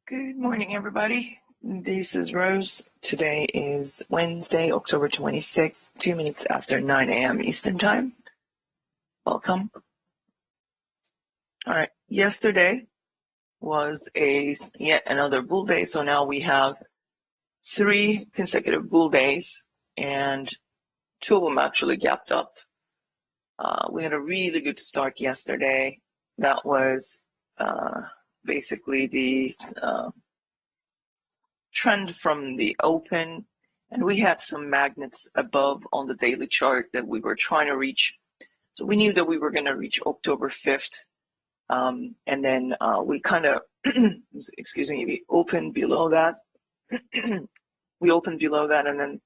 Good morning, everybody. This is Rose. Today is Wednesday, October 26th, 2 minutes after 9 a.m. Eastern Time. Welcome. All right. Yesterday was yet another bull day, so now we have 3 consecutive bull days, and 2 of them actually gapped up. We had a really good start yesterday. That was basically the trend from the open, and we had some magnets above on the daily chart that we were trying to reach. So we knew that we were going to reach October 5th, and then we kind of, we opened below that. We opened below that, and then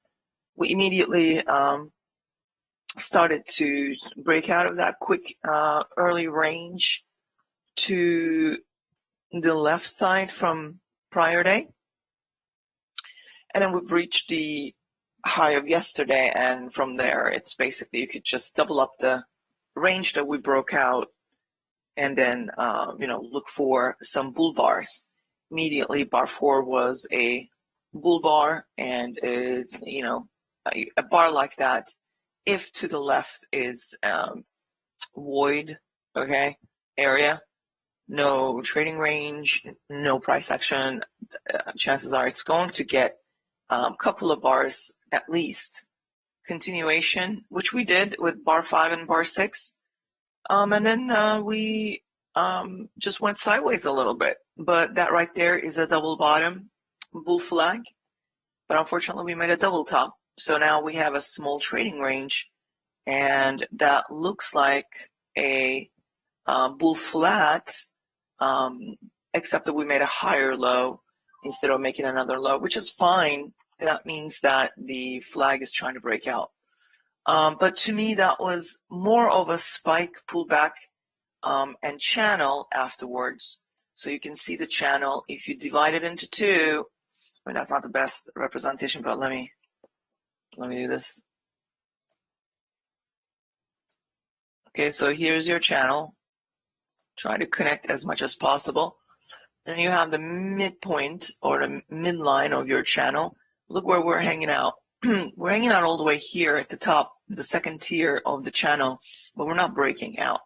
we immediately started to break out of that quick early range to the left side from prior day. And then we've reached the high of yesterday, and from there, it's basically you could just double up the range that we broke out, and then look for some bull bars. Immediately, bar 4 was a bull bar, and it's a bar like that. If to the left is void, okay, area, no trading range, no price action, chances are it's going to get a couple of bars at least. Continuation, which we did with bar 5 and bar 6. And then we just went sideways a little bit. But that right there is a double bottom bull flag. But unfortunately, we made a double top. So now we have a small trading range. And that looks like a bull flat, except that we made a higher low instead of making another low, which is fine. That means that the flag is trying to break out. But to me, that was more of a spike pullback and channel afterwards. So you can see the channel. If you divide it into 2, I mean, that's not the best representation, but let me do this. Okay, so here's your channel. Try to connect as much as possible. Then you have the midpoint or the midline of your channel. Look where we're hanging out. We're hanging out all the way here at the top, the second tier of the channel, but we're not breaking out.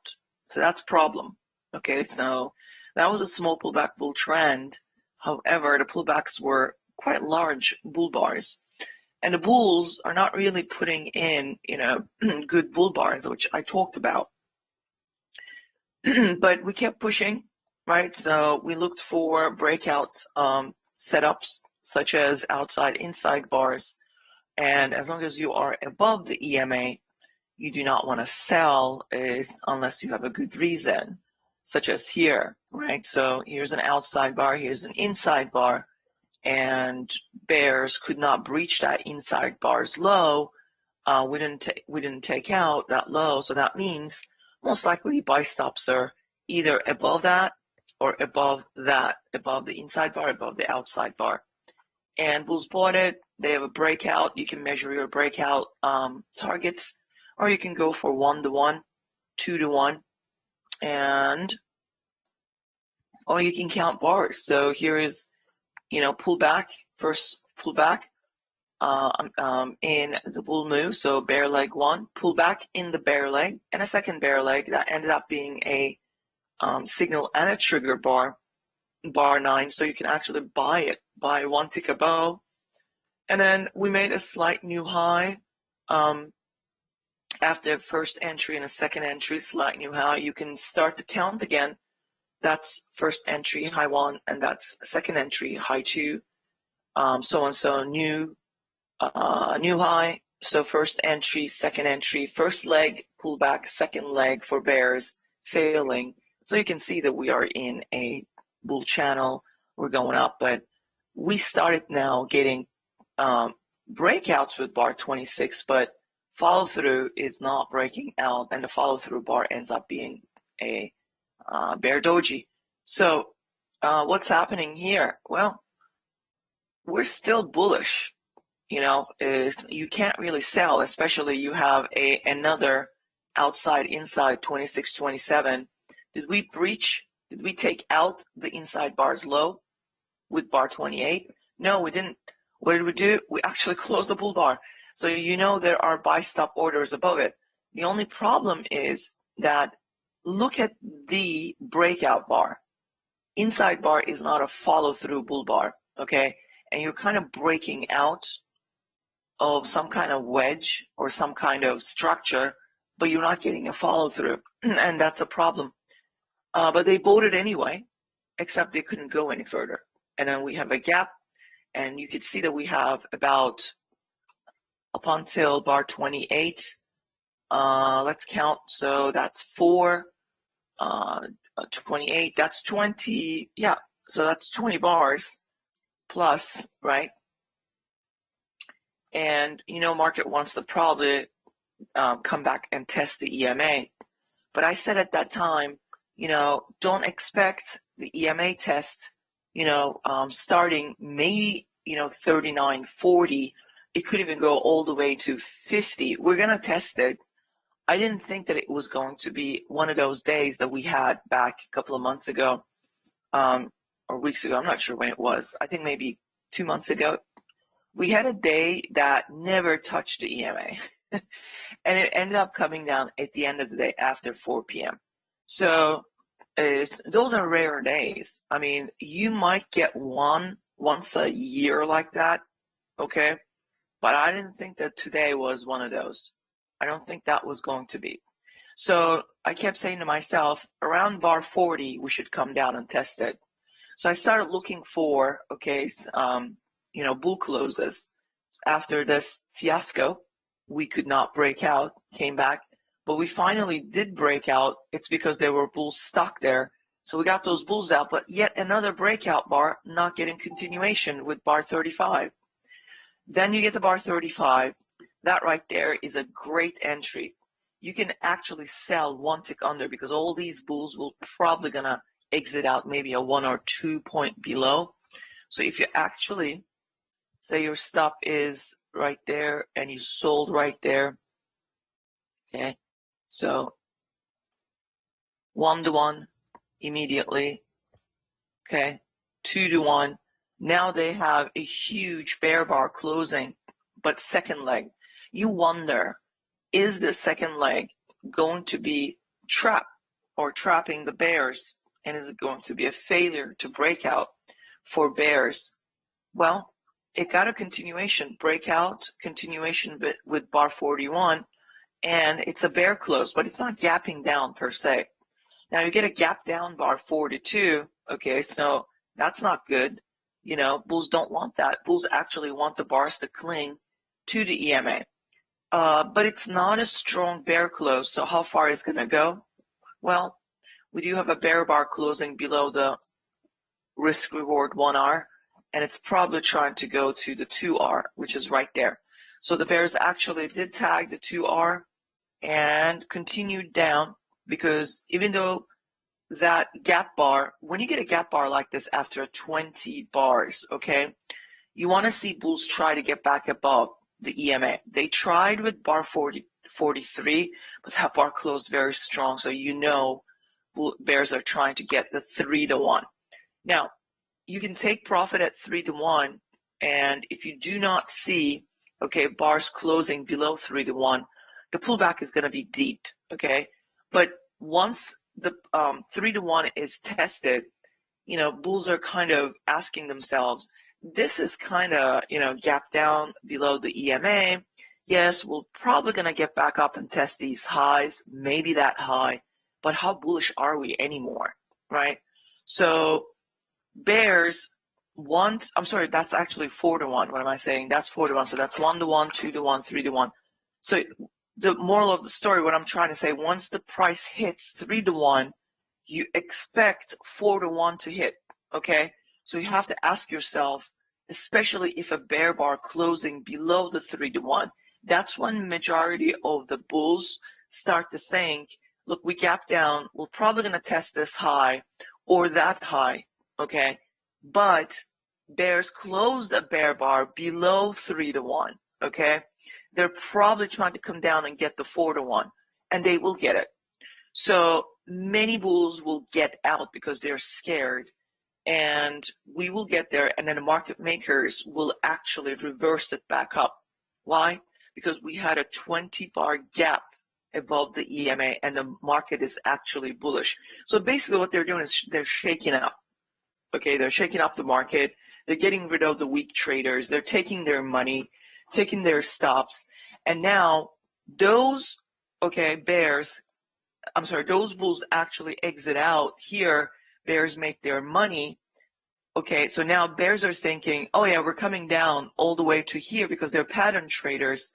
So that's a problem. Okay, so that was a small pullback bull trend. However, the pullbacks were quite large bull bars. And the bulls are not really putting in, good bull bars, which I talked about. But we kept pushing, right? So we looked for breakout setups, such as outside inside bars, and as long as you are above the EMA, you do not want to sell unless you have a good reason, such as here, right? So here's an outside bar, here's an inside bar, and bears could not breach that inside bar's low. We didn't take out that low, so that means most likely buy stops are either above that or above that, above the inside bar, above the outside bar. And bulls bought it. They have a breakout. You can measure your breakout targets, or you can go for 1-to-1, 2-to-1, or you can count bars. So here is, pullback, first pullback in the bull move. So bear leg 1, pullback in the bear leg, and a second bear leg that ended up being a signal and a trigger bar. Bar 9, so you can actually buy it, buy 1 tick above. And then we made a slight new high after first entry and a second entry, slight new high. You can start to count again. That's first entry, high 1, and that's second entry, high 2, so and so, new high. So first entry, second entry, first leg pullback, second leg for bears failing. So you can see that we are in a bull channel. We're going up, but we started now getting breakouts with bar 26, but follow through is not breaking out, and the follow through bar ends up being a bear doji. So what's happening here? Well, we're still bullish. You can't really sell, especially you have another outside inside 26, 27. Did we breach? Did we take out the inside bar's low? with bar 28? No, we didn't. What did we do? We actually closed the bull bar. So you know there are buy stop orders above it. The only problem is that look at the breakout bar. Inside bar is not a follow-through bull bar, okay? And you're kind of breaking out of some kind of wedge or some kind of structure, but you're not getting a follow-through, and that's a problem. But they bought it anyway, except they couldn't go any further. And then we have a gap, and you can see that we have about up until bar 28. Let's count. So that's 4, 28. That's 20. Yeah. So that's 20 bars plus, right? And you know, market wants to probably come back and test the EMA. But I said at that time, you know, don't expect the EMA test, you know, starting maybe, you know, 39.40. It could even go all the way to 50. We're going to test it. I didn't think that it was going to be one of those days that we had back a couple of months ago, or weeks ago. I'm not sure when it was. I think maybe 2 months ago. We had a day that never touched the EMA. And it ended up coming down at the end of the day after 4 p.m. So those are rare days. I mean, you might get one once a year like that, okay? But I didn't think that today was one of those. I don't think that was going to be. So I kept saying to myself, around bar 40, we should come down and test it. So I started looking for, okay, you know, bull closes. After this fiasco, we could not break out, came back, but we finally did break out. It's because there were bulls stuck there. So we got those bulls out, but yet another breakout bar, not getting continuation with bar 35. Then you get to bar 35. That right there is a great entry. You can actually sell 1 tick under because all these bulls will probably gonna exit out maybe a 1 or 2 point below. So if you actually say your stop is right there and you sold right there, okay, so 1 to 1 immediately, okay, 2 to 1. Now they have a huge bear bar closing, but second leg. You wonder, is the second leg going to be trapped or trapping the bears? And is it going to be a failure to break out for bears? Well, it got a continuation, breakout, continuation with bar 41, and it's a bear close, but it's not gapping down per se. Now you get a gap down bar 42, okay, so that's not good. You know, bulls don't want that. Bulls actually want the bars to cling to the EMA. But it's not a strong bear close, so how far is it going to go? Well, we do have a bear bar closing below the risk reward 1R, and it's probably trying to go to the 2R, which is right there. So the bears actually did tag the 2R and continued down, because even though that gap bar, when you get a gap bar like this after 20 bars, okay, you want to see bulls try to get back above the EMA. They tried with bar 43, but that bar closed very strong, so you know bears are trying to get the 3 to 1. Now, you can take profit at 3 to 1, and if you do not see, okay, bars closing below 3 to 1, the pullback is going to be deep, okay? But once the 3 to 1 is tested, you know, bulls are kind of asking themselves, this is kind of, you know, gap down below the EMA. Yes, we're probably going to get back up and test these highs, maybe that high, but how bullish are we anymore, right? So bears want, I'm sorry, that's actually 4 to 1. What am I saying? That's 4 to 1. So that's 1 to 1, 2 to 1, 3 to 1. So the moral of the story, what I'm trying to say, once the price hits 3 to 1, you expect 4 to 1 to hit, okay? So you have to ask yourself, especially if a bear bar closing below the 3 to 1, that's when majority of the bulls start to think, look, we gap down, we're probably going to test this high or that high, okay? But bears closed a bear bar below 3 to 1, okay? They're probably trying to come down and get the 4 to 1, and they will get it. So many bulls will get out because they're scared. and we will get there, and then the market makers will actually reverse it back up. Why? Because we had a 20-bar gap above the EMA, and the market is actually bullish. So basically what they're doing is they're shaking up. Okay, they're shaking up the market. They're getting rid of the weak traders. They're taking their money, taking their stops, and now those, those bulls actually exit out here. Bears make their money. Okay, so now bears are thinking, oh yeah, we're coming down all the way to here because they're pattern traders,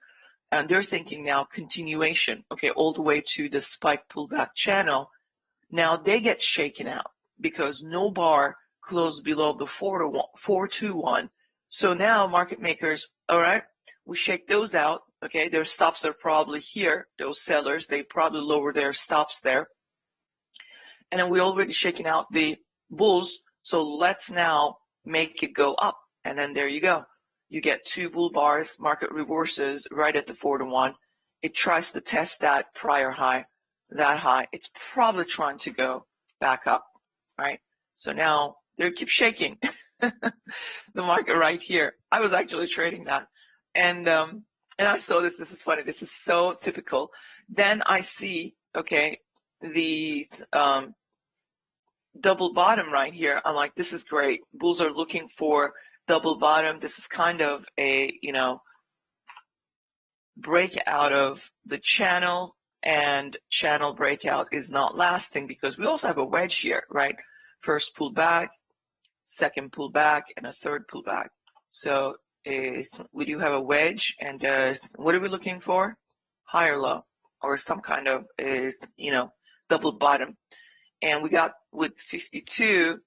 and they're thinking now continuation, okay, all the way to the spike pullback channel. Now they get shaken out because no bar closed below the 421. So now market makers, all right, we shake those out. Okay, their stops are probably here. Those sellers, they probably lower their stops there. And then we already shaken out the bulls. So let's now make it go up. And then there you go. You get two bull bars, market reverses right at the 4-1. It tries to test that prior high, that high. It's probably trying to go back up, right? So now they keep shaking the market right here. I was actually trading that. And I saw this. This is funny. This is so typical. Then I see, okay, these double bottom right here. I'm like, this is great. Bulls are looking for double bottom. This is kind of a, break out of the channel, and channel breakout is not lasting because we also have a wedge here, right? First pull back, second pull back, and a third pull back. So we do have a wedge, and what are we looking for? Higher low, or some kind of double bottom. And we got with 52,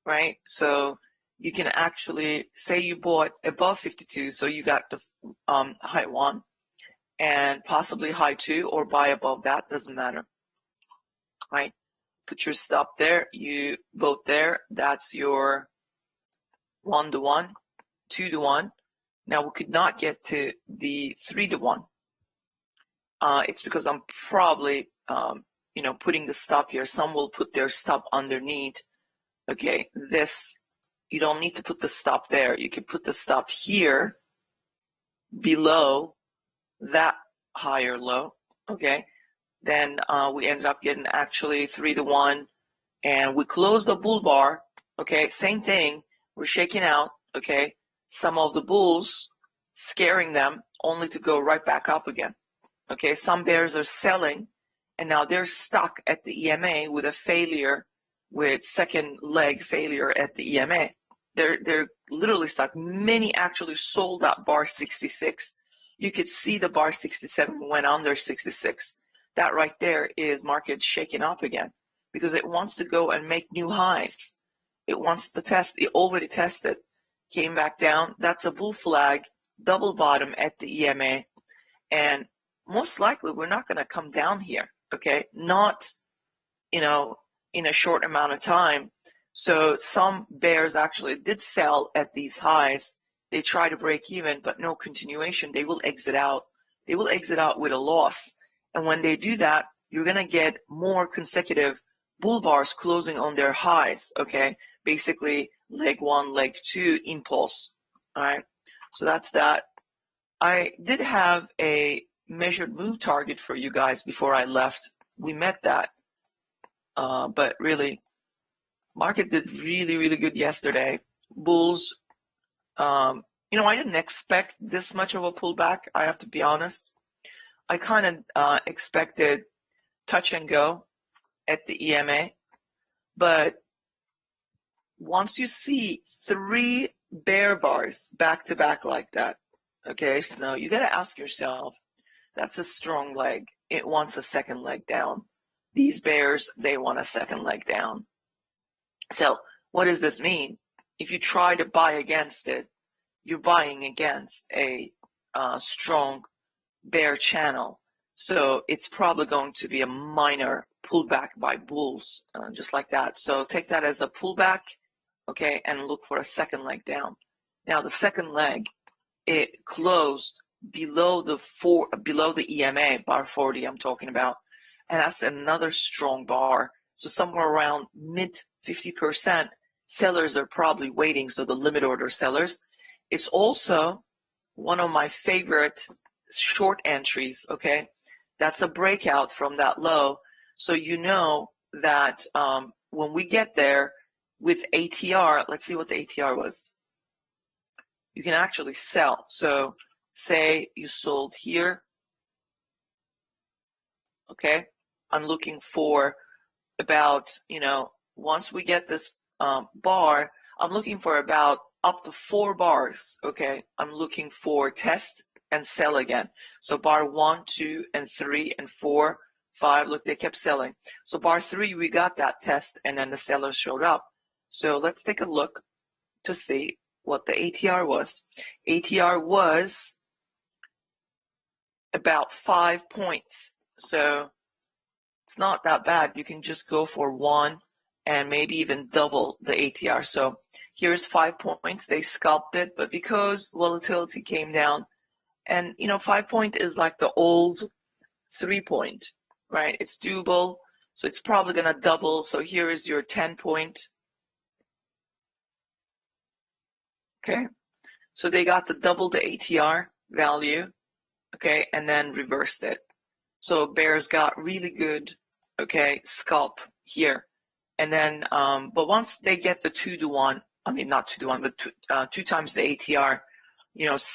right? So you can actually say you bought above 52, so you got the high 1 and possibly high 2, or buy above that, doesn't matter, right? Put your stop there, you vote there, that's your 1-to-1, 2-to-1. Now we could not get to the 3-to-1. It's because I'm probably putting the stop here. Some will put their stop underneath. Okay, this, you don't need to put the stop there. You can put the stop here below that higher low. Okay, then we ended up getting actually 3-to-1, and we closed the bull bar. Okay, same thing. We're shaking out. Okay, some of the bulls, scaring them only to go right back up again. Okay, some bears are selling, and now they're stuck at the EMA with a failure, with second leg failure at the EMA. They're literally stuck. Many actually sold at bar 66. You could see the bar 67 went under 66. That right there is market shaking up again because it wants to go and make new highs. It wants to test. It already tested, came back down. That's a bull flag, double bottom at the EMA, and most likely we're not going to come down here. Okay, not in a short amount of time. So some bears actually did sell at these highs. They try to break even, but no continuation. They will exit out. They will exit out with a loss. And when they do that, you're going to get more consecutive bull bars closing on their highs. Okay, basically leg 1, leg 2 impulse. All right, so that's that. I did have a measured move target for you guys before I left. We met that, but really, market did really good yesterday. Bulls, I didn't expect this much of a pullback. I have to be honest. I kind of expected touch and go at the EMA, but once you see 3 bear bars back to back like that, okay, so you got to ask yourself, that's a strong leg. It wants a second leg down. These bears, they want a second leg down. So what does this mean? If you try to buy against it, you're buying against a strong bear channel. So it's probably going to be a minor pullback by bulls, just like that. So take that as a pullback, okay, and look for a second leg down. Now the second leg, it closed below the EMA, bar 40 I'm talking about, and that's another strong bar. So somewhere around mid 50%, sellers are probably waiting, so the limit order sellers. It's also one of my favorite short entries, okay? That's a breakout from that low. So you know that when we get there with ATR, let's see what the ATR was. You can actually sell. So say you sold here, okay? I'm looking for about, once we get this bar, I'm looking for about up to 4 bars, okay? I'm looking for test and sell again. So bar 1, 2, and 3, and 4, 5, look, they kept selling. So bar 3, we got that test, and then the sellers showed up. So let's take a look to see what the ATR was. ATR was about 5 points. So it's not that bad. You can just go for 1 and maybe even double the ATR. So here's 5 points. They scalped it, but because volatility came down, and 5 point is like the old 3 point, right? It's doable, so it's probably gonna double. So here is your 10 point. Okay, so they got the double the ATR value, okay, and then reversed it. So bears got really good, okay, scalp here. And then, but once they get the 2 to 1, I mean, not 2 to 1, but 2 times the ATR,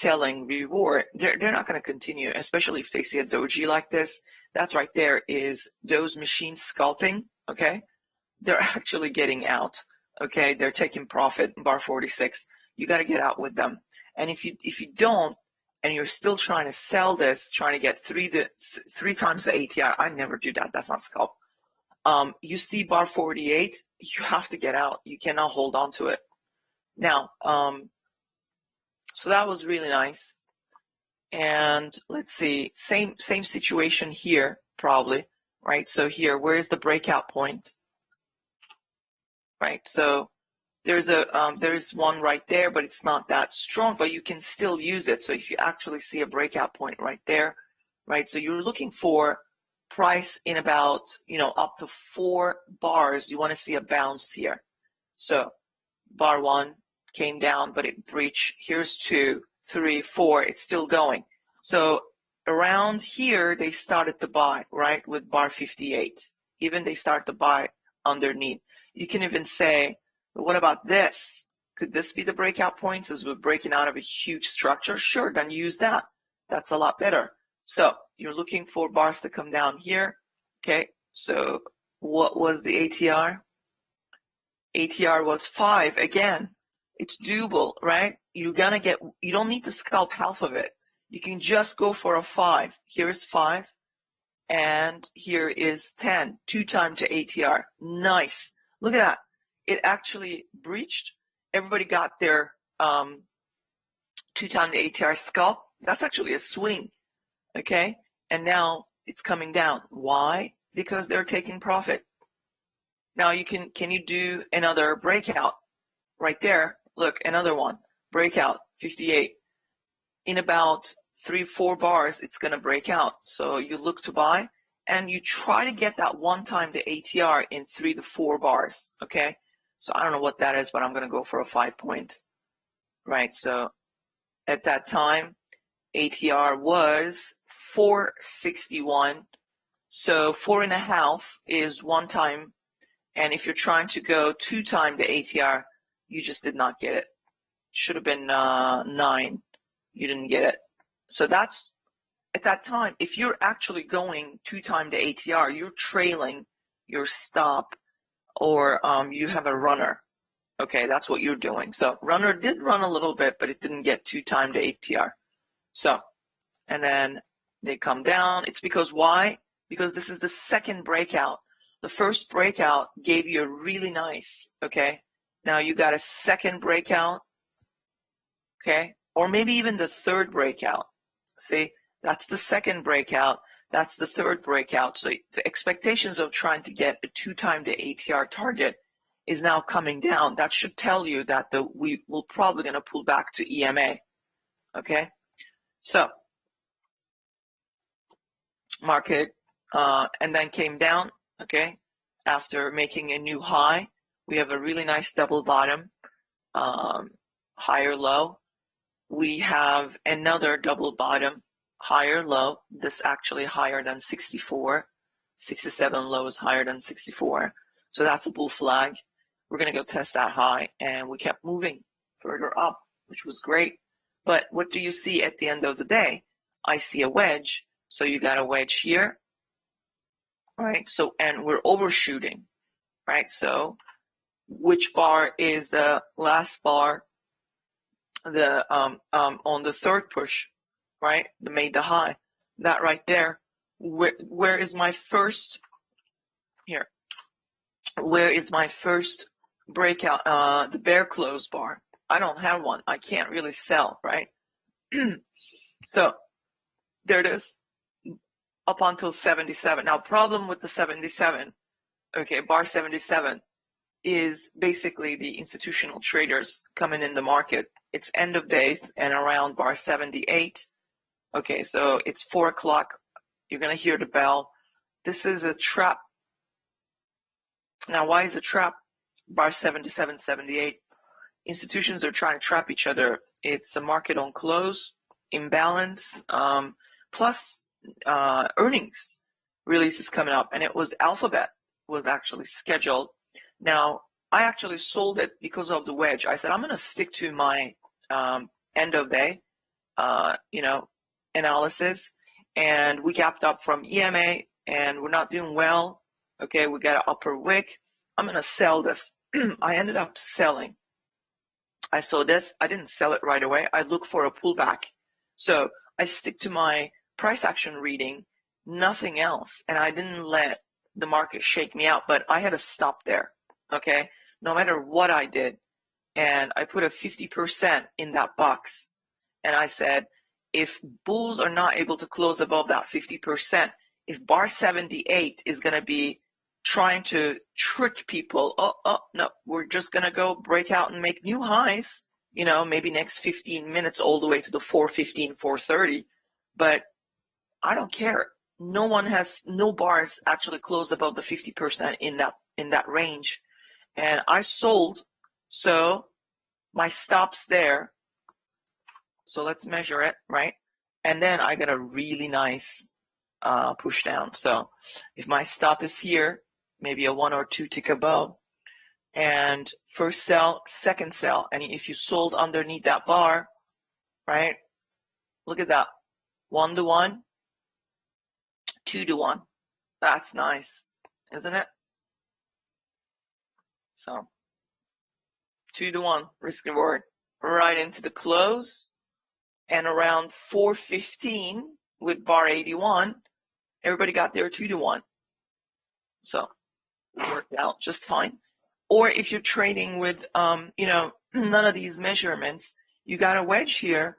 selling reward, they're not going to continue, especially if they see a doji like this. That's right there is those machines scalping, okay? They're actually getting out, okay? They're taking profit, bar 46. You got to get out with them. And if you don't, and you're still trying to sell this, trying to get 3 times the ATR, I never do that. That's not scalp. You see bar 48, you have to get out. You cannot hold on to it. Now, so that was really nice. And let's see, same situation here, probably, right? So here, where's the breakout point? Right, so there's one right there, but it's not that strong, but you can still use it. So if you actually see a breakout point right there, right? So you're looking for price in about, up to 4 bars. You want to see a bounce here. So bar 1 came down, but it breached. Here's 2, 3, 4. It's still going. So around here, they started to buy, right, with bar 58. Even they start to buy underneath. You can even say, but what about this? Could this be the breakout points as we're breaking out of a huge structure? Sure, then use that. That's a lot better. So you're looking for bars to come down here. Okay, so what was the ATR? ATR was 5. Again, it's doable, right? You don't need to scalp half of it. You can just go for a 5. Here's 5, and here is 10. 2 times the ATR. Nice. Look at that. It actually breached. Everybody got their 2 times the ATR scalp. That's actually a swing, okay? And now it's coming down. Why? Because they're taking profit. Now can you do another breakout right there? Look, another one, breakout 58. In about 3-4 bars, it's gonna break out. So you look to buy, and you try to get that 1 time the ATR in 3 to 4 bars. Okay, so I don't know what that is, but I'm gonna go for a 5 point. Right. So at that time, ATR was 461. So 4.5 is 1 time. And if you're trying to go 2 times the ATR, you just did not get it. Should have been 9. You didn't get it. So that's, at that time, if you're actually going 2 times the ATR, you're trailing your stop, or you have a runner. Okay, that's what you're doing. So runner did run a little bit, but it didn't get 2 times the ATR. So, and then they come down. It's because why? Because this is the second breakout. The first breakout gave you a really nice, okay? Now you got a second breakout, okay? Or maybe even the third breakout. See, that's the second breakout. That's the third breakout. So the expectations of trying to get a 2 times the ATR target is now coming down. That should tell you that we will probably going to pull back to EMA, okay? So market and then came down, okay, after making a new high. We have a really nice double bottom, higher low. We have another double bottom, higher low. This actually higher than 64. 67 low is higher than 64. So that's a bull flag. We're going to go test that high, and we kept moving further up, which was great. But what do you see at the end of the day? I see a wedge. So you got a wedge here, right? So, and we're overshooting, right? So which bar is the last bar, the on the third push, right? That made the high. That right there. Where is my first here? Where is my first breakout? The bear close bar. I don't have one. I can't really sell, right? So there it is, up until 77. Now, problem with the 77, okay, bar 77 is basically the institutional traders coming in the market. It's end of days and around bar 78. Okay, so it's 4 o'clock. You're going to hear the bell. This is a trap. Now, why is it trap? Bar 77, 78. Institutions are trying to trap each other. It's a market on close, imbalance, plus earnings releases coming up. And it was Alphabet was actually scheduled. Now, I actually sold it because of the wedge. I said, I'm going to stick to my end of day, analysis. And we gapped up from EMA, and we're not doing well. Okay, we got an upper wick. I'm going to sell this. I ended up selling. I saw this. I didn't sell it right away. I look for a pullback. So I stick to my price action reading, nothing else. And I didn't let the market shake me out, but I had to stop there. Okay, no matter what I did. And I put a 50% in that box. And I said, if bulls are not able to close above that 50%, if bar 78 is going to be trying to trick people, no, we're just going to go break out and make new highs, maybe next 15 minutes all the way to the 415, 430. But I don't care. No bars actually closed above the 50% in that range. And I sold, so my stop's there. So let's measure it, right? And then I got a really nice push down. So if my stop is here, maybe a 1 or 2 tick above, and first sell, second sell, and if you sold underneath that bar, right? Look at that, 1 to 1, 2 to 1. That's nice, isn't it? So 2 to 1 risk reward right into the close. And around 4:15 with bar 81, everybody got their 2 to 1. So it worked out just fine. Or if you're trading with, none of these measurements, you got a wedge here.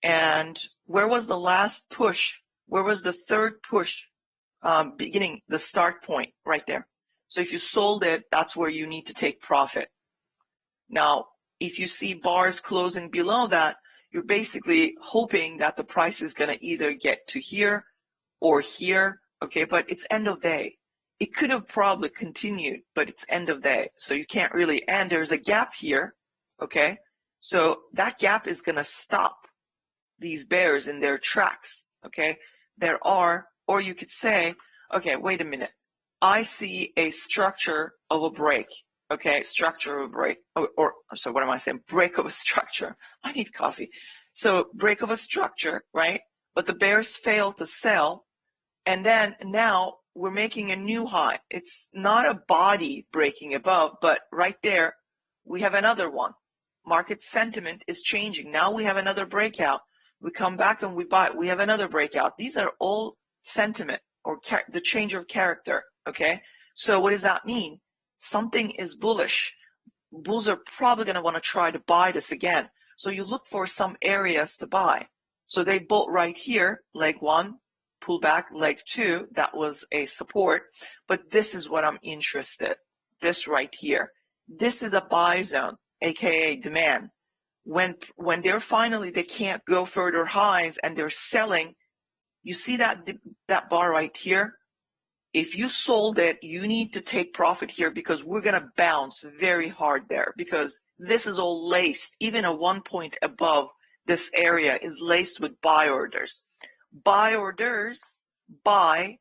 And where was the last push? Where was the third push beginning, the start point right there? So if you sold it, that's where you need to take profit. Now, if you see bars closing below that, you're basically hoping that the price is going to either get to here or here, okay? But it's end of day. It could have probably continued, but it's end of day. So you can't really, and there's a gap here, okay? So that gap is going to stop these bears in their tracks, okay? Or you could say, okay, wait a minute. I see a structure of a break. Okay, structure of a break, so what am I saying? Break of a structure. I need coffee. So break of a structure, right? But the bears failed to sell, and then now we're making a new high. It's not a body breaking above, but right there we have another one. Market sentiment is changing. Now we have another breakout. We come back and we buy. We have another breakout. These are all sentiment or the change of character. Okay, so what does that mean? Something is bullish. Bulls are probably going to want to try to buy this again. So you look for some areas to buy. So they bought right here, leg 1, pull back, leg 2. That was a support. But this is what I'm interested. This right here. This is a buy zone, aka demand. When they're finally, they can't go further highs and they're selling. You see that bar right here? If you sold it, you need to take profit here because we're going to bounce very hard there because this is all laced. Even a 1 point above this area is laced with buy orders. Buy orders by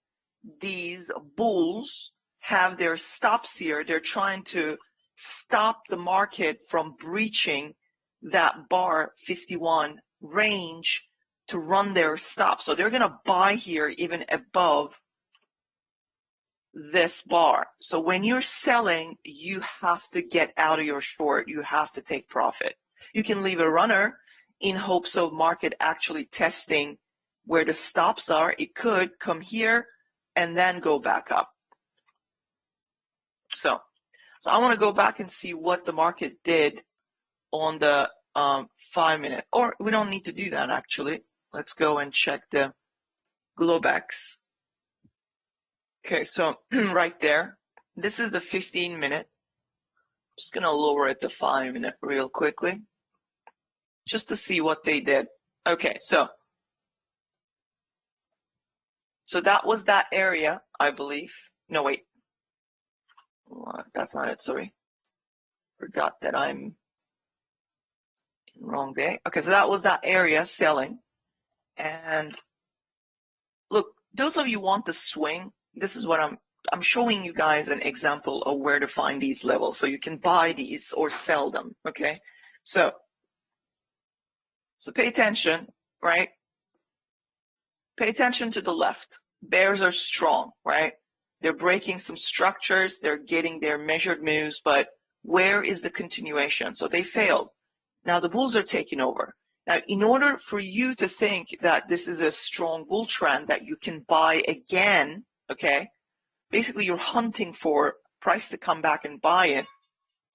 these bulls have their stops here. They're trying to stop the market from breaching that bar 51 range to run their stop. So they're going to buy here even above this bar. So when you're selling, you have to get out of your short. You have to take profit. You can leave a runner in hopes of market actually testing where the stops are. It could come here and then go back up. So I want to go back and see what the market did on the 5 minute, or we don't need to do that actually. Let's go and check the Globex. Okay, so right there, this is the 15 minute. Just gonna lower it to 5 minute real quickly, just to see what they did. Okay, so that was that area, I believe. No, wait. That's not it, sorry. Forgot that I'm in the wrong day. Okay, so that was that area selling. And look, those of you want the swing, this is what I'm showing you guys an example of where to find these levels so you can buy these or sell them, okay? So pay attention, right? Pay attention to the left. Bears are strong, right? They're breaking some structures, they're getting their measured moves, but where is the continuation? So they failed. Now the bulls are taking over. Now, in order for you to think that this is a strong bull trend that you can buy again, okay, basically you're hunting for price to come back and buy it,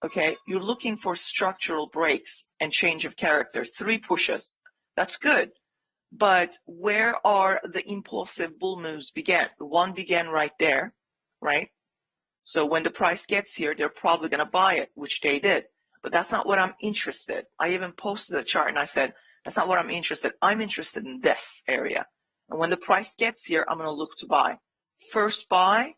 okay? You're looking for structural breaks and change of character, 3 pushes. That's good. But where are the impulsive bull moves began? The one began right there, right? So when the price gets here, they're probably going to buy it, which they did. But that's not what I'm interested. I even posted a chart and I said, that's not what I'm interested. I'm interested in this area. And when the price gets here, I'm going to look to buy. First buy,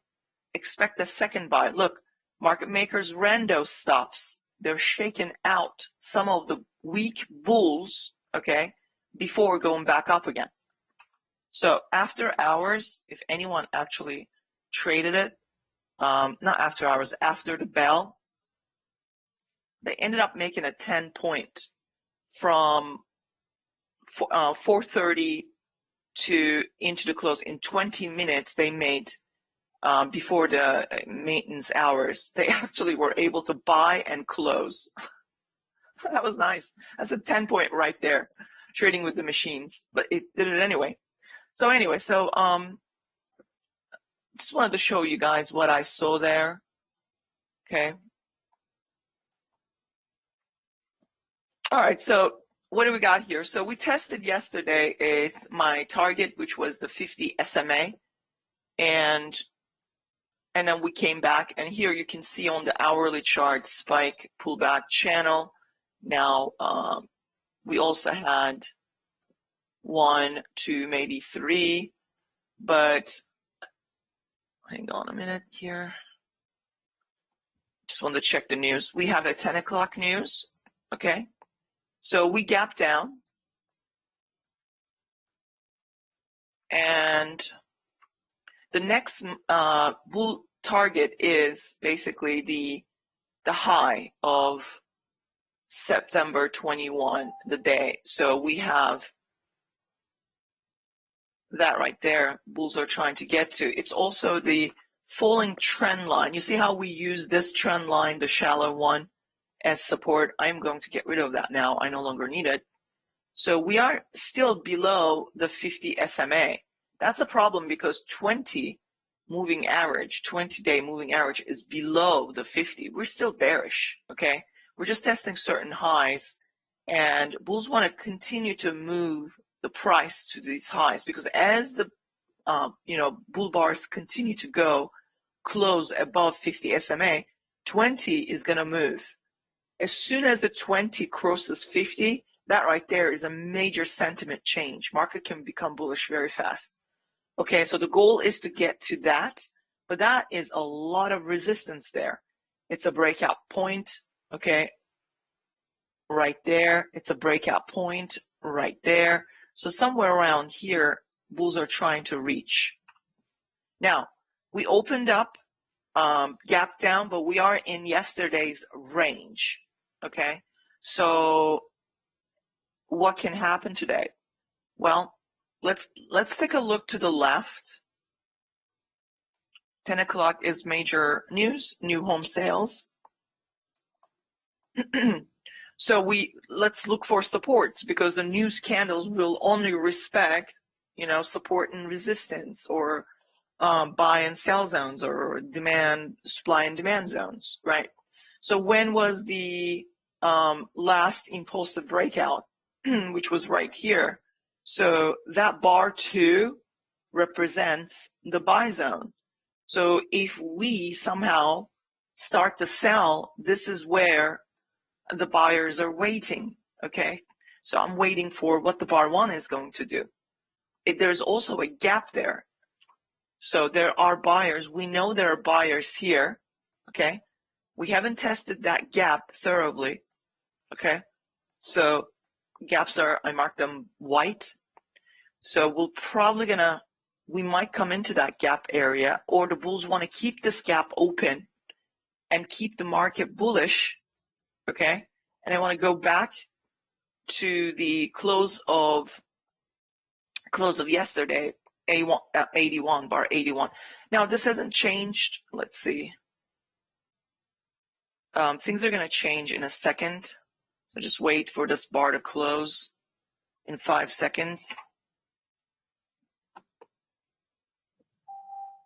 expect a second buy. Look, market makers ran those stops. They're shaking out some of the weak bulls, okay, before going back up again. So after hours, if anyone actually traded it, not after hours, after the bell, they ended up making a 10 point from 4:30 to into the close. In 20 minutes, they made, before the maintenance hours, they actually were able to buy and close. That was nice. That's a 10 point right there, trading with the machines, but it did it anyway. So just wanted to show you guys what I saw there. Okay. All right, so what do we got here? So we tested yesterday is my target, which was the 50 SMA, and then we came back, and here you can see on the hourly chart spike pullback channel. Now we also had 1, 2, maybe 3, but hang on a minute here. Just wanted to check the news. We have a 10 o'clock news, okay? So we gapped down, and the next bull target is basically the high of September 21, the day. So we have that right there. Bulls are trying to get to. It's also the falling trend line. You see how we use this trend line, the shallow one, as support? I'm going to get rid of that now. I no longer need it. So we are still below the 50 SMA. That's a problem because 20 moving average, 20-day moving average is below the 50. We're still bearish, okay? We're just testing certain highs, and bulls want to continue to move the price to these highs because as the bull bars continue to go close above 50 SMA, 20 is going to move. As soon as the 20 crosses 50, that right there is a major sentiment change. Market can become bullish very fast. Okay, so the goal is to get to that. but that is a lot of resistance there. It's a breakout point, okay, right there. It's a breakout point right there. So somewhere around here, bulls are trying to reach. Now, we opened up, gap down, but we are in yesterday's range, okay? So what can happen today? Well, let's take a look to the left. 10 o'clock is major news, new home sales. So let's look for supports, because the news candles will only respect, support and resistance, or buy and sell zones, or supply and demand zones, right? So when was the last impulsive breakout, which was right here? So that bar 2 represents the buy zone. So if we somehow start to sell, this is where the buyers are waiting, okay? So I'm waiting for what the bar 1 is going to do. There's also a gap there. So there are buyers. We know there are buyers here, okay? We haven't tested that gap thoroughly, okay? So gaps I marked them white. So we might come into that gap area, or the bulls want to keep this gap open and keep the market bullish, okay? And I want to go back to the close of yesterday, 81, bar 81. Now this hasn't changed. Let's see. Things are going to change in a second. So just wait for this bar to close in 5 seconds.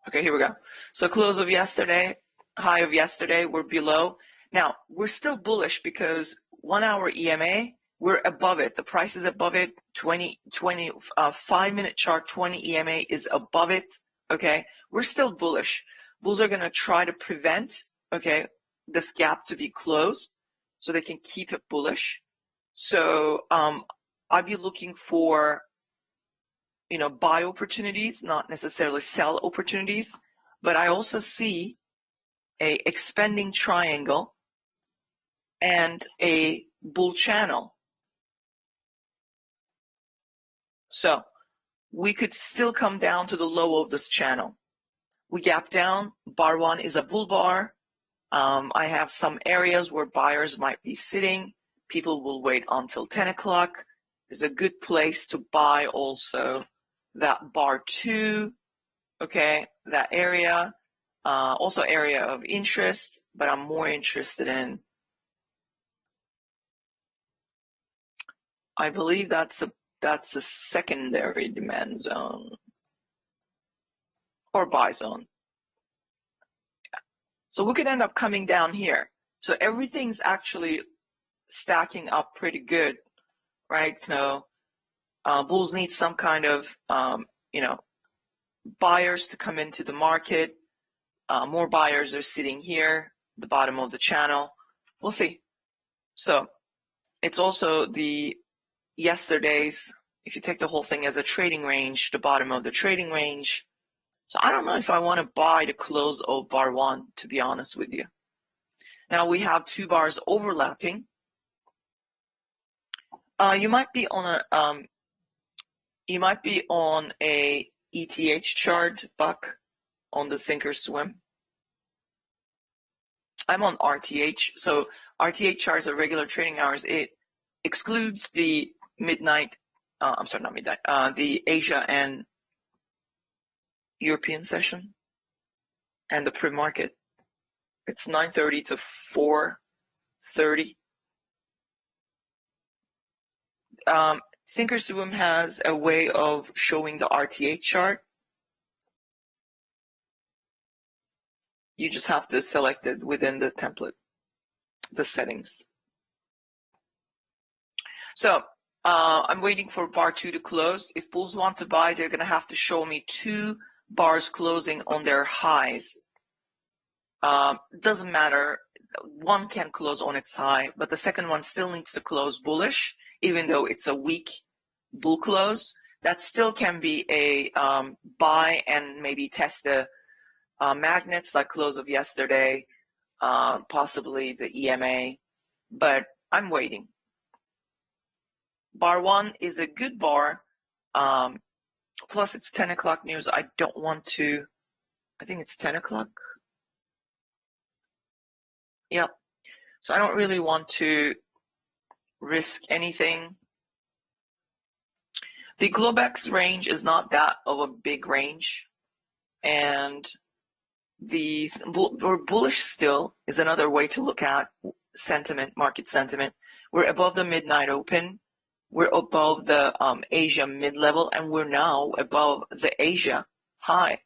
Okay, here we go. So close of yesterday, high of yesterday, we're below. Now, we're still bullish because 1 hour EMA, we're above it. The price is above it. 5-minute chart, 20 EMA is above it. Okay, we're still bullish. Bulls are going to try to prevent, okay, this gap to be closed so they can keep it bullish. So I'd be looking for, buy opportunities, not necessarily sell opportunities. But I also see a expanding triangle and a bull channel. So we could still come down to the low of this channel. We gap down. Bar 1 is a bull bar. I have some areas where buyers might be sitting. People will wait until 10 o'clock. It's a good place to buy also that bar 2, okay, that area. Also area of interest, but I'm more interested in, I believe that's a secondary demand zone or buy zone. So we could end up coming down here. So everything's actually stacking up pretty good, right? So bulls need some kind of, buyers to come into the market. More buyers are sitting here, the bottom of the channel. We'll see. So it's also the yesterday's, if you take the whole thing as a trading range, the bottom of the trading range. So I don't know if I want to buy the close of bar 1, to be honest with you. Now we have 2 bars overlapping. You might be on a ETH chart, Buck, on the Thinkorswim. I'm on RTH. So RTH charts are regular trading hours. It excludes the midnight. The Asia and European session and the pre-market. It's 9:30 to 4:30. Thinkorswim has a way of showing the RTH chart. You just have to select it within the template, the settings. So I'm waiting for bar 2 to close. If bulls want to buy, they're going to have to show me 2 bars closing on their highs. Doesn't matter. One can close on its high, but the second one still needs to close bullish, even though it's a weak bull close. That still can be a buy and maybe test a magnets like close of yesterday, possibly the EMA, but I'm waiting. Bar 1 is a good bar, plus it's 10 o'clock news. I don't want to, I think it's 10 o'clock. Yep. So I don't really want to risk anything. The Globex range is not that of a big range, and we're bullish still is another way to look at sentiment, market sentiment. We're above the midnight open. We're above the Asia mid-level, and we're now above the Asia high.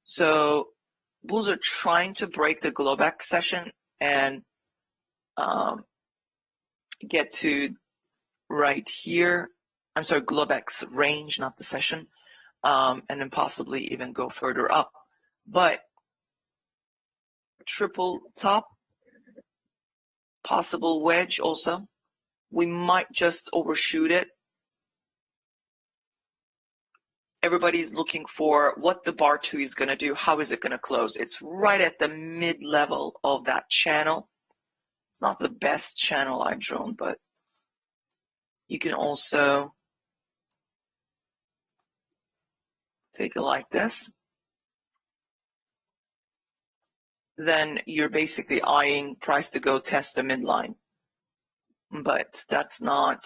So bulls are trying to break the Globex session and get to right here. I'm sorry, Globex range, not the session, and then possibly even go further up. But triple top, possible wedge also. We might just overshoot it. Everybody's looking for what the bar 2 is going to do. How is it going to close? It's right at the mid-level of that channel. It's not the best channel I've drawn, but you can also take it like this. Then you're basically eyeing price to go test the midline. But that's not,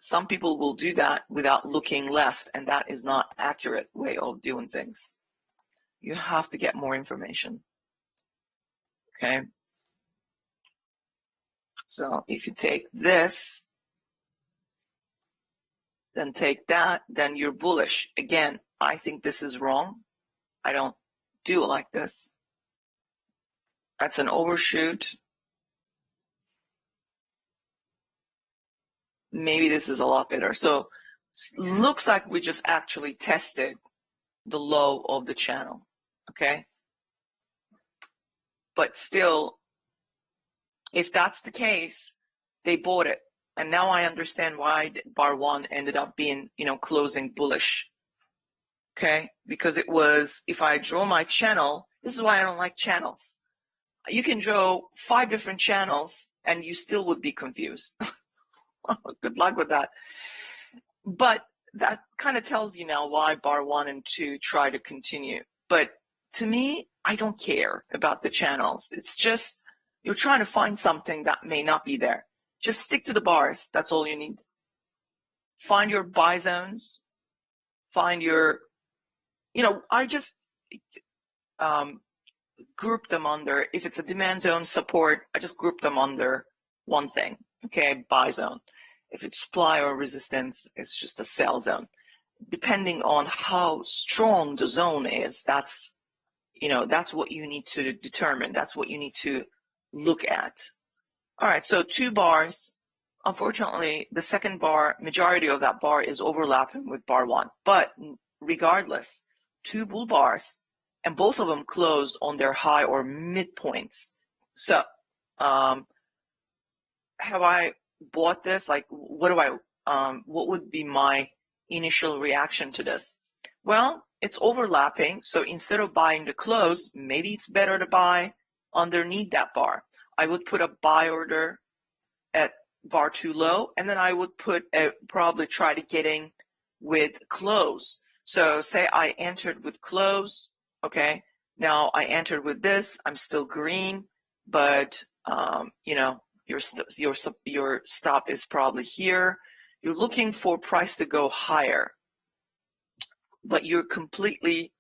some people will do that without looking left, and that is not accurate way of doing things. You have to get more information. Okay? So if you take this, then take that, then you're bullish. Again, I think this is wrong. I don't do it like this. That's an overshoot. Maybe this is a lot better. So looks like we just actually tested the low of the channel, okay? But still, if that's the case, they bought it. And now I understand why bar 1 ended up being, closing bullish, okay? Because it was, if I draw my channel, this is why I don't like channels. You can draw 5 different channels and you still would be confused. Good luck with that. But that kind of tells you now why bar 1 and 2 try to continue. But to me, I don't care about the channels. It's just you're trying to find something that may not be there. Just stick to the bars. That's all you need. Find your buy zones. Find your, I just group them under, if it's a demand zone support, I just group them under one thing. Okay, buy zone. If it's supply or resistance, it's just a sell zone. Depending on how strong the zone is, that's what you need to determine. That's what you need to look at. All right, so 2 bars. Unfortunately, the second bar, majority of that bar is overlapping with bar 1. But regardless, 2 bull bars, and both of them closed on their high or midpoints. So, have I bought this? Like, what would be my initial reaction to this? Well, it's overlapping, so instead of buying the close, maybe it's better to buy underneath that bar. I would put a buy order at bar 2 low, and then I would probably try to get in with close. So say I entered with close, okay? Now I entered with this, I'm still green, but your stop is probably here. You're looking for price to go higher, but you're completely,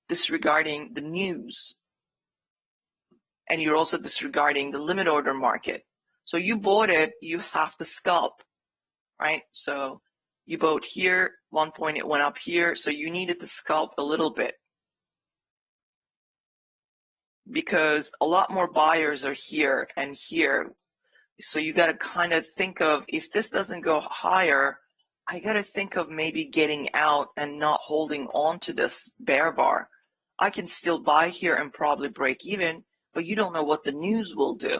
disregarding the news, and you're also disregarding the limit order market. So you bought it, you have to scalp, right? So you bought here, one point it went up here, so you needed to scalp a little bit, because a lot more buyers are here and here. So you got to kind of think of, if this doesn't go higher, I got to think of maybe getting out and not holding on to this bear bar. I can still buy here and probably break even, but you don't know what the news will do,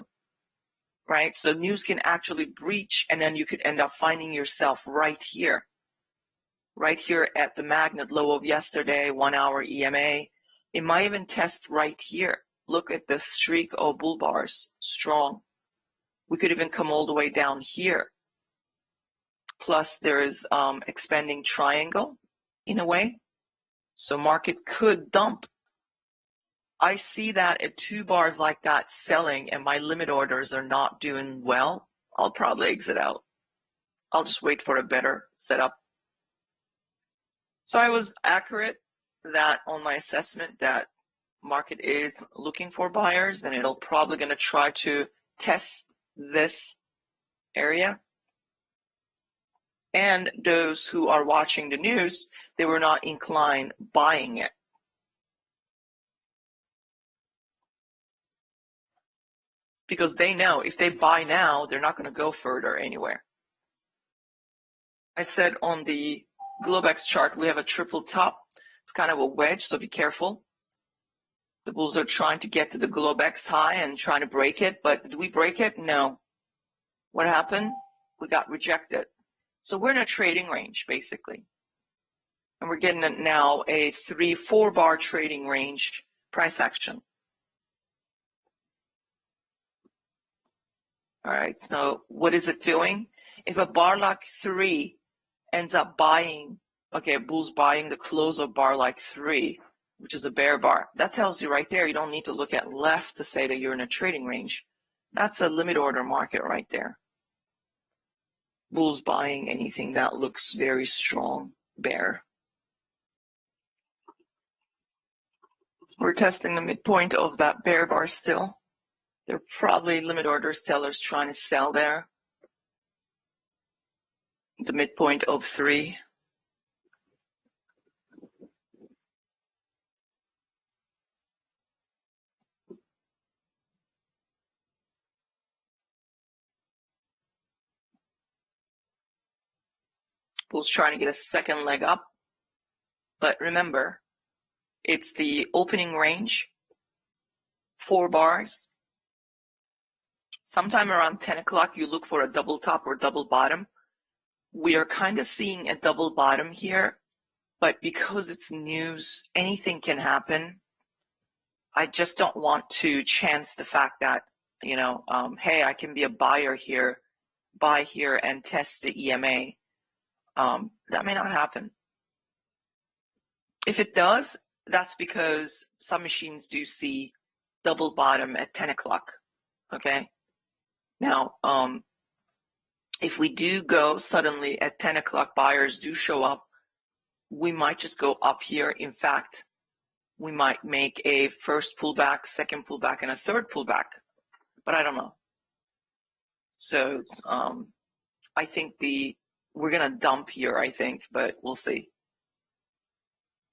right? So news can actually breach, and then you could end up finding yourself right here at the magnet low of yesterday, 1 hour EMA. It might even test right here. Look at the streak of bull bars, strong. We could even come all the way down here. Plus there is expanding triangle in a way. So market could dump. I see that at 2 bars like that selling and my limit orders are not doing well, I'll probably exit out. I'll just wait for a better setup. So I was accurate that on my assessment that market is looking for buyers and it'll probably going to try to test this area. And those who are watching the news, they were not inclined buying it. Because they know if they buy now, they're not going to go further anywhere. I said on the Globex chart, we have a triple top. It's kind of a wedge, so be careful. The bulls are trying to get to the Globex high and trying to break it, but did we break it? No. What happened? We got rejected. So we're in a trading range, basically. And we're getting now a 3-4 bar trading range price action. All right, so what is it doing? If a bar like 3 ends up buying, okay, bull's buying the close of bar like 3, which is a bear bar, that tells you right there, you don't need to look at left to say that you're in a trading range. That's a limit order market right there. Bull's buying anything that looks very strong, bear. We're testing the midpoint of that bear bar still. There are probably limit order sellers trying to sell there. The midpoint of 3. Bull's trying to get a second leg up. But remember, it's the opening range, 4 bars. Sometime around 10 o'clock, you look for a double top or double bottom. We are kind of seeing a double bottom here, but because it's news, anything can happen. I just don't want to chance the fact that, you know, hey, I can be a buyer here, buy here and test the EMA. That may not happen. If it does, that's because some machines do see double bottom at 10 o'clock, okay? Now, if we do go suddenly at 10 o'clock, buyers do show up, we might just go up here. In fact, we might make a first pullback, second pullback, and a third pullback, but I don't know. So I think we're going to dump here, I think, but we'll see.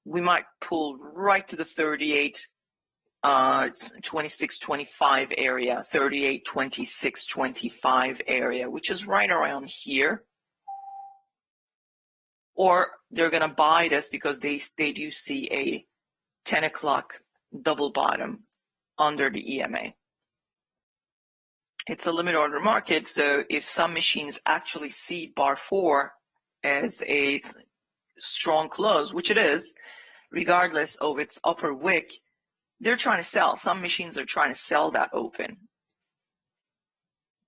We might pull right to the 38, 26, 25 area, 38, 26, 25 area, which is right around here. Or they're going to buy this because they do see a 10 o'clock double bottom under the EMA. It's a limit order market, so if some machines actually see bar 4 as a strong close, which it is, regardless of its upper wick, they're trying to sell. Some machines are trying to sell that open.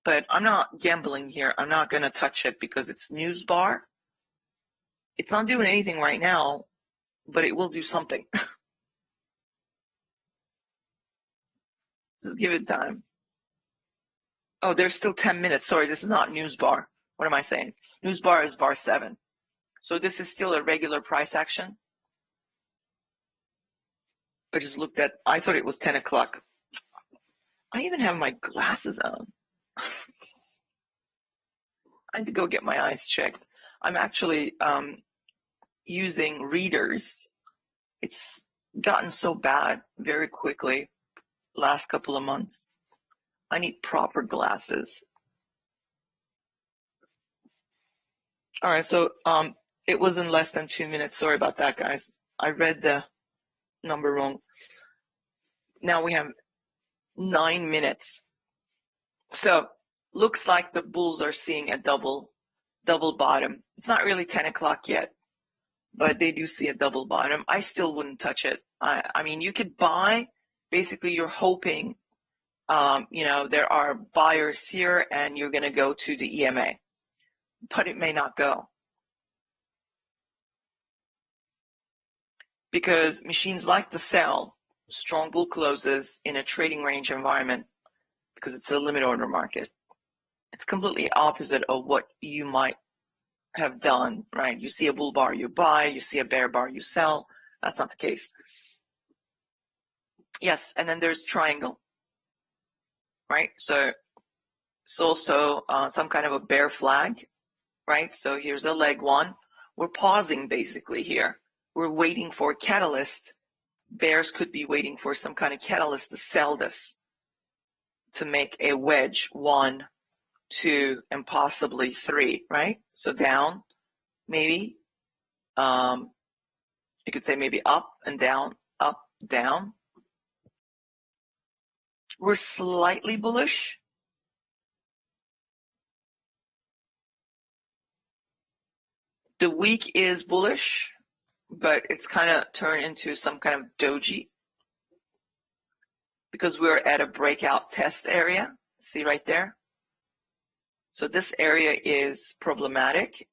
But I'm not gambling here. I'm not going to touch it because it's news bar. It's not doing anything right now, but it will do something. Just give it time. Oh, there's still 10 minutes. Sorry, this is not news bar. What am I saying? News bar is bar 7. So this is still a regular price action. I just looked at, I thought it was 10 o'clock. I even have my glasses on. I need to go get my eyes checked. I'm actually using readers. It's gotten so bad very quickly last couple of months. I need proper glasses. All right, so it was in less than 2 minutes. Sorry about that, guys. I read the number wrong. Now we have 9 minutes. So looks like the bulls are seeing a double bottom. It's not really 10 o'clock yet, but they do see a double bottom. I still wouldn't touch it. I mean, you could buy, basically you're hoping, you know, there are buyers here and you're going to go to the EMA, but it may not go. Because machines like to sell strong bull closes in a trading range environment because it's a limit order market. It's completely opposite of what you might have done, right? You see a bull bar, you buy, you see a bear bar, you sell. That's not the case. Yes, and then there's triangle, right? So it's also some kind of a bear flag, right? So here's a leg one. We're pausing basically here. We're waiting for a catalyst. Bears could be waiting for some kind of catalyst to sell this, to make a wedge 1, 2, and possibly 3, right? So down, maybe. You could say maybe up and down, up, down. We're slightly bullish. The week is bullish, but it's kind of turned into some kind of doji because we're at a breakout test area. See right there? So this area is problematic,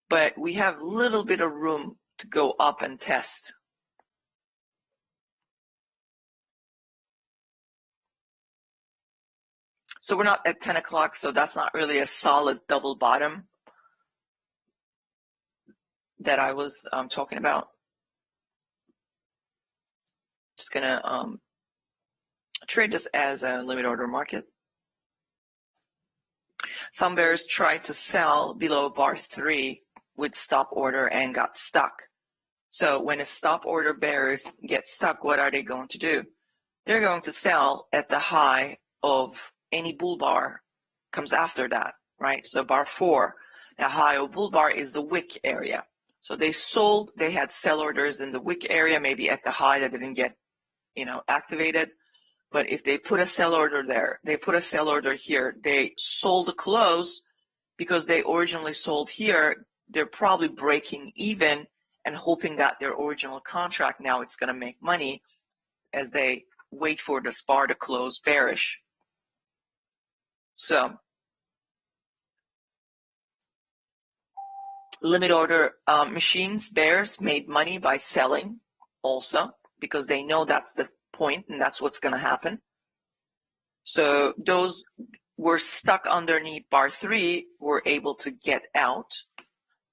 but we have a little bit of room to go up and test. So we're not at 10 o'clock, so that's not really a solid double bottom that I was talking about. Just going to trade this as a limit order market. Some bears tried to sell below bar 3 with stop order and got stuck. So when a stop order bears get stuck, what are they going to do? They're going to sell at the high of any bull bar comes after that, right? So bar 4, the high of bull bar is the wick area. So they sold, they had sell orders in the wick area, maybe at the high that didn't get, you know, activated. But if they put a sell order there, they put a sell order here, they sold the close because they originally sold here, they're probably breaking even and hoping that their original contract now it's going to make money as they wait for the bar to close bearish. So limit order machines, bears made money by selling also because they know that's the point and that's what's going to happen. So those were stuck underneath bar 3 were able to get out.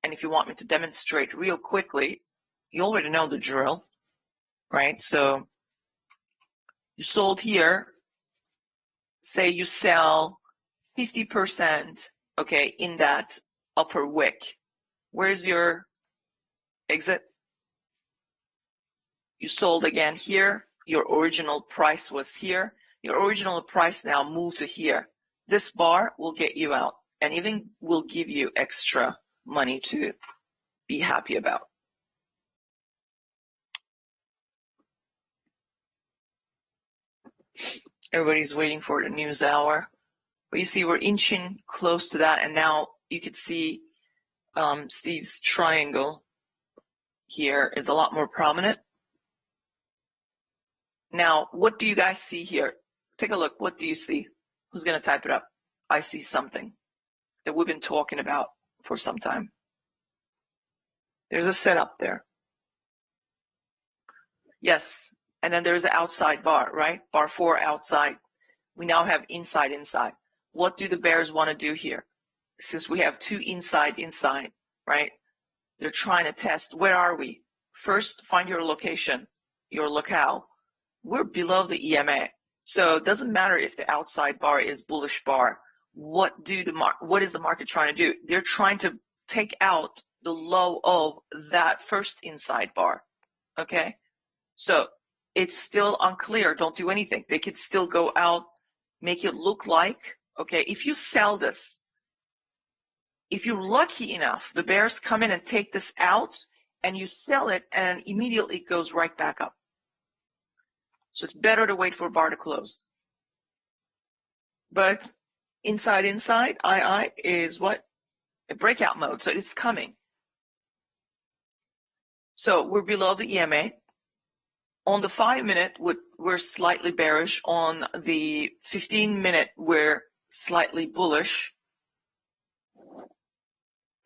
And if you want me to demonstrate real quickly, you already know the drill, right? So you sold here, say you sell 50%, okay, in that upper wick. Where's your exit? You sold again here. Your original price was here. Your original price now moved to here. This bar will get you out and even will give you extra money to be happy about. Everybody's waiting for the news hour. But you see we're inching close to that, and now you could see Steve's triangle here is a lot more prominent. Now, what do you guys see here? Take a look. What do you see? Who's going to type it up? I see something that we've been talking about for some time. There's a setup there. Yes, and then there's an outside bar, right? Bar 4 outside. We now have inside, inside. What do the bears want to do here? Since we have 2 inside, right? They're trying to test, where are we? First, find your location, your locale. We're below the EMA. So it doesn't matter if the outside bar is bullish bar. What is the market trying to do? They're trying to take out the low of that first inside bar, okay? So it's still unclear. Don't do anything. They could still go out, make it look like, okay, if you sell this, if you're lucky enough, the bears come in and take this out and you sell it and immediately it goes right back up. So it's better to wait for bar to close. But inside, II is what? a breakout mode, so it's coming. So we're below the EMA. On the 5-minute, we're slightly bearish. On the 15-minute, we're slightly bullish.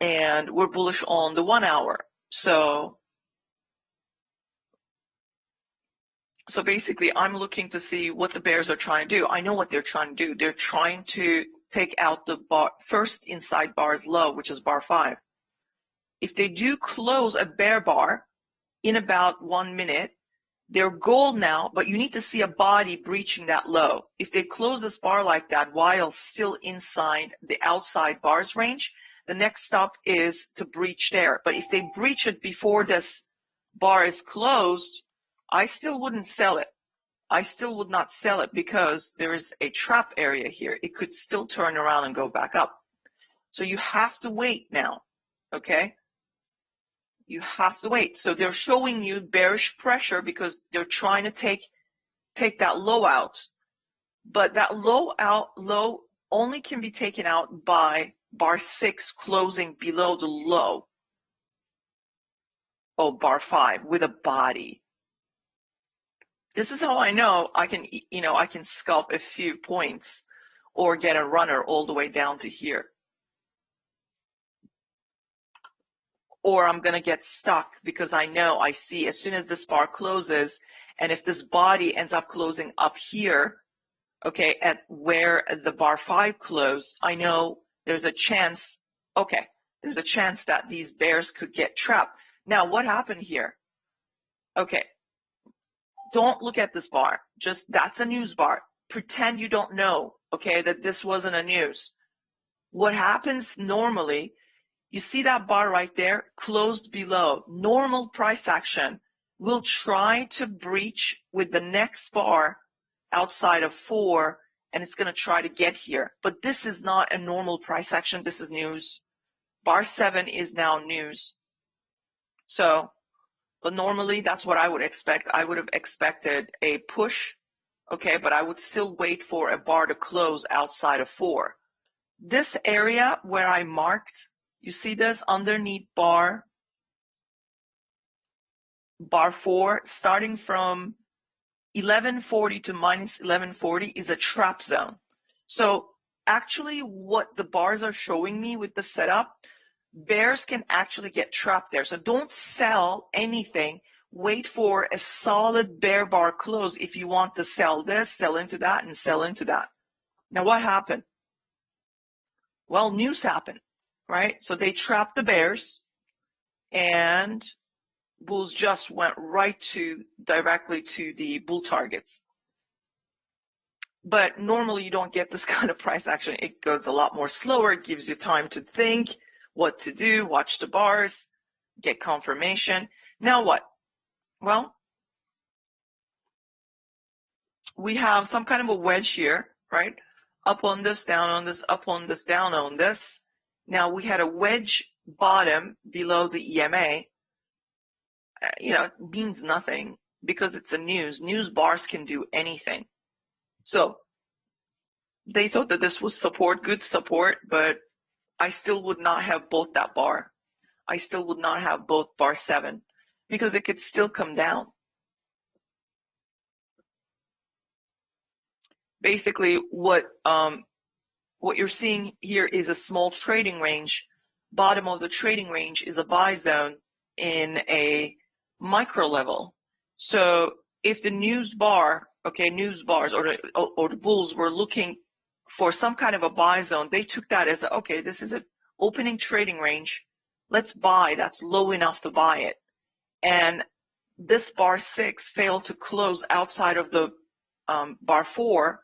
And we're bullish on the 1 hour. So basically, I'm looking to see what the bears are trying to do. I know what they're trying to do. They're trying to take out the bar, first inside bar's low, which is bar 5. If they do close a bear bar in about 1 minute, they're gold now, but you need to see a body breaching that low. If they close this bar like that while still inside the outside bars range, the next stop is to breach there. But if they breach it before this bar is closed, I still wouldn't sell it. I still would not sell it because there is a trap area here. It could still turn around and go back up. So you have to wait now, okay? You have to wait. So they're showing you bearish pressure because they're trying to take that low out. But that low only can be taken out by bar 6 closing below the low of bar 5 with a body. This is how I know I can, I can scalp a few points or get a runner all the way down to here. Or I'm going to get stuck because I know I see as soon as this bar closes, and if this body ends up closing up here, okay, at where the bar 5 closed, I know there's a chance, okay, there's a chance that these bears could get trapped. Now, what happened here? Okay, don't look at this bar. Just, that's a news bar. Pretend you don't know, okay, that this wasn't a news. What happens normally, you see that bar right there, closed below. Normal price action will try to breach with the next bar outside of 4, and it's going to try to get here. But this is not a normal price action. This is news. Bar 7 is now news. So, but normally that's what I would expect. I would have expected a push, okay, but I would still wait for a bar to close outside of 4. This area where I marked, you see this underneath bar 4, starting from 1140 to minus 1140 is a trap zone. So actually what the bars are showing me with the setup, bears can actually get trapped there. So don't sell anything. Wait for a solid bear bar close if you want to sell this, sell into that, and sell into that. Now what happened? Well, news happened, right? So they trapped the bears, and bulls just went directly to the bull targets. But normally you don't get this kind of price action. It goes a lot more slower. It gives you time to think what to do, watch the bars, get confirmation. Now what? Well, we have some kind of a wedge here, right? Up on this, down on this, up on this, down on this. Now we had a wedge bottom below the EMA. It means nothing because it's a news. News bars can do anything. So they thought that this was support, good support, but I still would not have bought that bar. I still would not have bought bar 7 because it could still come down. Basically, what you're seeing here is a small trading range. Bottom of the trading range is a buy zone in a micro level. So if the news bar, okay, news bars or the bulls were looking for some kind of a buy zone, they took that as okay, this is an opening trading range. Let's buy. That's low enough to buy it. And this bar 6 failed to close outside of the bar 4,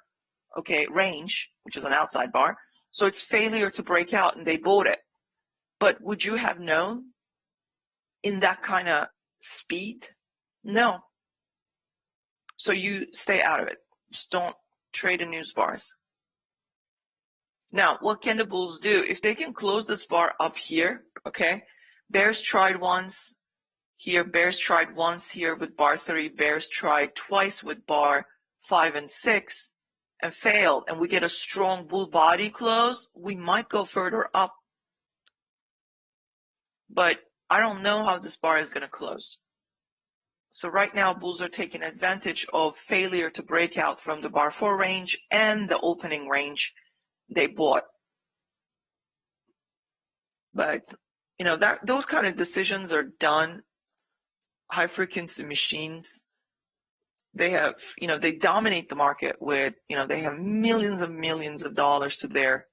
okay, range, which is an outside bar. So it's failure to break out, and they bought it. But would you have known in that kind of speed? No. So you stay out of it. Just don't trade in news bars. Now, what can the bulls do? If they can close this bar up here, okay, bears tried once here, bears tried once here with bar 3, bears tried twice with bar 5 and 6 and failed, and we get a strong bull body close, we might go further up. but I don't know how this bar is going to close. So right now, bulls are taking advantage of failure to break out from the bar 4 range and the opening range they bought. But, you know, those kind of decisions are done. High frequency machines, they have, you know, they dominate the market with, you know, they have millions of dollars to their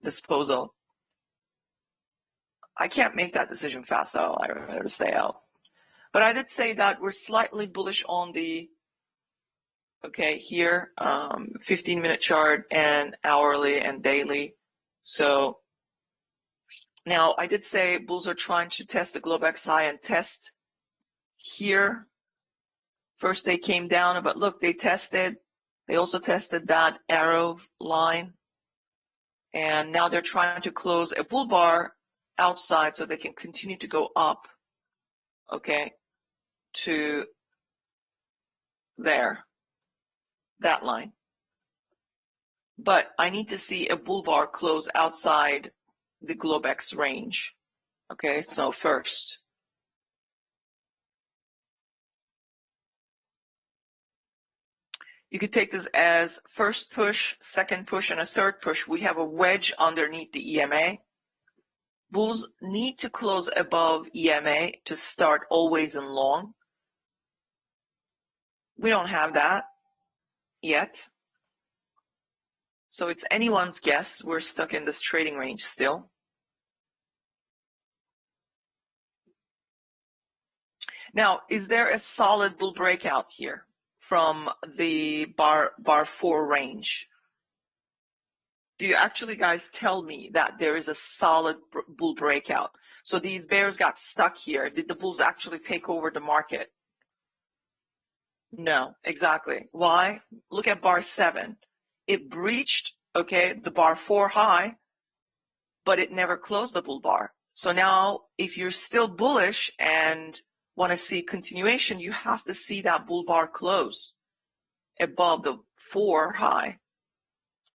disposal. I can't make that decision fast, so I'd rather stay out. But I did say that we're slightly bullish on the, okay, here, 15-minute chart and hourly and daily. So now I did say bulls are trying to test the Globex high and test here. First they came down, but look, they also tested that arrow line. And now they're trying to close a bull bar outside so they can continue to go up, okay, to there, that line. But I need to see a bull bar close outside the Globex range. Okay, so first. You could take this as first push, second push, and a third push. We have a wedge underneath the EMA. Bulls need to close above EMA to start always in long. We don't have that yet. So it's anyone's guess. We're stuck in this trading range still. Now, is there a solid bull breakout here from the bar 4 range? Do you actually guys tell me that there is a solid bull breakout? So these bears got stuck here. Did the bulls actually take over the market? No, exactly. Why? Look at bar 7. It breached, okay, the bar 4 high, but it never closed the bull bar. So now if you're still bullish and want to see continuation, you have to see that bull bar close above the 4 high.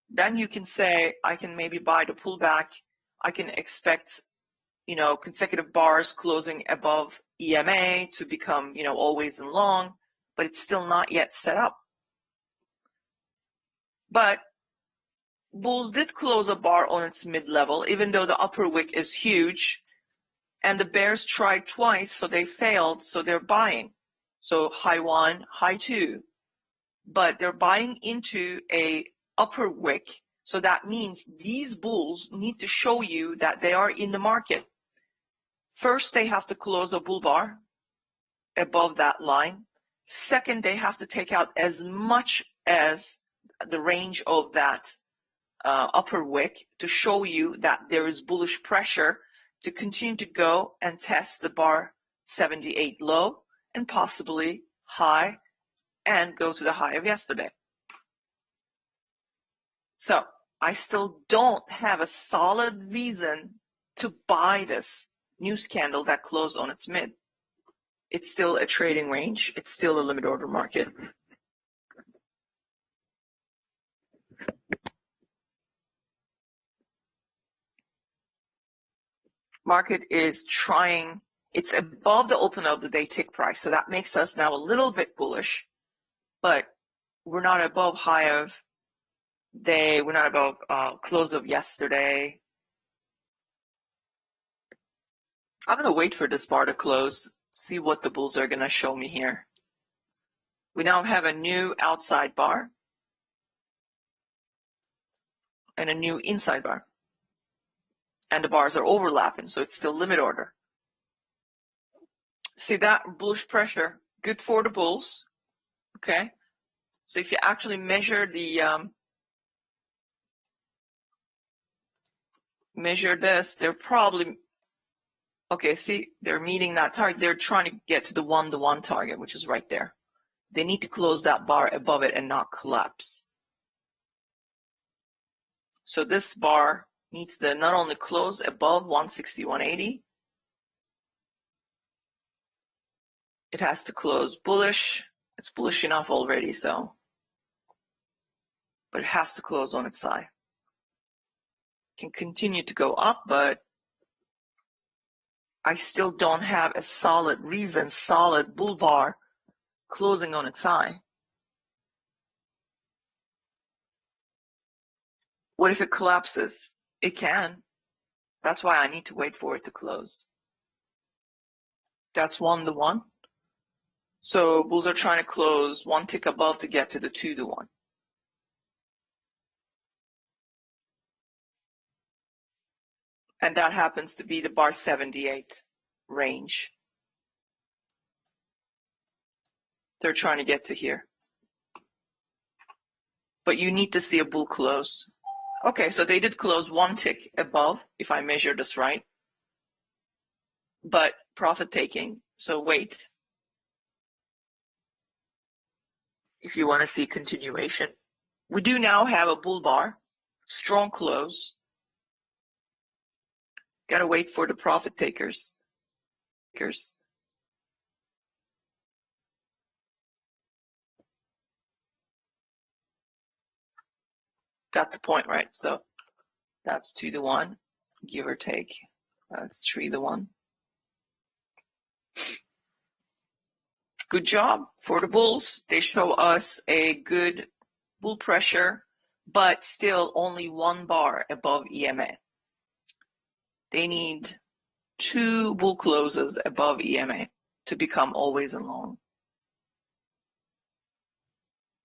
Then you can say, I can maybe buy the pullback. I can expect, you know, consecutive bars closing above EMA to become, you know, always in long, but it's still not yet set up. But bulls did close a bar on its mid-level, even though the upper wick is huge, and the bears tried twice, so they failed, so they're buying. So high 1, high 2, but they're buying into a upper wick. So that means these bulls need to show you that they are in the market. First, they have to close a bull bar above that line. Second, they have to take out as much as the range of that upper wick to show you that there is bullish pressure to continue to go and test the bar 78 low and possibly high and go to the high of yesterday. So I still don't have a solid reason to buy this news candle that closed on its mid. It's still a trading range. It's still a limit order market. Market is trying, it's above the open of the day tick price. So that makes us now a little bit bullish, but we're not above high of day. We're not above close of yesterday. I'm going to wait for this bar to close, see what the bulls are going to show me here. We now have a new outside bar and a new inside bar. And the bars are overlapping, so it's still limit order. See that bullish pressure, good for the bulls, okay? So if you actually measure the, measure this, they're probably, okay, see, they're meeting that target. They're trying to get to the 1-to-1 target, which is right there. They need to close that bar above it and not collapse. So this bar needs to not only close above 160-180, it has to close bullish. It's bullish enough already, so, but it has to close on its side. Can continue to go up, but I still don't have a solid bull bar closing on its high. What if it collapses? It can. That's why I need to wait for it to close. That's 1-to-1. So bulls are trying to close one tick above to get to the 2-to-1. And that happens to be the bar 78 range. They're trying to get to here. But you need to see a bull close. Okay, so they did close one tick above, if I measure this right. But profit taking, so wait. If you want to see continuation. We do now have a bull bar, strong close. Gotta wait for the profit takers. Got the point, right? So that's 2-to-1, give or take. That's 3-to-1. Good job for the bulls. They show us a good bull pressure, but still only one bar above EMA. They need 2 bull closes above EMA to become always in long.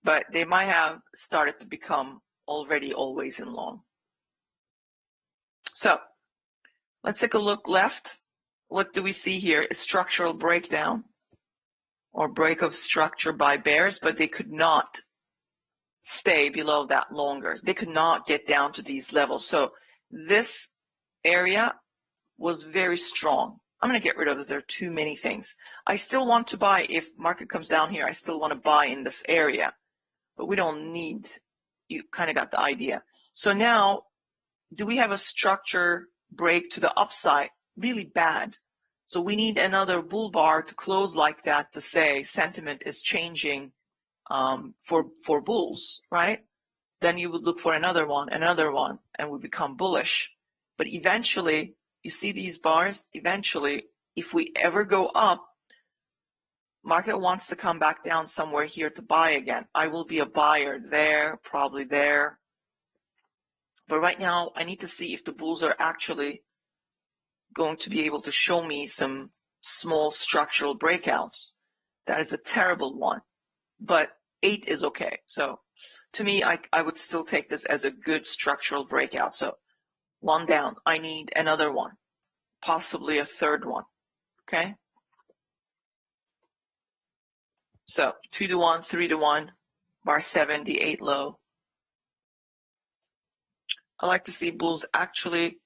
But they might have started to become already always in long. So let's take a look left. What do we see here? A structural breakdown or break of structure by bears, but they could not stay below that longer. They could not get down to these levels. So this area was very strong. I'm going to get rid of this. There are too many things. I still want to buy. If market comes down here, I still want to buy in this area. But we don't need, you kind of got the idea. So now, do we have a structure break to the upside? Really bad. So we need another bull bar to close like that to say sentiment is changing for bulls, right? Then you would look for another one, and we become bullish. But eventually, you see these bars? Eventually, if we ever go up, market wants to come back down somewhere here to buy again. I will be a buyer there, probably there. But right now, I need to see if the bulls are actually going to be able to show me some small structural breakouts. That is a terrible one. But 8 is okay. So to me, I would still take this as a good structural breakout. So 1 down. I need another one, possibly a third one. Okay? So 2-to-1, 3-to-1, bar 78 low. I like to see bulls actually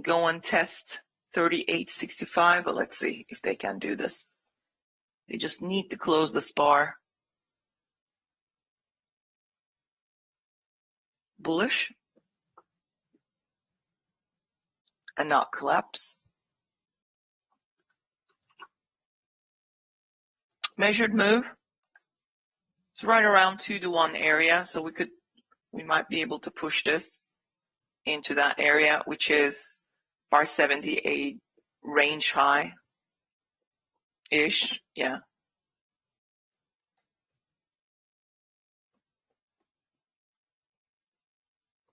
go and test 38.65, but let's see if they can do this. They just need to close this bar. Bullish and not collapse. Measured move. It's right around 2-to-1 area, so we might be able to push this into that area, which is bar 78 range high ish. Yeah.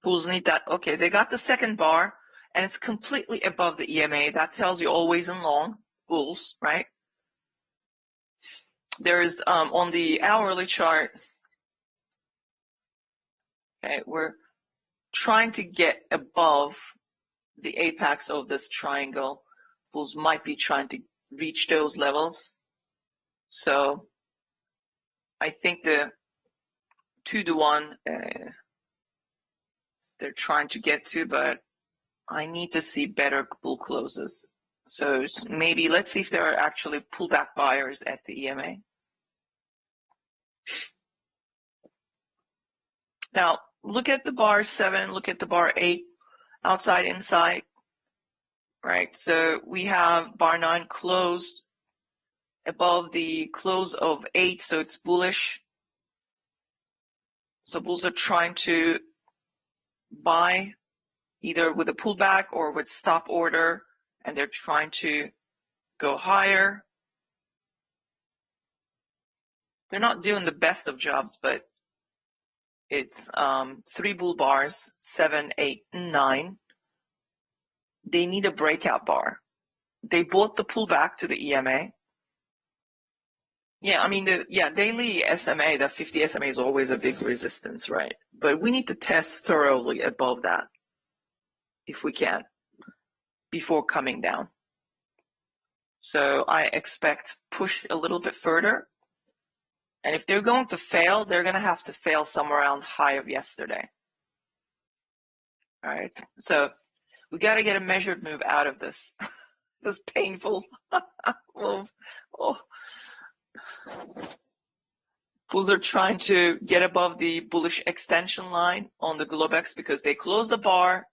Bulls need that. Okay, they got the second bar, and it's completely above the EMA. That tells you always in long bulls, right? There's on the hourly chart. Okay, we're trying to get above the apex of this triangle. Bulls might be trying to reach those levels. So I think the 2-to-1 they're trying to get to, but I need to see better bull closes. So maybe let's see if there are actually pullback buyers at the EMA. Now look at the bar 7, look at the bar 8, outside, inside, right? So we have bar 9 closed above the close of 8, so it's bullish. So bulls are trying to buy either with a pullback or with stop order and they're trying to go higher. They're not doing the best of jobs, but it's 3 bull bars, 7, 8, and 9. They need a breakout bar. They bought the pullback to the EMA. Yeah, I mean, daily SMA, the 50 SMA is always a big resistance, right? But we need to test thoroughly above that, if we can, before coming down. So I expect push a little bit further. And if they're going to fail, they're going to have to fail somewhere around high of yesterday. All right, so we got to get a measured move out of this. This painful move. Oh. Bulls are trying to get above the bullish extension line on the Globex because they closed the bar.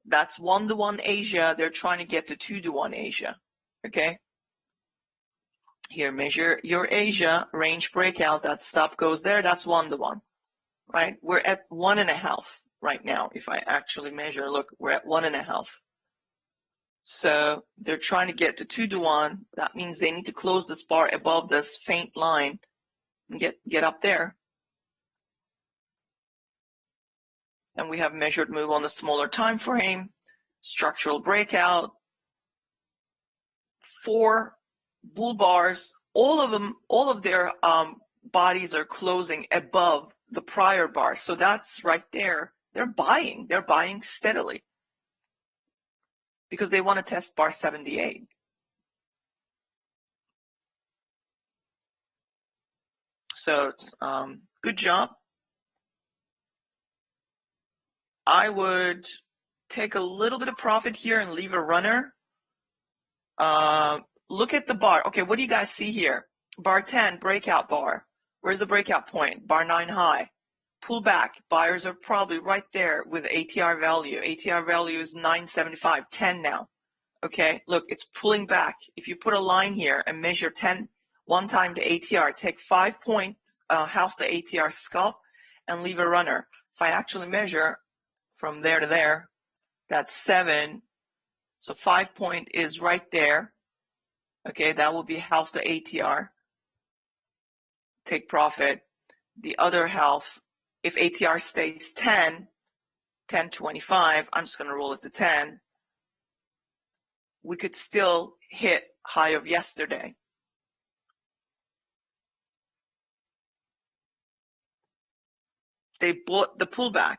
That's 1-to-1 Asia. They're trying to get to 2-to-1 Asia. Okay. Here, measure your Asia range breakout. That stop goes there. That's 1-to-1. Right? We're at 1.5 right now. If I actually measure, look, we're at 1.5. So they're trying to get to 2-to-1. That means they need to close this bar above this faint line and get up there. And we have measured move on the smaller time frame, structural breakout, 4 bull bars. All of their bodies are closing above the prior bar. So that's right there. They're buying steadily because they want to test bar 78. So good job. I would take a little bit of profit here and leave a runner. Look at the bar. Okay, what do you guys see here? Bar 10, breakout bar. Where's the breakout point? Bar 9 high. Pull back. Buyers are probably right there with ATR value. ATR value is 975, 10 now. Okay, look, it's pulling back. If you put a line here and measure 10 one time to ATR, take 5 points, half the ATR scalp, and leave a runner. If I actually measure from there to there, that's 7. So 5 point is right there. Okay, that will be half the ATR. Take profit. The other half, if ATR stays 10, 10.25, I'm just going to roll it to 10. We could still hit high of yesterday. They bought the pullback.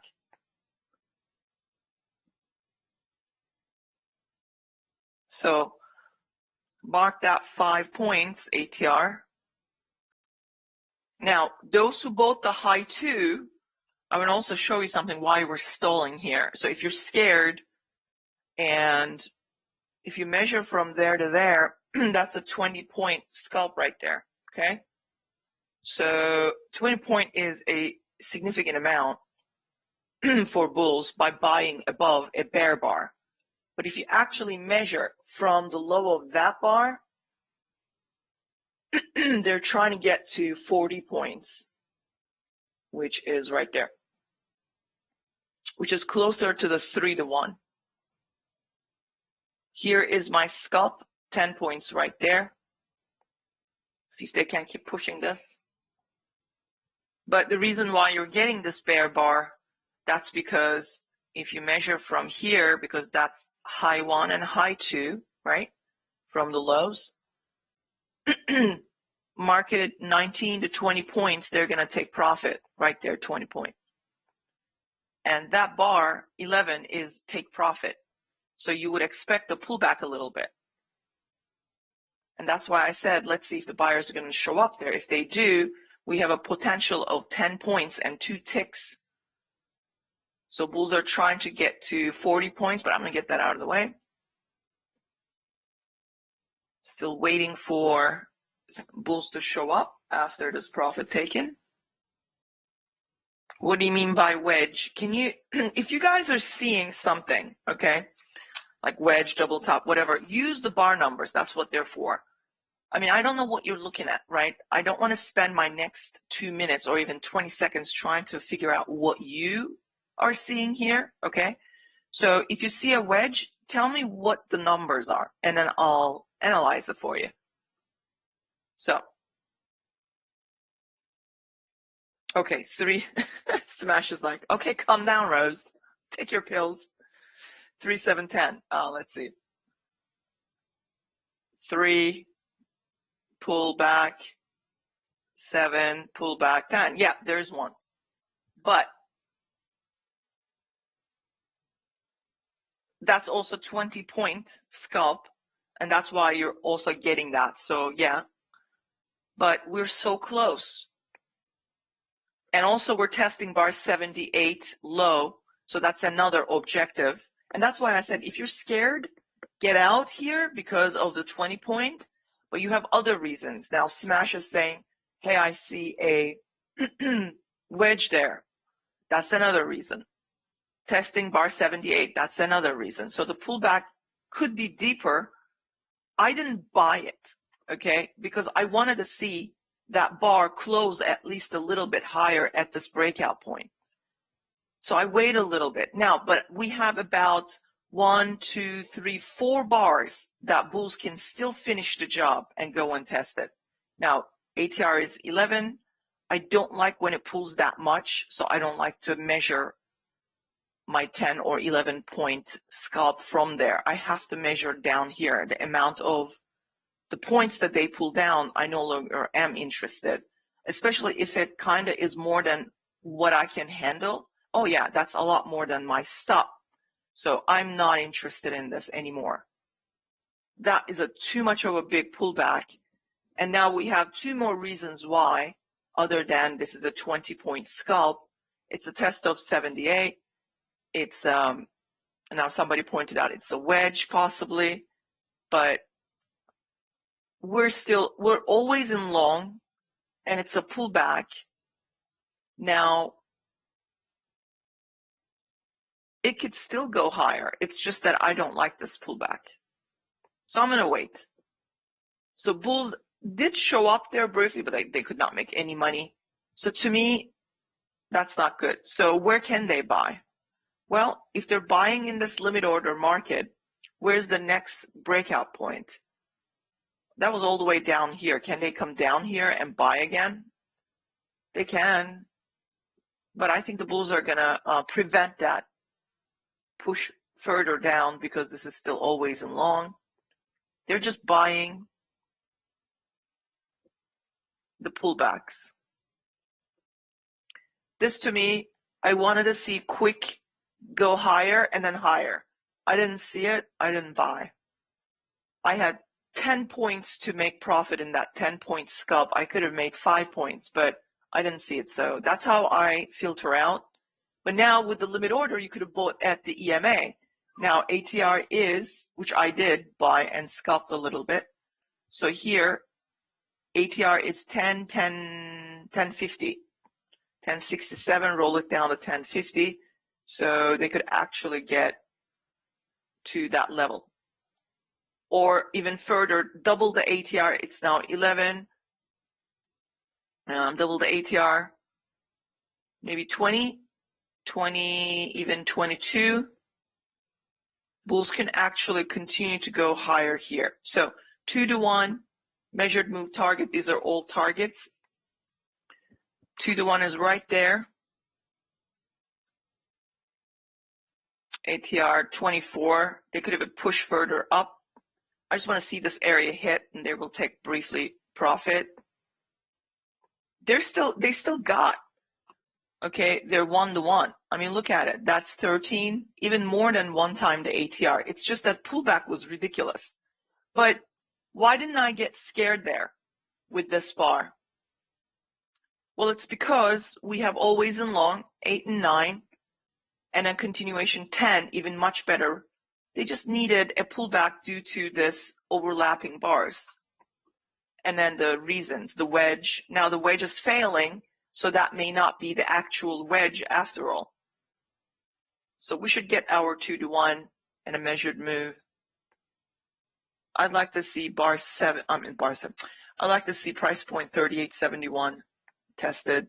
So mark that 5 points ATR. Now, those who bought the high 2, I would also show you something why we're stalling here. So if you're scared and if you measure from there to there, that's a 20-point scalp right there, okay? So 20 point is a significant amount for bulls by buying above a bear bar. But if you actually measure from the low of that bar, they're trying to get to 40 points, which is right there, which is closer to the 3-to-1. Here is my scalp, 10 points right there. See if they can keep pushing this. But the reason why you're getting this bear bar, that's because if you measure from here, because that's high 1 and high 2, right, from the lows, market 19 to 20 points, they're going to take profit right there, 20 point. And that bar, 11, is take profit. So you would expect a pullback a little bit. And that's why I said, let's see if the buyers are going to show up there. If they do, we have a potential of 10 points and 2 ticks. So bulls are trying to get to 40 points, but I'm going to get that out of the way. Still waiting for bulls to show up after this profit taken. What do you mean by wedge? Can you, if you guys are seeing something, okay, like wedge, double top, whatever, use the bar numbers. That's what they're for. I mean, I don't know what you're looking at, right? I don't want to spend my next 2 minutes or even 20 seconds trying to figure out what you are seeing here, okay? So if you see a wedge, tell me what the numbers are, and then I'll analyze it for you. So, okay, 3, Smash is like, okay, calm down, Rose. Take your pills. 3, 7, 10. Let's see. 3, pull back. 7, pull back. 10. Yeah, there's one. But that's also 20-point scalp, and that's why you're also getting that. So yeah, but we're so close. And also we're testing bar 78 low, so that's another objective. And that's why I said, if you're scared, get out here because of the 20-point, but you have other reasons. Now Smash is saying, hey, I see a wedge there. That's another reason. Testing bar 78, that's another reason. So the pullback could be deeper. I didn't buy it, okay, because I wanted to see that bar close at least a little bit higher at this breakout point. So I wait a little bit. Now, but we have about 1, 2, 3, 4 bars that bulls can still finish the job and go and test it. Now, ATR is 11. I don't like when it pulls that much, so I don't like to measure my 10 or 11 point scalp from there. I have to measure down here the amount of the points that they pull down. I no longer am interested, especially if it kind of is more than what I can handle. Oh yeah, that's a lot more than my stop. So I'm not interested in this anymore. That is too much of a big pullback. And now we have 2 more reasons why, other than this is a 20-point scalp. It's a test of 78. It's now somebody pointed out it's a wedge possibly, but we're always in long, and it's a pullback. Now it could still go higher. It's just that I don't like this pullback, so I'm gonna wait. So bulls did show up there briefly, but they could not make any money. So to me, that's not good. So where can they buy? Well, if they're buying in this limit order market, where's the next breakout point? That was all the way down here. Can they come down here and buy again? They can, but I think the bulls are gonna prevent that push further down because this is still always in long. They're just buying the pullbacks. This to me, I wanted to see quick go higher and then higher. I didn't see it. I didn't buy. I had 10 points to make profit in that 10-point scalp. I could have made 5 points, but I didn't see it. So that's how I filter out. But now with the limit order, you could have bought at the EMA. Now ATR is, which I did buy and scalped a little bit. So here, ATR is 10, 10, 1050, 1067, roll it down to 1050. So they could actually get to that level. Or even further, double the ATR, it's now 11. Double the ATR, maybe 20, 20, even 22. Bulls can actually continue to go higher here. So 2 to 1, measured move target, these are all targets. 2 to 1 is right there. ATR 24, they could have pushed further up. I just want to see this area hit, and they will take briefly profit. They still got, okay, they're 1 to 1. I mean, look at it. That's 13, even more than 1 time the ATR. It's just that pullback was ridiculous. But why didn't I get scared there with this bar? Well, it's because we have always in long 8 and 9, and a continuation 10, even much better. They just needed a pullback due to this overlapping bars. And then the reasons, the wedge. Now the wedge is failing, so that may not be the actual wedge after all. So we should get our 2 to 1 and a measured move. I'd like to see bar 7. I'd like to see price point 38.71 tested.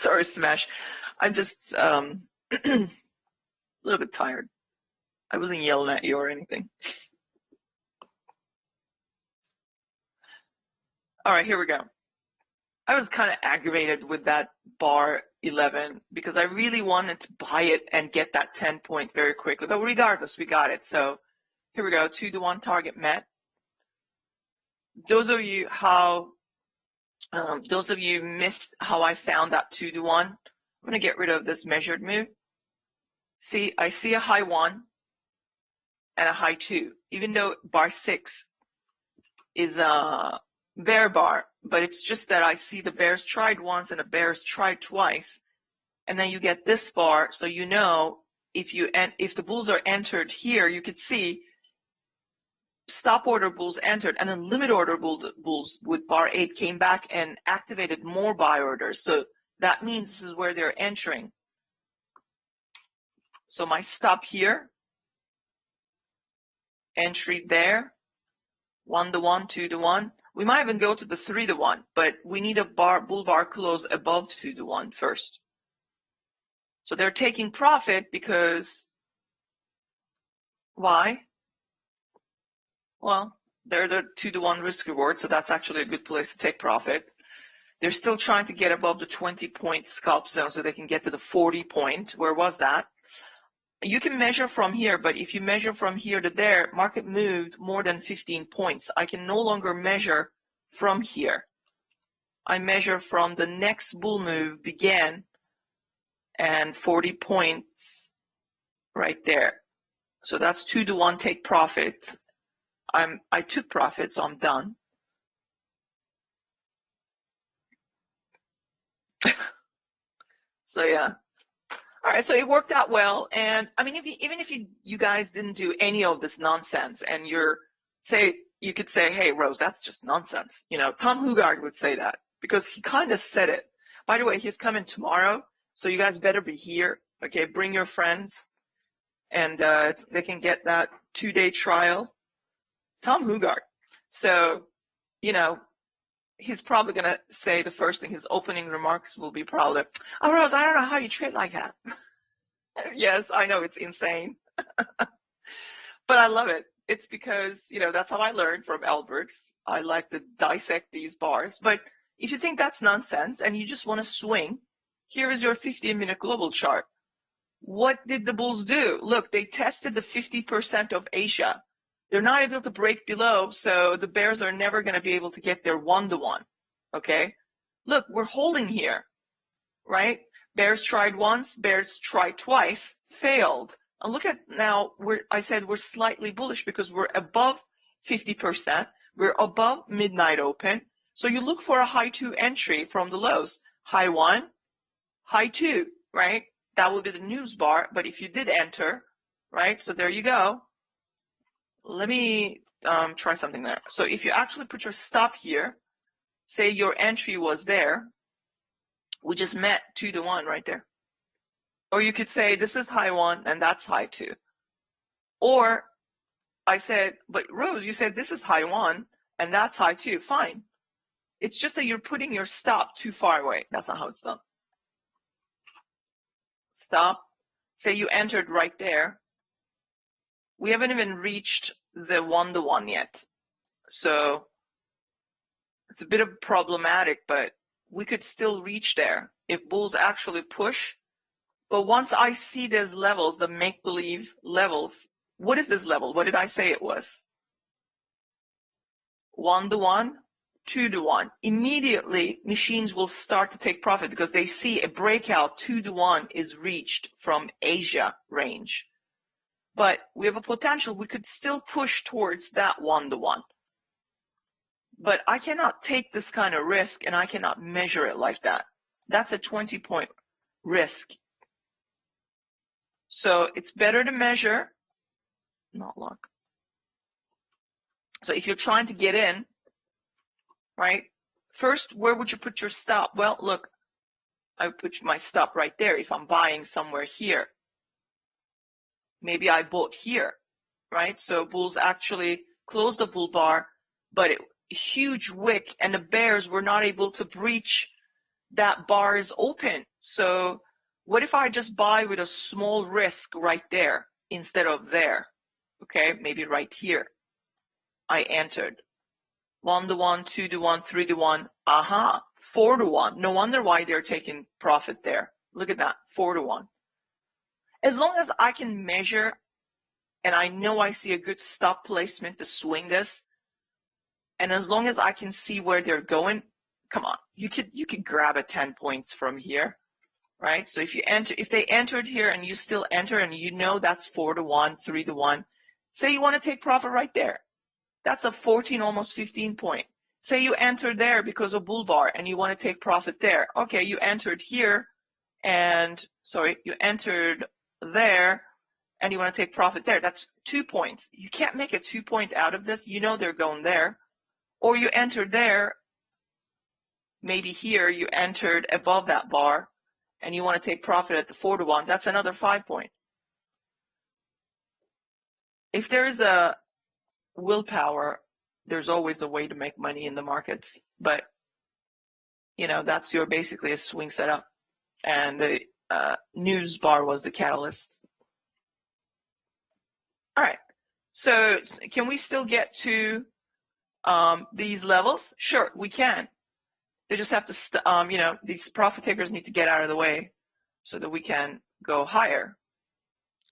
Sorry, Smash. I'm just A little bit tired. I wasn't yelling at you or anything. All right, here we go. I was kind of aggravated with that bar 11 because I really wanted to buy it and get that 10 point very quickly. But regardless, we got it. So here we go. 2-to-1 target met. Those of you missed how I found that 2-to-1. I'm going to get rid of this measured move. See, I see a high 1 and a high 2, even though bar 6 is a bear bar, but it's just that I see the bears tried once and the bears tried twice, and then you get this bar. So you know if the bulls are entered here, you could see stop order bulls entered, and then limit order bulls with bar 8 came back and activated more buy orders. So that means this is where they're entering. So my stop here, entry there, 1-to-1, 2-to-1. We might even go to the 3-to-1, but we need a bull bar close above 2-to-1 first. So they're taking profit because, why? Well, they're the 2-to-1 risk reward, so that's actually a good place to take profit. They're still trying to get above the 20-point scalp zone so they can get to the 40-point. Where was that? You can measure from here, but if you measure from here to there, market moved more than 15 points. I can no longer measure from here. I measure from the next bull move began and 40 points right there. So that's 2-to-1 take profit. I took profit, so I'm done. So yeah. All right, so it worked out well, and I mean, even if you guys didn't do any of this nonsense, and you could say, hey, Rose, that's just nonsense. You know, Tom Hugard would say that because he kind of said it. By the way, he's coming tomorrow, so you guys better be here. Okay, bring your friends, and they can get that 2-day trial. Tom Hugard. So, you know, he's probably gonna say the first thing. His opening remarks will be probably, "Oh, Rose, I don't know how you trade like that." Yes, I know, it's insane. But I love it. It's because, you know, that's how I learned from Alberts. I like to dissect these bars. But if you think that's nonsense and you just want to swing, here is your 15-minute global chart. What did the bulls do? Look, they tested the 50% of Asia. They're not able to break below, so the bears are never going to be able to get their 1-to-1. Okay? Look, we're holding here, right? Bears tried once, bears tried twice, failed. And look at now, I said we're slightly bullish because we're above 50%. We're above midnight open. So you look for a high 2 entry from the lows. High 1, high 2, right? That would be the news bar. But if you did enter, right? So there you go. Let me try something there. So if you actually put your stop here, say your entry was there, we just met 2-to-1 right there. Or you could say this is high 1 and that's high 2. Or I said, but Rose, you said this is high 1 and that's high 2. Fine. It's just that you're putting your stop too far away. That's not how it's done. Stop. Say you entered right there. We haven't even reached the 1-to-1 yet. So it's a bit of problematic, but we could still reach there if bulls actually push. But once I see these levels, the make-believe levels, what is this level? What did I say it was? 1-to-1, 2-to-1. Immediately, machines will start to take profit because they see a breakout 2-to-1 is reached from Asia range. But we have a potential, we could still push towards that 1-to-1. But I cannot take this kind of risk and I cannot measure it like that. That's a 20-point risk. So it's better to measure, not lock. So if you're trying to get in, right, first, where would you put your stop? Well, look, I would put my stop right there if I'm buying somewhere here. Maybe I bought here, right? So bulls actually closed the bull bar, but huge wick, and the bears were not able to breach that bar's open. So What if I just buy with a small risk right there instead of there? Okay, maybe right here. I entered 1 to 1, 2 to 1, 3 to 1. Aha, 4 to 1. No wonder why they're taking profit there. Look at that, 4 to 1. As long as I can measure and I know I see a good stop placement to swing this, and as long as I can see where they're going, come on, you could grab a 10 points from here, right? So if they entered here and you still enter and you know that's 4 to 1, 3 to 1, say you want to take profit right there. That's a 14, almost 15 point. Say you entered there because of bull bar and you want to take profit there. Okay, you entered here and, you entered there and you want to take profit there. That's 2 points. You can't make a 2 point out of this. You know they're going there. Or you entered there, maybe here you entered above that bar and you want to take profit at the 4 to 1. That's another 5 point. If there's a willpower, there's always a way to make money in the markets. But, that's your basically a swing setup. And the news bar was the catalyst. All right. So can we still get to these levels? Sure, we can. They just have to, these profit takers need to get out of the way so that we can go higher.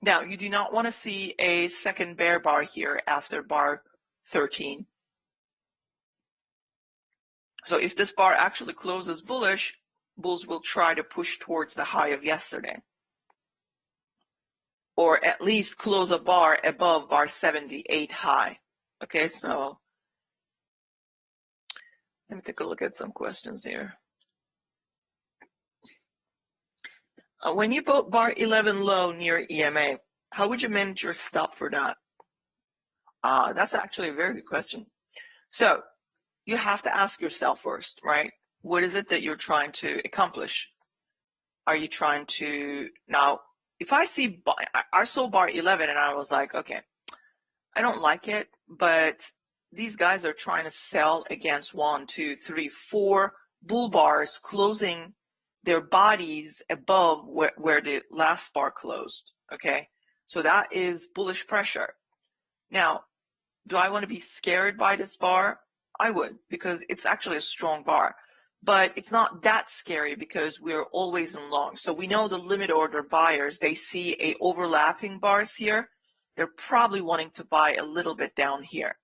Now, you do not want to see a second bear bar here after bar 13. So if this bar actually closes bullish, bulls will try to push towards the high of yesterday, or at least close a bar above bar 78 high. Okay, so let me take a look at some questions here. When you bought bar 11 low near EMA, how would you manage your stop for that? That's actually a very good question. So you have to ask yourself first, right? What is it that you're trying to accomplish? Are you trying to, now, if I saw bar 11 and I was like, okay, I don't like it, but these guys are trying to sell against 1, 2, 3, 4 bull bars closing their bodies above where the last bar closed, okay? So that is bullish pressure. Now, do I want to be scared by this bar? I would, because it's actually a strong bar. But it's not that scary because we're always in long. So we know the limit order buyers, they see a overlapping bars here. They're probably wanting to buy a little bit down here.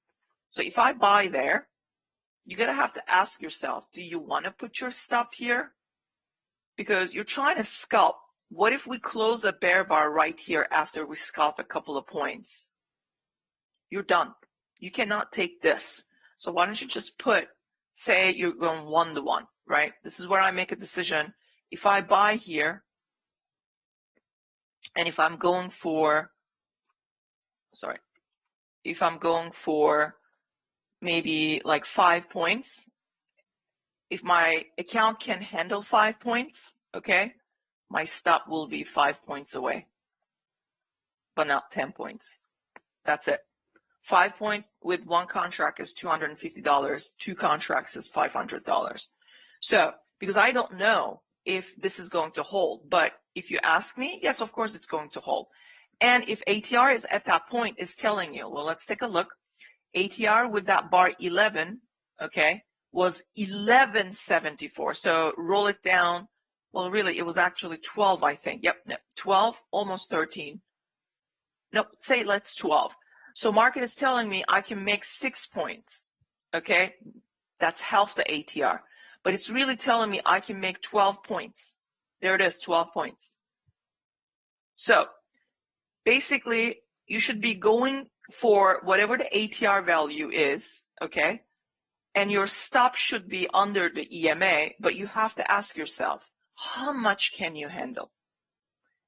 So if I buy there, you're going to have to ask yourself, do you want to put your stop here? Because you're trying to scalp. What if we close a bear bar right here after we scalp a couple of points? You're done. You cannot take this. So why don't you just put, say you're going 1 to 1, right? This is where I make a decision. If I buy here, and if I'm going for, if I'm going for maybe like 5 points, if my account can handle 5 points, okay, my stop will be 5 points away, but not 10 points. That's it. 5 points with 1 contract is $250. 2 contracts is $500. So, because I don't know if this is going to hold, but if you ask me, yes, of course it's going to hold. And if ATR is at that point is telling you, well, let's take a look. ATR with that bar 11, okay, was 1174. So roll it down. Well, really, it was actually 12, I think. Yep, 12, almost 13. Nope, say let's 12. So market is telling me I can make 6 points, okay? That's half the ATR. But it's really telling me I can make 12 points. There it is, 12 points. So basically, you should be going for whatever the ATR value is, okay? And your stop should be under the EMA, but you have to ask yourself, how much can you handle?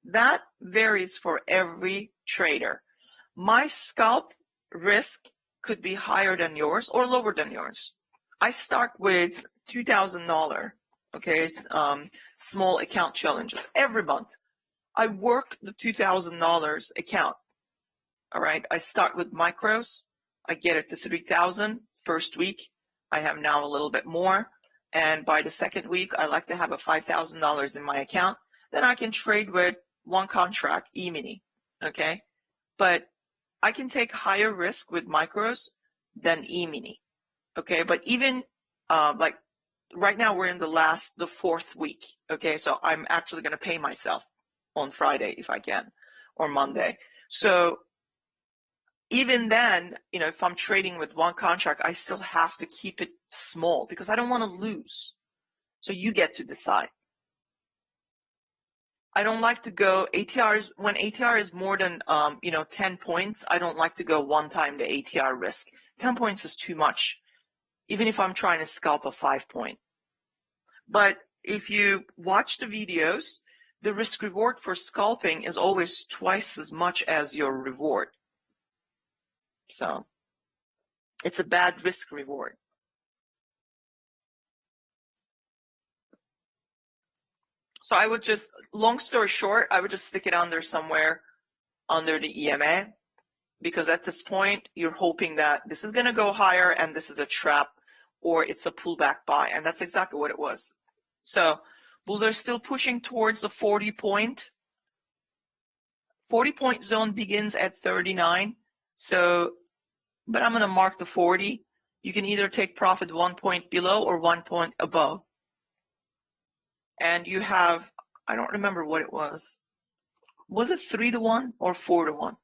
That varies for every trader. My scalp risk could be higher than yours or lower than yours. I start with $2,000, okay, small account challenges every month. I work the $2,000 account. All right, I start with micros. I get it to 3,000 first week. I have now a little bit more. And by the second week, I like to have a $5,000 in my account. then I can trade with one contract, E-mini, okay? But I can take higher risk with micros than E-mini, okay? But even like right now we're in the fourth week, okay? So I'm actually going to pay myself on Friday if I can, or Monday. So even then, you know, if I'm trading with one contract, I still have to keep it small because I don't want to lose. So you get to decide. I don't like to go ATRs when ATR is more than 10 points. I don't like to go one time the ATR risk. 10 points is too much, even if I'm trying to scalp a 5-point. But if you watch the videos, the risk reward for scalping is always twice as much as your reward. So it's a bad risk reward. So I would just, long story short, I would just stick it under somewhere under the EMA, because at this point you're hoping that this is going to go higher and this is a trap or it's a pullback buy, and that's exactly what it was. So bulls are still pushing towards the 40-point. 40-point zone begins at 39. So, but I'm going to mark the 40. You can either take profit 1 point below or 1 point above. And you have, I don't remember what it was. Was it 3-to-1 or 4-to-1?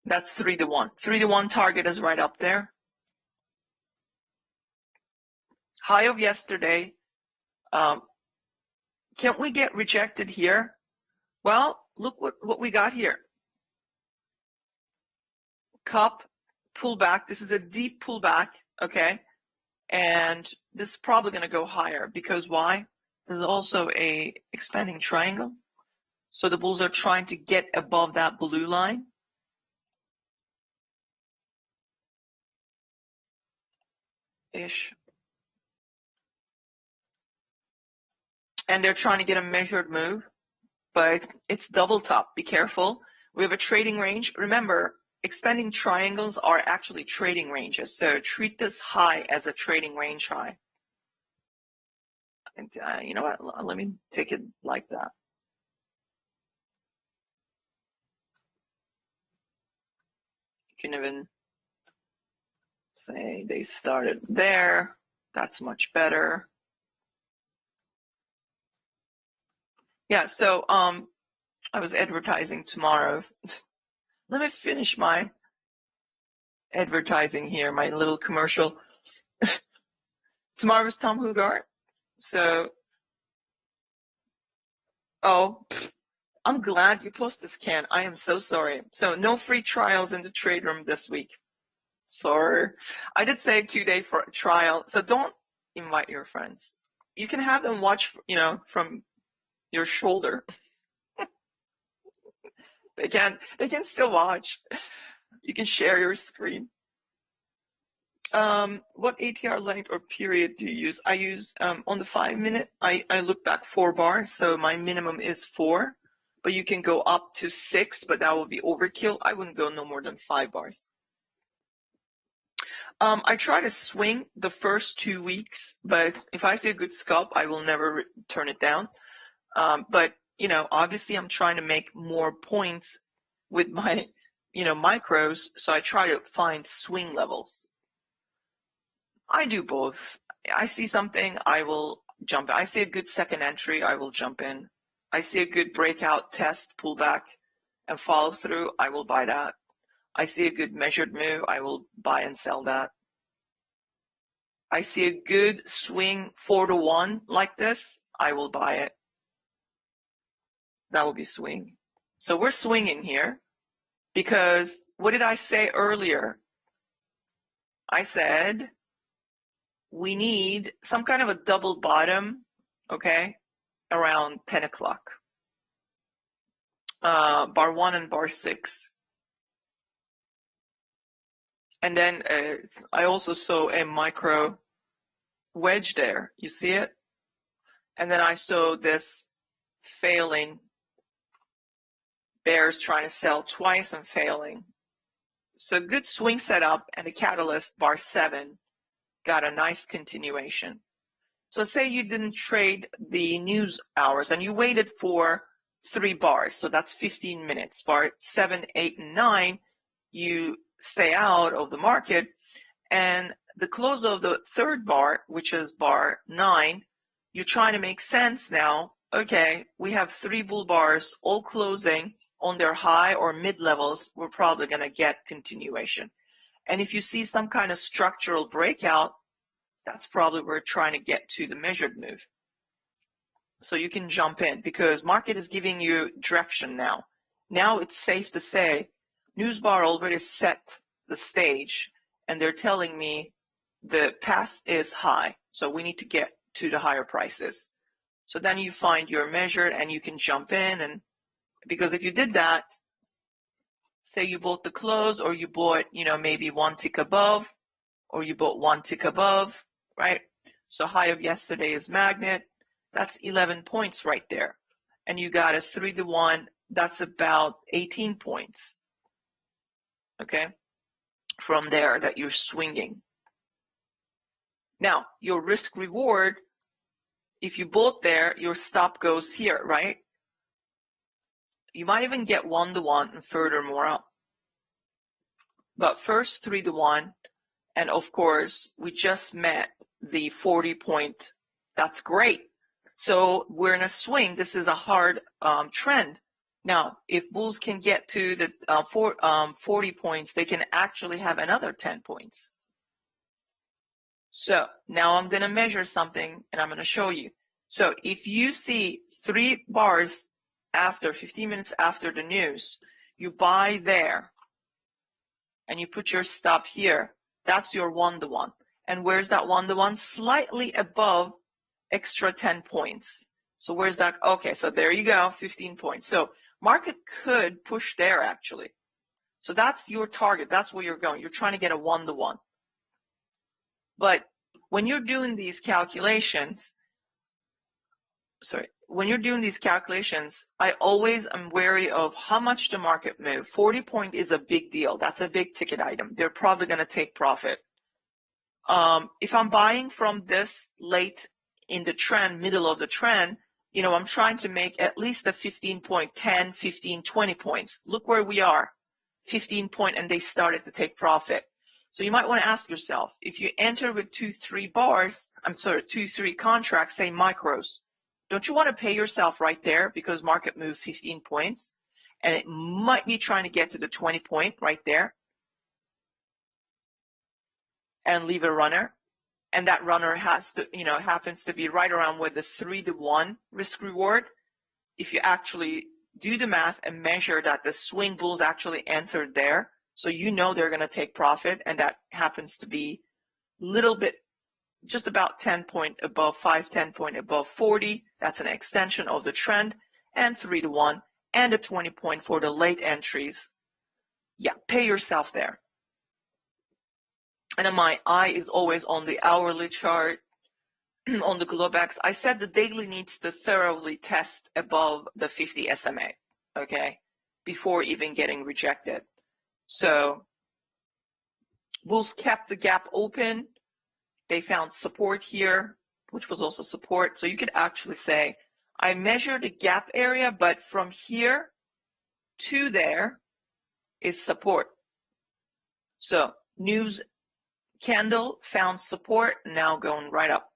That's 3-to-1. 3-to-1 target is right up there. High of yesterday. Can we get rejected here? Well, look what we got here. Cup, pullback. This is a deep pullback, okay? And this is probably going to go higher because why? There's also a expanding triangle. So the bulls are trying to get above that blue line. Ish. And they're trying to get a measured move, but it's double top. Be careful. We have a trading range. Remember, expanding triangles are actually trading ranges. So treat this high as a trading range high. And you know what? Let me take it like that. You can even say they started there. That's much better. Yeah, so I was advertising tomorrow. Let me finish my advertising here, my little commercial. Tomorrow is Tom Hugart. So, I'm glad you posted this, Ken. I am so sorry. So no free trials in the trade room this week. Sorry. I did say 2-day for trial. So don't invite your friends. You can have them watch, from your shoulder. They can still watch. You can share your screen. What ATR length or period do you use? I use on the 5-minute. I look back 4 bars, so my minimum is 4. But you can go up to 6, but that would be overkill. I wouldn't go no more than 5 bars. I try to swing the first 2 weeks, but if I see a good scalp, I will never turn it down. But obviously I'm trying to make more points with my, micros, so I try to find swing levels. I do both. I see something, I will jump in. I see a good second entry, I will jump in. I see a good breakout test, pull back, and follow through, I will buy that. I see a good measured move, I will buy and sell that. I see a good swing 4-to-1 like this, I will buy it. That will be swing. So we're swinging here because what did I say earlier? I said we need some kind of a double bottom, okay, around 10 o'clock. Bar 1 and bar 6. And then I also saw a micro wedge there. You see it? And then I saw this failing. Bears trying to sell twice and failing. So good swing setup, and the catalyst bar 7 got a nice continuation. So say you didn't trade the news hours and you waited for 3 bars. So that's 15 minutes. Bar 7, 8, and 9, you stay out of the market. And the close of the third bar, which is bar 9, you're trying to make sense now. Okay, we have 3 bull bars all closing on their high or mid levels. We're probably going to get continuation. And if you see some kind of structural breakout, that's probably where we're trying to get to the measured move. So you can jump in because market is giving you direction now. Now it's safe to say news bar already set the stage and they're telling me the path is high. So we need to get to the higher prices. So then you find your measured and you can jump in, and because if you did that, say you bought the close or you bought, maybe 1 tick above or you bought 1 tick above, right? So high of yesterday is magnet. That's 11 points right there. And you got a 3-to-1. That's about 18 points. Okay? From there that you're swinging. Now, your risk reward, if you bought there, your stop goes here, right? You might even get 1-to-1 and furthermore up. But first 3-to-1, and of course, we just met the 40 point. That's great. So we're in a swing. This is a hard trend. Now, if bulls can get to the 40 points, they can actually have another 10 points. So now I'm going to measure something and I'm going to show you. So if you see 3 bars after 15 minutes after the news, you buy there and you put your stop here. That's your 1-to-1. And where's that 1-to-1? Slightly above extra 10 points. So where's that? Okay, so there you go, 15 points. So market could push there actually. So that's your target. That's where you're going. You're trying to get a 1-to-1. But when you're doing these calculations, I always am wary of how much the market move. 40 point is a big deal. That's a big ticket item. They're probably going to take profit. If I'm buying from this late in the trend, middle of the trend, I'm trying to make at least a 15 point, 10, 15, 20 points. Look where we are, 15 point, and they started to take profit. So you might want to ask yourself, if you enter with 2-3 contracts, say micros, don't you want to pay yourself right there because market moved 15 points and it might be trying to get to the 20 point right there and leave a runner, and that runner has to, happens to be right around with the 3-to-1 risk reward. If you actually do the math and measure that the swing bulls actually entered there, so they're going to take profit, and that happens to be a little bit, just about 10 point above 10 point above 40. That's an extension of the trend, and 3-to-1, and a 20 point for the late entries. Yeah, pay yourself there. And my eye is always on the hourly chart, on the Globex. I said the daily needs to thoroughly test above the 50 SMA, okay, before even getting rejected. So bulls kept the gap open. They found support here, which was also support. So you could actually say, I measured the gap area, but from here to there is support. So news candle found support, now going right up.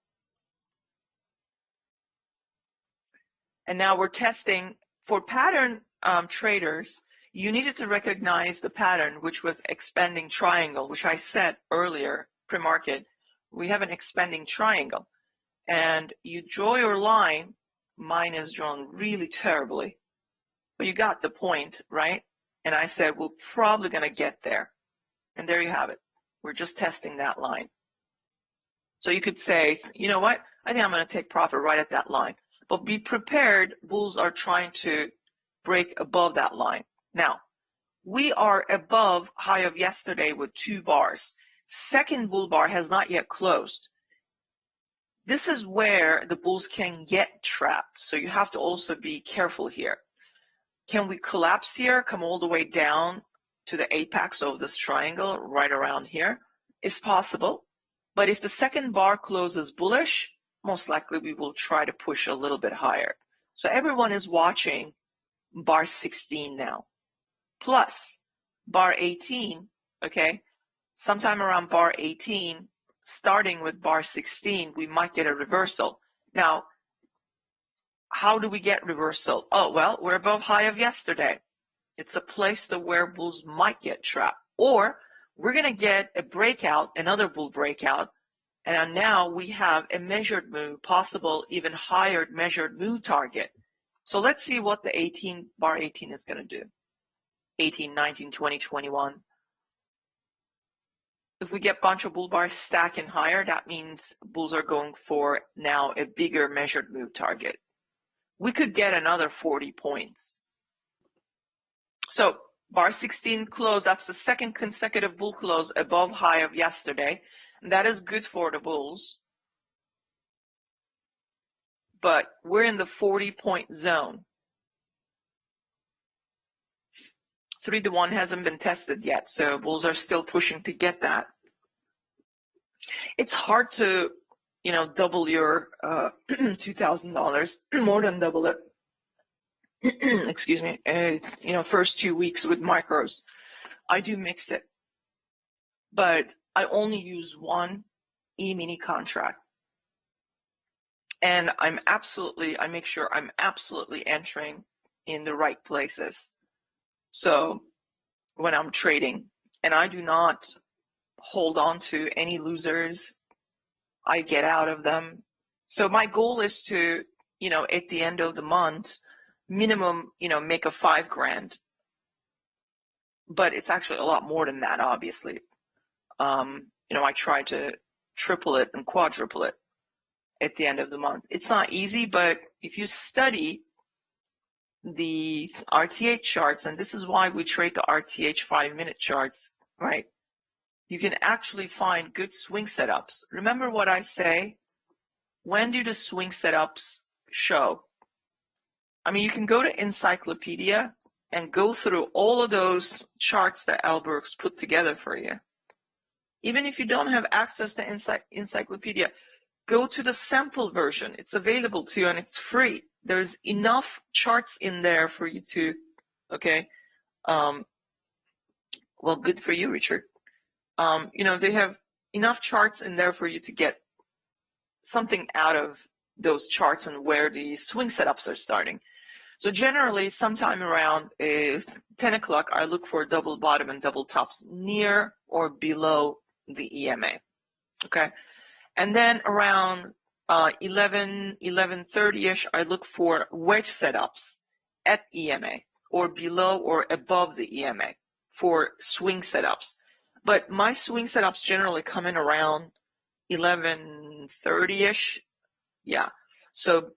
And now we're testing for pattern traders. You needed to recognize the pattern, which was expanding triangle, which I said earlier, pre-market. We have an expanding triangle. And you draw your line. Mine is drawn really terribly. But you got the point, right? And I said, we're probably going to get there. And there you have it. We're just testing that line. So you could say, you know what? I think I'm going to take profit right at that line. But be prepared. Bulls are trying to break above that line. Now, we are above high of yesterday with 2 bars. Second bull bar has not yet closed. This is where the bulls can get trapped. So you have to also be careful here. Can we collapse here, come all the way down to the apex of this triangle right around here? It's possible. But if the second bar closes bullish, most likely we will try to push a little bit higher. So everyone is watching bar 16 now, plus bar 18, okay? Sometime around bar 18, starting with bar 16, we might get a reversal. Now, how do we get reversal? Oh, well, we're above high of yesterday. It's a place where bulls might get trapped. Or we're going to get a breakout, another bull breakout, and now we have a measured move, possible even higher measured move target. So let's see what the bar 18 is going to do. 18, 19, 20, 21. If we get a bunch of bull bars stacking higher, that means bulls are going for now a bigger measured move target. We could get another 40 points. So bar 16 close, that's the second consecutive bull close above high of yesterday. And that is good for the bulls. But we're in the 40-point zone. 3-to-1 hasn't been tested yet, so bulls are still pushing to get that. It's hard to, double your $2,000, more than double it. Excuse me. First 2 weeks with micros. I do mix it, but I only use one E-mini contract. And I make sure I'm absolutely entering in the right places. So when I'm trading, and I do not hold on to any losers, I get out of them. So my goal is to, at the end of the month, minimum, make a $5,000. But it's actually a lot more than that, obviously. I try to triple it and quadruple it at the end of the month. It's not easy, but if you study the RTH charts, and this is why we trade the RTH 5-minute charts, right? You can actually find good swing setups. Remember what I say? When do the swing setups show? I mean, you can go to Encyclopedia and go through all of those charts that Al Brooks put together for you. Even if you don't have access to Encyclopedia, go to the sample version. It's available to you and it's free. There's enough charts in there for you to, okay. Well, good for you, Richard. They have enough charts in there for you to get something out of those charts and where the swing setups are starting. So generally, sometime around 10 o'clock, I look for double bottom and double tops near or below the EMA, okay? And then around 11:30ish, I look for wedge setups at EMA or below or above the EMA for swing setups. But my swing setups generally come in around 11:30ish. Yeah. So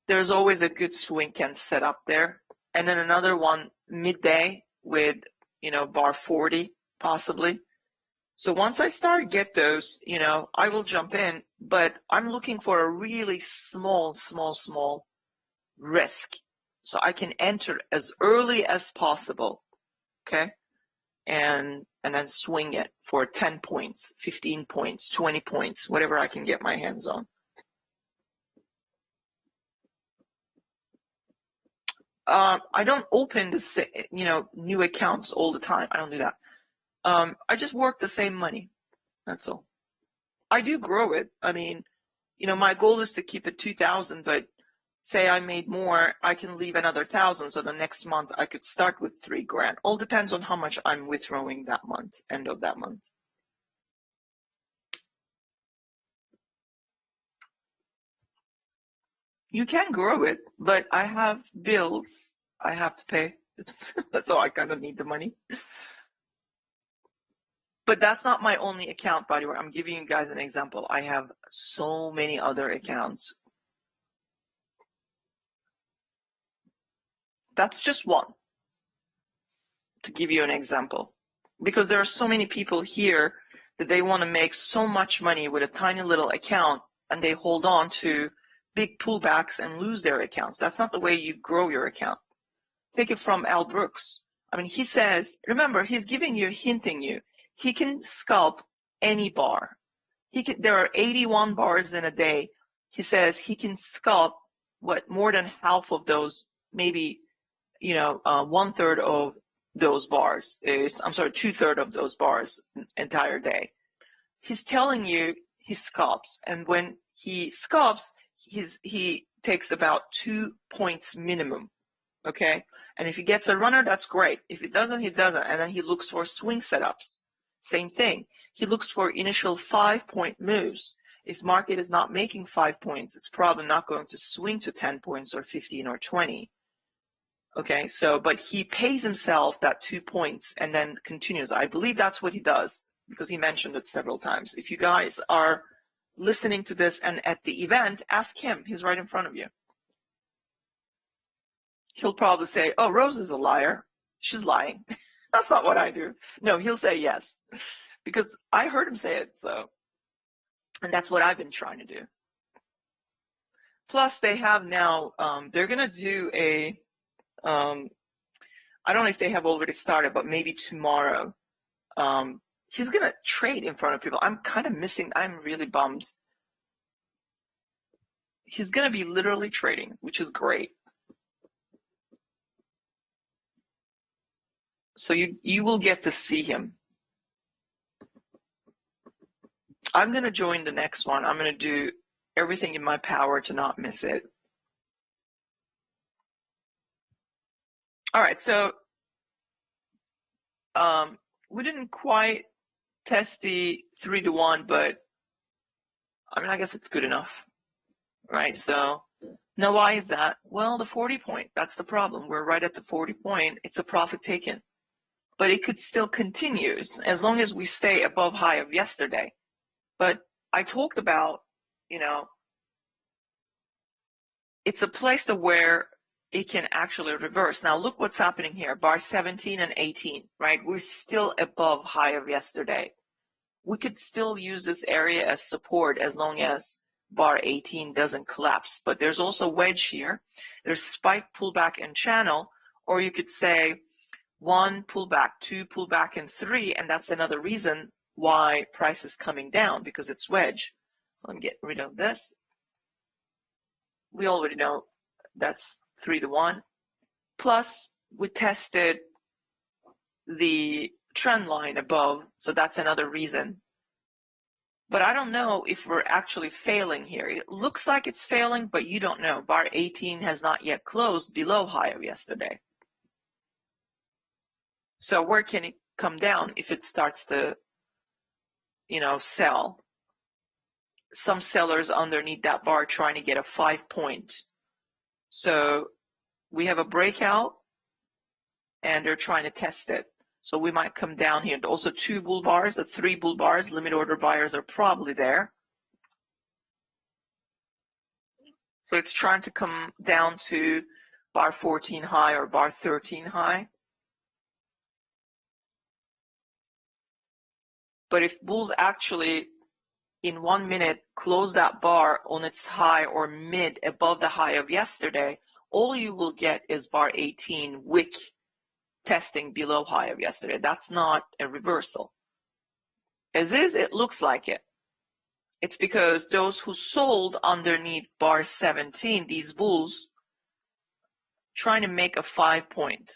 there's always a good swing can set up there. And then another one midday with, bar 40 possibly. So once I start get those, I will jump in, but I'm looking for a really small risk. So I can enter as early as possible. Okay. And then swing it for 10 points, 15 points, 20 points, whatever I can get my hands on. I don't open new accounts all the time. I don't do that. I just work the same money. That's all. I do grow it. I mean, my goal is to keep it 2,000, but say I made more, I can leave another 1,000. So the next month I could start with $3,000. All depends on how much I'm withdrawing that month, end of that month. You can grow it, but I have bills I have to pay. So I kind of need the money. But that's not my only account, by the way. I'm giving you guys an example. I have so many other accounts. That's just one, to give you an example. Because there are so many people here that they want to make so much money with a tiny little account, and they hold on to big pullbacks and lose their accounts. That's not the way you grow your account. Take it from Al Brooks. I mean, he says, remember, he's giving you, hinting you, he can scalp any bar. There are 81 bars in a day. he says he can scalp more than half of those, maybe, 1/3 of those bars I'm sorry, 2/3 of those bars entire day. He's telling you he scalps, and when he scalps, he takes about 2 points minimum. Okay, and if he gets a runner, that's great. If he doesn't, he doesn't, and then he looks for swing setups. Same thing. He looks for initial 5-point moves. If market is not making 5 points, it's probably not going to swing to 10 points or 15 or 20. Okay, so, but he pays himself that 2 points and then continues. I believe that's what he does, because he mentioned it several times. If you guys are listening to this and at the event, ask him. He's right in front of you. He'll probably say, oh, Rose is a liar. She's lying. That's not what I do. No, he'll say yes, because I heard him say it. So, and that's what I've been trying to do. Plus, they have now, they're going to do a, I don't know if they have already started, but maybe tomorrow. He's going to trade in front of people. I'm kind of missing, I'm really bummed. He's going to be literally trading, which is great. So you will get to see him. I'm going to join the next one. I'm going to do everything in my power to not miss it. All right, so we didn't quite test the 3-to-1, but I mean, I guess it's good enough, right? So now why is that? Well, the 40 point, that's the problem. We're right at the 40 point. It's a profit taken. But it could still continue as long as we stay above high of yesterday. But I talked about, it's a place to where it can actually reverse. Now look what's happening here, bar 17 and 18, right? We're still above high of yesterday. We could still use this area as support as long as bar 18 doesn't collapse. But there's also wedge here. There's spike, pullback, and channel, or you could say 1 pullback, 2 pullback, and 3, and that's another reason why price is coming down, because it's wedge. So let me get rid of this. We already know that's 3-to-1. Plus, we tested the trend line above, so that's another reason. But I don't know if we're actually failing here. It looks like it's failing, but you don't know. Bar 18 has not yet closed below high of yesterday. So where can it come down if it starts to, sell? Some sellers underneath that bar trying to get a 5-point. So we have a breakout, and they're trying to test it. So we might come down here. Also 2 bull bars, 3 bull bars. Limit order buyers are probably there. So it's trying to come down to bar 14 high or bar 13 high. But if bulls actually in 1 minute close that bar on its high or mid above the high of yesterday, all you will get is bar 18 wick testing below high of yesterday. That's not a reversal. As is, it looks like it. It's because those who sold underneath bar 17, these bulls, trying to make a 5-point.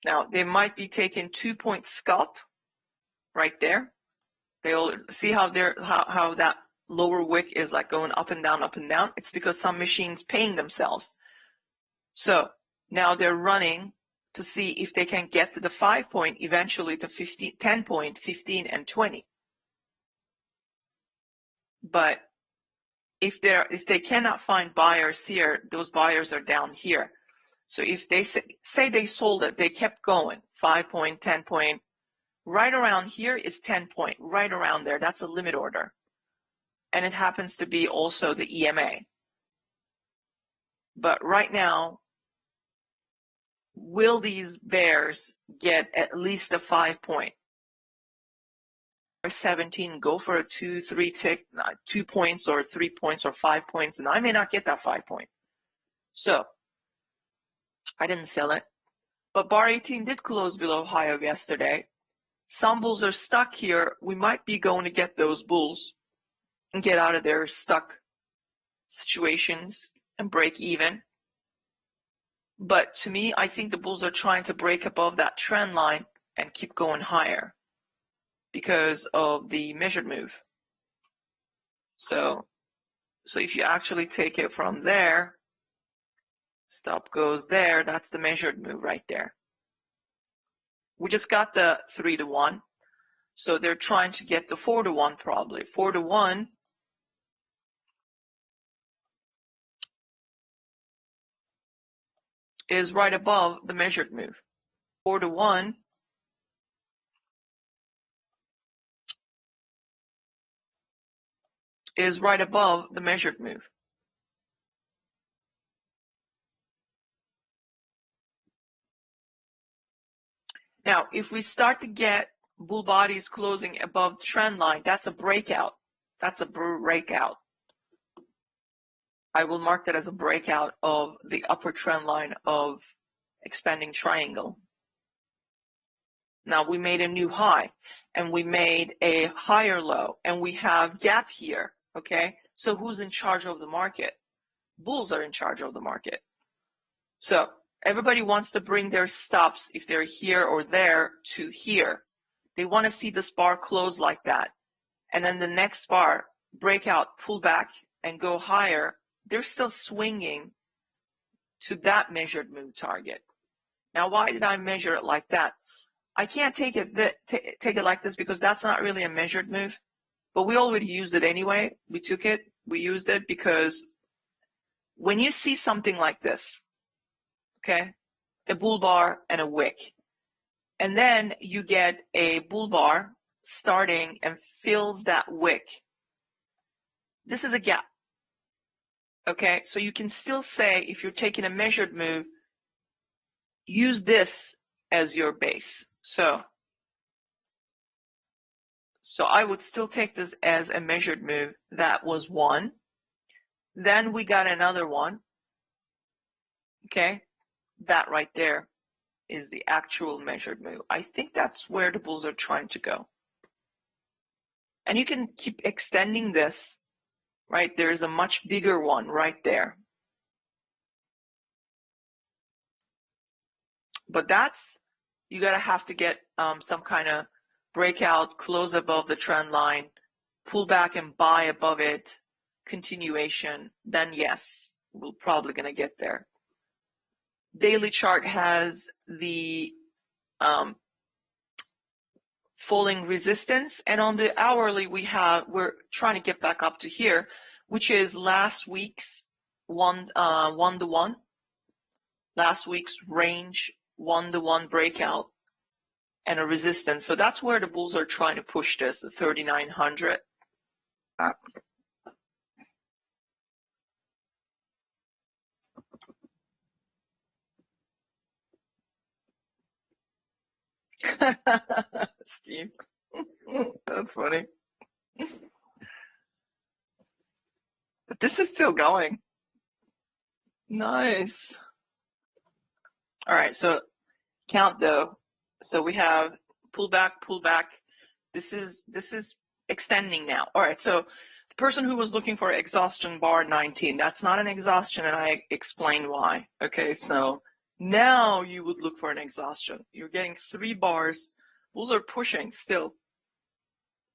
Now, they might be taking 2-point scalp right there. They'll see how that lower wick is like going up and down, up and down. It's because some machines paying themselves. So now they're running to see if they can get to the 5-point, eventually to 10-point, 15, and 20. But if they cannot find buyers here, those buyers are down here. So if they say they sold it, they kept going, 5-point, 10-point, right around here is 10-point, right around there. That's a limit order. And it happens to be also the EMA. But right now, will these bears get at least a 5-point? Or 17, go for a 2-3 tick, 2 points or 3 points or 5 points, and I may not get that 5-point. So I didn't sell it. But bar 18 did close below high of yesterday. Some bulls are stuck here. We might be going to get those bulls. and get out of their stuck situations and break even. But to me, I think the bulls are trying to break above that trend line and keep going higher because of the measured move. So if you actually take it from there, stop goes there, that's the measured move right there. We just got the 3-to-1. So they're trying to get the 4-to-1 probably. 4-to-1 is right above the measured move. 4-to-1 is right above the measured move. Now, if we start to get bull bodies closing above the trend line, that's a breakout. That's a breakout. I will mark that as a breakout of the upper trend line of expanding triangle. Now we made a new high and we made a higher low and we have gap here, okay? So who's in charge of the market? Bulls are in charge of the market. So everybody wants to bring their stops, if they're here or there, to here. They want to see this bar close like that. And then the next bar, break out, pull back, and go higher. They're still swinging to that measured move target. Now, why did I measure it like that? I can't take it like this because that's not really a measured move, but we already used it anyway. We took it, we used it because when you see something like this, okay, a bull bar and a wick, and then you get a bull bar starting and fills that wick, this is a gap, okay? So you can still say, if you're taking a measured move, use this as your base. So I would still take this as a measured move. That was one. Then we got another one. Okay, that right there is the actual measured move. I think that's where the bulls are trying to go. And you can keep extending this, right? There's a much bigger one right there. But that's, you gotta have to get some kind of breakout, close above the trend line, pull back and buy above it, continuation, then yes, we're probably gonna get there. Daily chart has the falling resistance, and on the hourly we're trying to get back up to here, which is last week's 1-to-1, last week's range 1-to-1 breakout and a resistance. So that's where the bulls are trying to push this, the 3,900. Steve, that's funny. But this is still going. Nice. All right, so count though. So we have pull back. This is extending now. All right, so the person who was looking for exhaustion bar 19, that's not an exhaustion, and I explained why. Okay, so now you would look for an exhaustion. You're getting 3 bars. Bulls are pushing still.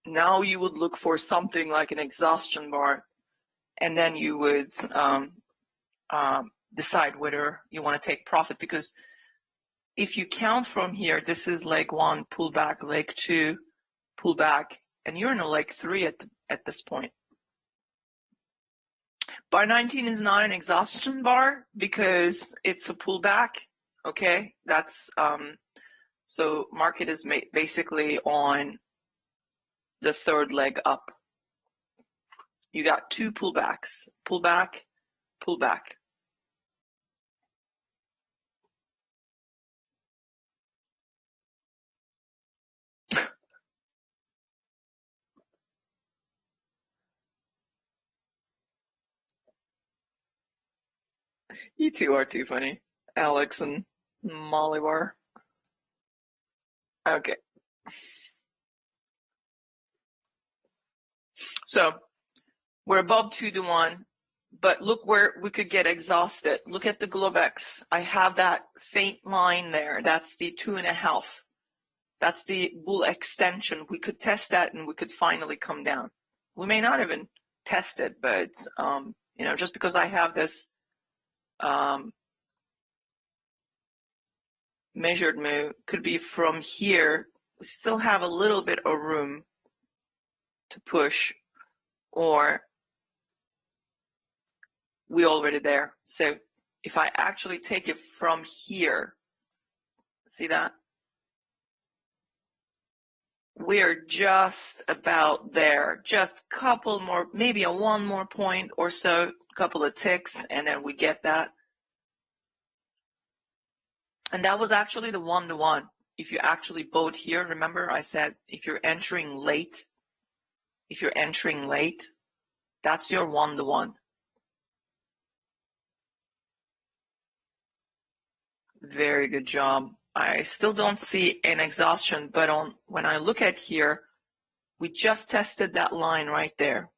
Now you would look for something like an exhaustion bar, and then you would decide whether you want to take profit, because if you count from here, this is leg 1, pull back, leg 2, pull back, and you're in a leg 3 at this point. Bar 19 is not an exhaustion bar because it's a pullback. Okay, that's so market is basically on the 3rd leg up. You got 2 pullbacks, pull back, pull back. You two are too funny, Alex and Mollybar. Okay. So We're above 2-to-1, but look where we could get exhausted. Look at the Globex. I have that faint line there. That's the 2.5. That's the bull extension. We could test that and we could finally come down. We may not even test it, but you know, just because I have this measured move, could be from here. We still have a little bit of room to push, or we already there. So if I actually take it from here, see that? We're just about there, just a couple more, maybe one more point or so, couple of ticks, and then we get that. And that was actually the 1-to-1. If you actually bought here, remember I said if you're entering late, that's your 1-to-1. Very good job. I still don't see an exhaustion, but when I look at here, we just tested that line right there.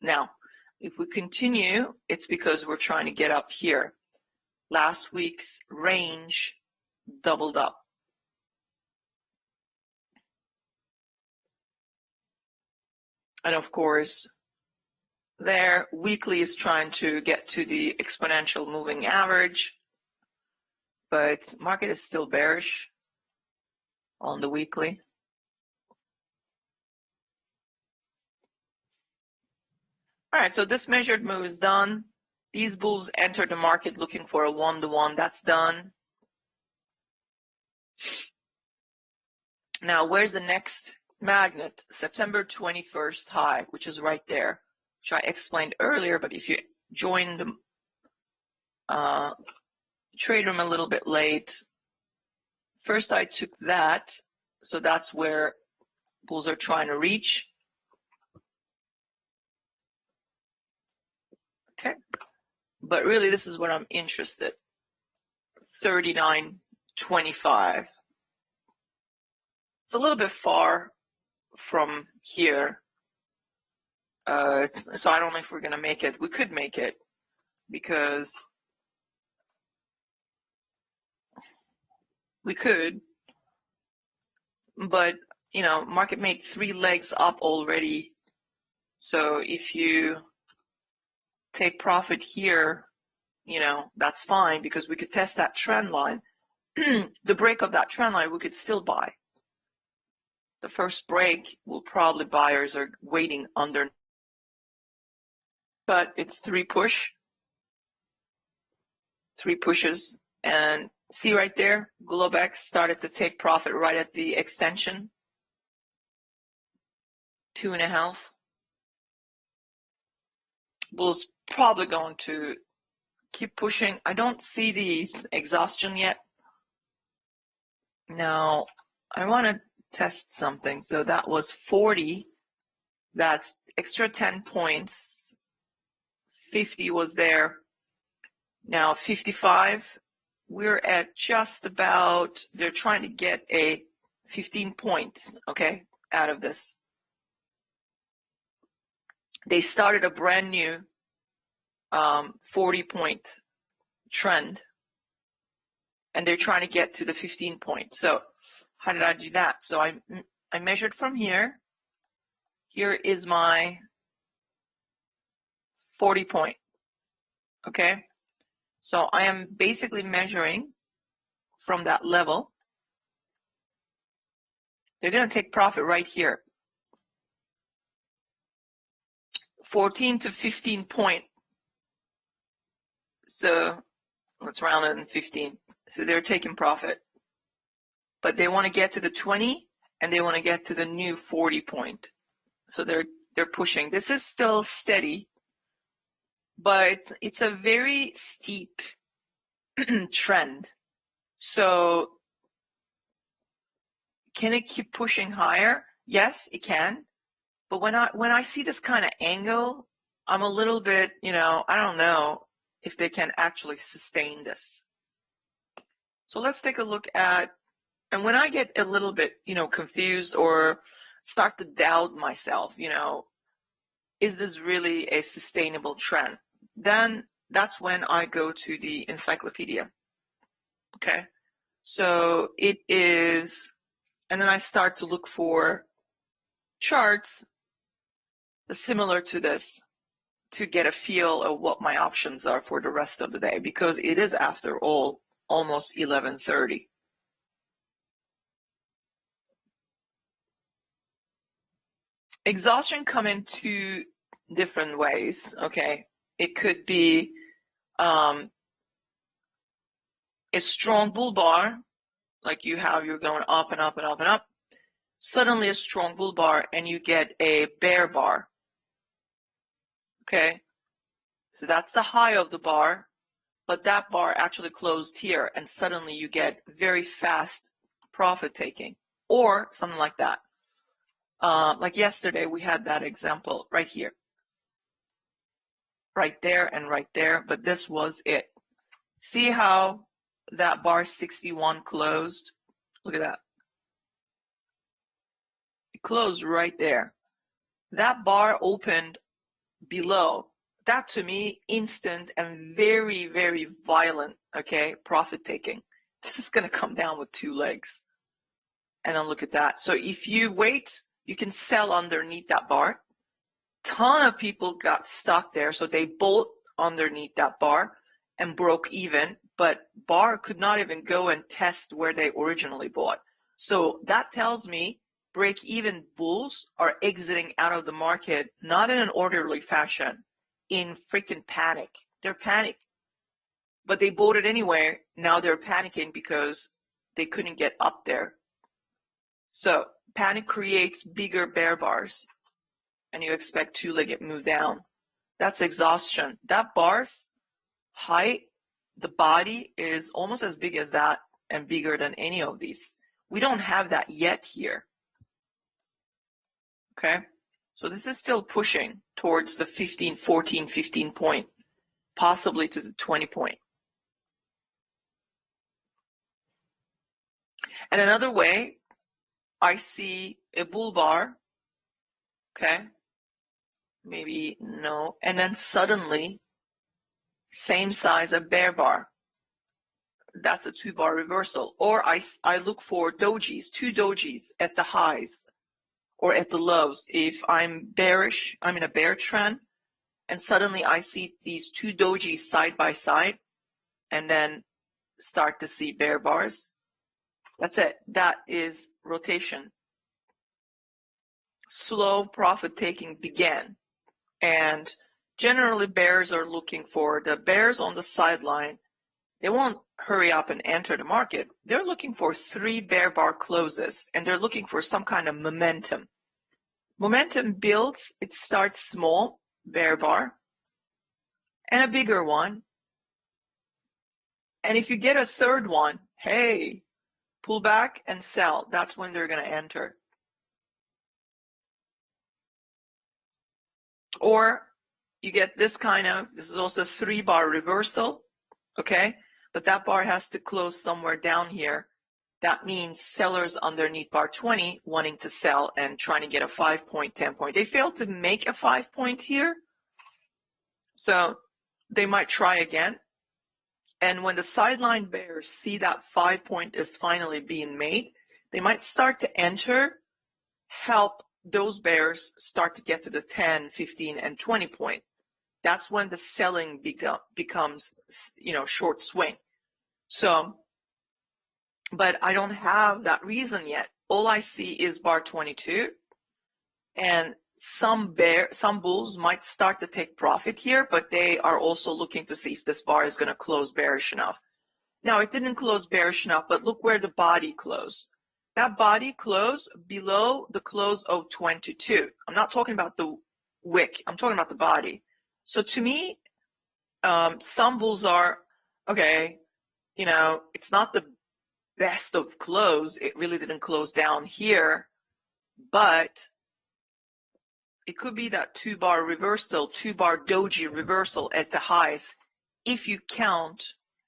Now, if we continue, it's because we're trying to get up here. Last week's range doubled up. And of course, there, weekly is trying to get to the exponential moving average, but market is still bearish on the weekly. All right, so this measured move is done. These bulls entered the market looking for a 1-to-1. That's done. Now, where's the next magnet? September 21st high, which is right there, which I explained earlier, but if you joined the trade room a little bit late, first I took that, so that's where bulls are trying to reach. Okay, but really this is what I'm interested. 39.25. It's a little bit far from here, so I don't know if we're gonna make it. We could make it because we could, but you know, market made 3 legs up already. So if you take profit here, you know, that's fine because we could test that trend line. The break of that trend line, we could still buy. The first break will probably buyers are waiting under, but it's 3 pushes, and see right there, Globex started to take profit right at the extension, 2.5. Bull's probably going to keep pushing. I don't see the exhaustion yet. Now, I want to test something. So that was 40. That's extra 10 points. 50 was there. Now 55. We're at just about, they're trying to get a 15 points, okay, out of this. They started a brand new 40-point trend, and they're trying to get to the 15 points. So how did I do that? So I measured from here. Here is my 40 point, okay? So I am basically measuring from that level. They're going to take profit right here. 14 to 15 point. So let's round it in 15. So they're taking profit. But they want to get to the 20 and they want to get to the new 40 point. So they're pushing. This is still steady, but it's a very steep trend. So can it keep pushing higher? Yes, it can. But when I see this kind of angle, I'm a little bit, you know, I don't know if they can actually sustain this. So let's take a look at, and when I get a little bit, you know, confused or start to doubt myself, you know, is this really a sustainable trend? Then that's when I go to the encyclopedia. Okay, so it is, and then I start to look for charts similar to this to get a feel of what my options are for the rest of the day, because it is, after all, almost 11:30. Exhaustion come in two different ways. Okay, it could be a strong bull bar, like you're going up and up and up and up. Suddenly a strong bull bar and you get a bear bar. Okay, so that's the high of the bar, but that bar actually closed here, and suddenly you get very fast profit taking, or something like that. Like yesterday, we had that example right here, right there, and right there, but this was it. See how that bar 61 closed? Look at that. It closed right there. That bar opened below. That, to me, instant and very, very violent, okay, profit taking. This is going to come down with two legs. And then look at that. So if you wait, you can sell underneath that bar. Ton of people got stuck there, so they bought underneath that bar and broke even, but bar could not even go and test where they originally bought. So that tells me break-even bulls are exiting out of the market, not in an orderly fashion, in freaking panic. They're panicked, but they bought it anyway. Now they're panicking because they couldn't get up there. So panic creates bigger bear bars, and you expect two-legged move down. That's exhaustion. That bar's height, the body is almost as big as that and bigger than any of these. We don't have that yet here. Okay, so this is still pushing towards the 15, 14, 15 point, possibly to the 20 point. And another way, I see a bull bar, okay, maybe no, and then suddenly same size a bear bar. That's a 2-bar reversal. Or I look for dojis, 2 dojis at the highs or at the lows. If I'm bearish, I'm in a bear trend, and suddenly I see these 2 dojis side by side, and then start to see bear bars. That's it. That is rotation. Slow profit taking began. And generally bears are looking for, the bears on the sideline, they won't hurry up and enter the market. They're looking for 3 bear bar closes, and they're looking for some kind of momentum. Momentum builds, it starts small, bear bar, and a bigger one. And if you get a third one, hey, pull back and sell. That's when they're going to enter. Or you get this kind of, this is also a 3-bar reversal, okay? But that bar has to close somewhere down here. That means sellers underneath bar 20 wanting to sell and trying to get a 5-point, 10-point. They failed to make a 5-point here, so they might try again. And when the sideline bears see that 5-point is finally being made, they might start to enter, help those bears start to get to the 10, 15, and 20 point. That's when the selling becomes, short swing. So, but I don't have that reason yet. All I see is bar 22, and some bulls might start to take profit here, but they are also looking to see if this bar is going to close bearish enough. Now, it didn't close bearish enough, but look where the body closed. That body closed below the close of 22. I'm not talking about the wick. I'm talking about the body. So to me, some bulls are, okay, it's not the best of close. It really didn't close down here, but it could be that 2-bar reversal, 2-bar doji reversal at the highs if you count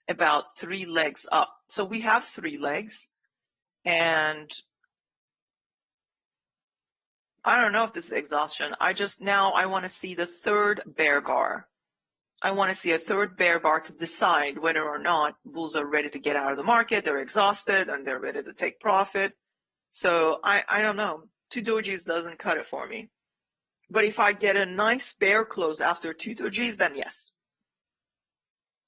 about 3 legs up. So we have 3 legs, and I don't know if this is exhaustion. I want to see the third bear bar. I want to see a third bear bar to decide whether or not bulls are ready to get out of the market, they're exhausted, and they're ready to take profit. So I don't know. 2 dojis doesn't cut it for me. But if I get a nice bear close after 2 dojis, then yes.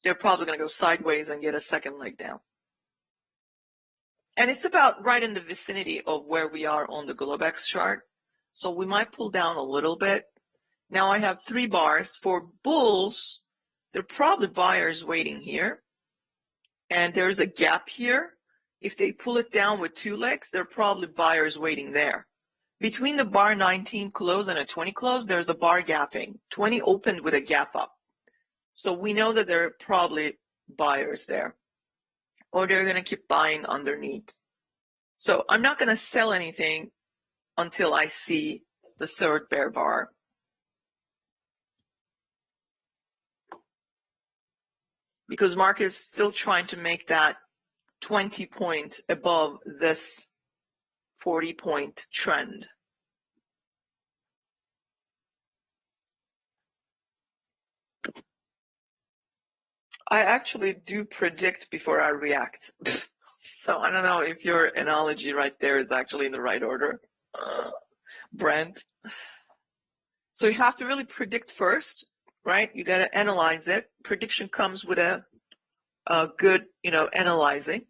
They're probably going to go sideways and get a second leg down. And it's about right in the vicinity of where we are on the Globex chart. So we might pull down a little bit. Now I have 3 bars. For bulls, there are probably buyers waiting here. And there's a gap here. If they pull it down with 2 legs, there are probably buyers waiting there. Between the bar 19 close and a 20 close, there's a bar gapping. 20 opened with a gap up. So we know that there are probably buyers there. Or they're going to keep buying underneath. So I'm not going to sell anything until I see the third bear bar. Because market is still trying to make that 20 point above this 40 point trend. I actually do predict before I react. So I don't know if your analogy right there is actually in the right order, Brent. So you have to really predict first, right? You got to analyze it. Prediction comes with a good, analyzing.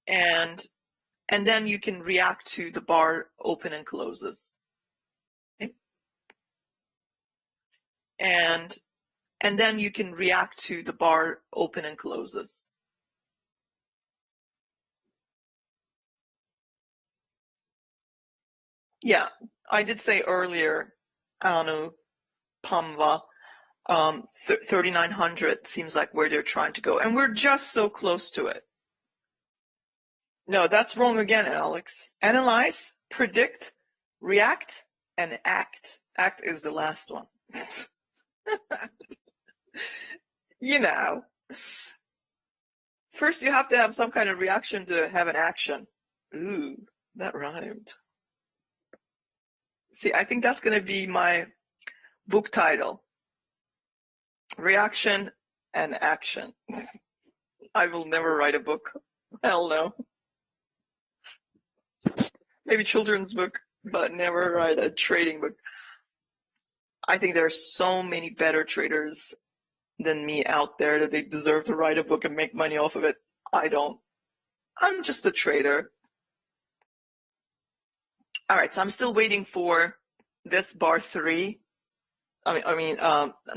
And then you can react to the bar open and closes. Okay? And then you can react to the bar open and closes. Yeah, I did say earlier, Anu, Pamva, 3,900 seems like where they're trying to go. And we're just so close to it. No, that's wrong again, Alex. Analyze, predict, react, and act. Act is the last one. First you have to have some kind of reaction to have an action. Ooh, that rhymed. See, I think that's going to be my book title. Reaction and action. I will never write a book. Hell no. Maybe children's book, but never write a trading book. I think there are so many better traders than me out there that they deserve to write a book and make money off of it. I don't. I'm just a trader. All right, so I'm still waiting for this bar 3.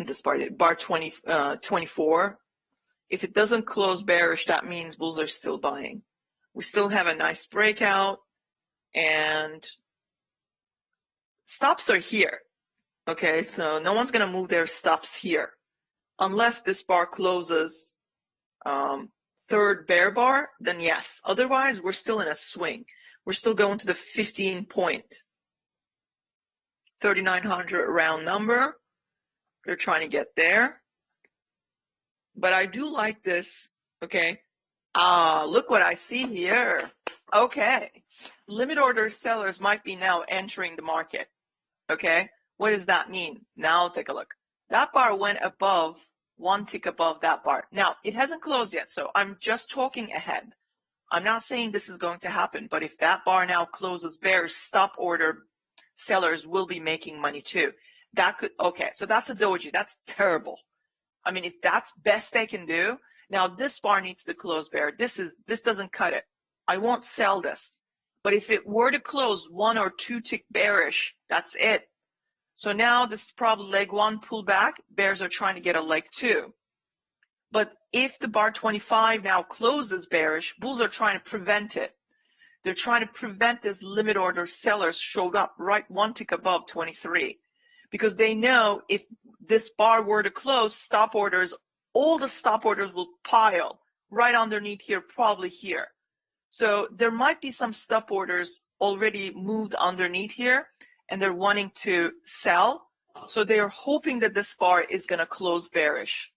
This bar 24. If it doesn't close bearish, that means bulls are still buying. We still have a nice breakout, and stops are here. Okay, so no one's going to move their stops here unless this bar closes third bear bar, then yes. Otherwise, we're still in a swing. We're still going to the 15 point. 3,900 round number. They're trying to get there. But I do like this, okay? Look what I see here. Okay. Limit order sellers might be now entering the market, okay? What does that mean? Now take a look. That bar went above, 1 tick above that bar. Now, it hasn't closed yet, so I'm just talking ahead. I'm not saying this is going to happen, but if that bar now closes bearish, stop order sellers will be making money too. That could, okay, so that's a doji. That's terrible. I mean, if that's best they can do, now this bar needs to close bear. This doesn't cut it. I won't sell this. But if it were to close 1 or 2 tick bearish, that's it. So now this is probably leg 1 pullback. Bears are trying to get a leg 2. But if the bar 25 now closes bearish, bulls are trying to prevent it. They're trying to prevent this limit order sellers showed up right 1 tick above 23. Because they know if this bar were to close, stop orders, all the stop orders will pile right underneath here, probably here. So there might be some stop orders already moved underneath here, and they're wanting to sell. So they're hoping that this bar is going to close bearish.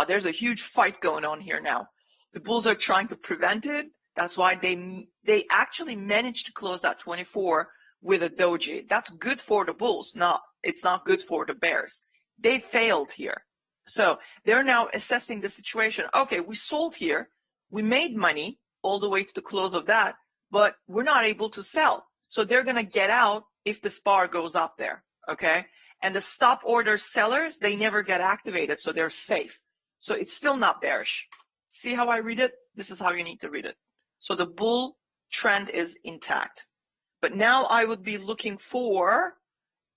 There's a huge fight going on here now. The bulls are trying to prevent it, That's why they actually managed to close that 24 with a doji. That's good for the bulls. It's not good for the bears. They failed here. So they're now assessing the situation. Okay, we sold here. We made money all the way to the close of that, but we're not able to sell. So they're going to get out if the bar goes up there, okay? And the stop order sellers, they never get activated, so they're safe. So it's still not bearish. See how I read it? This is how you need to read it. So the bull trend is intact. But now I would be looking for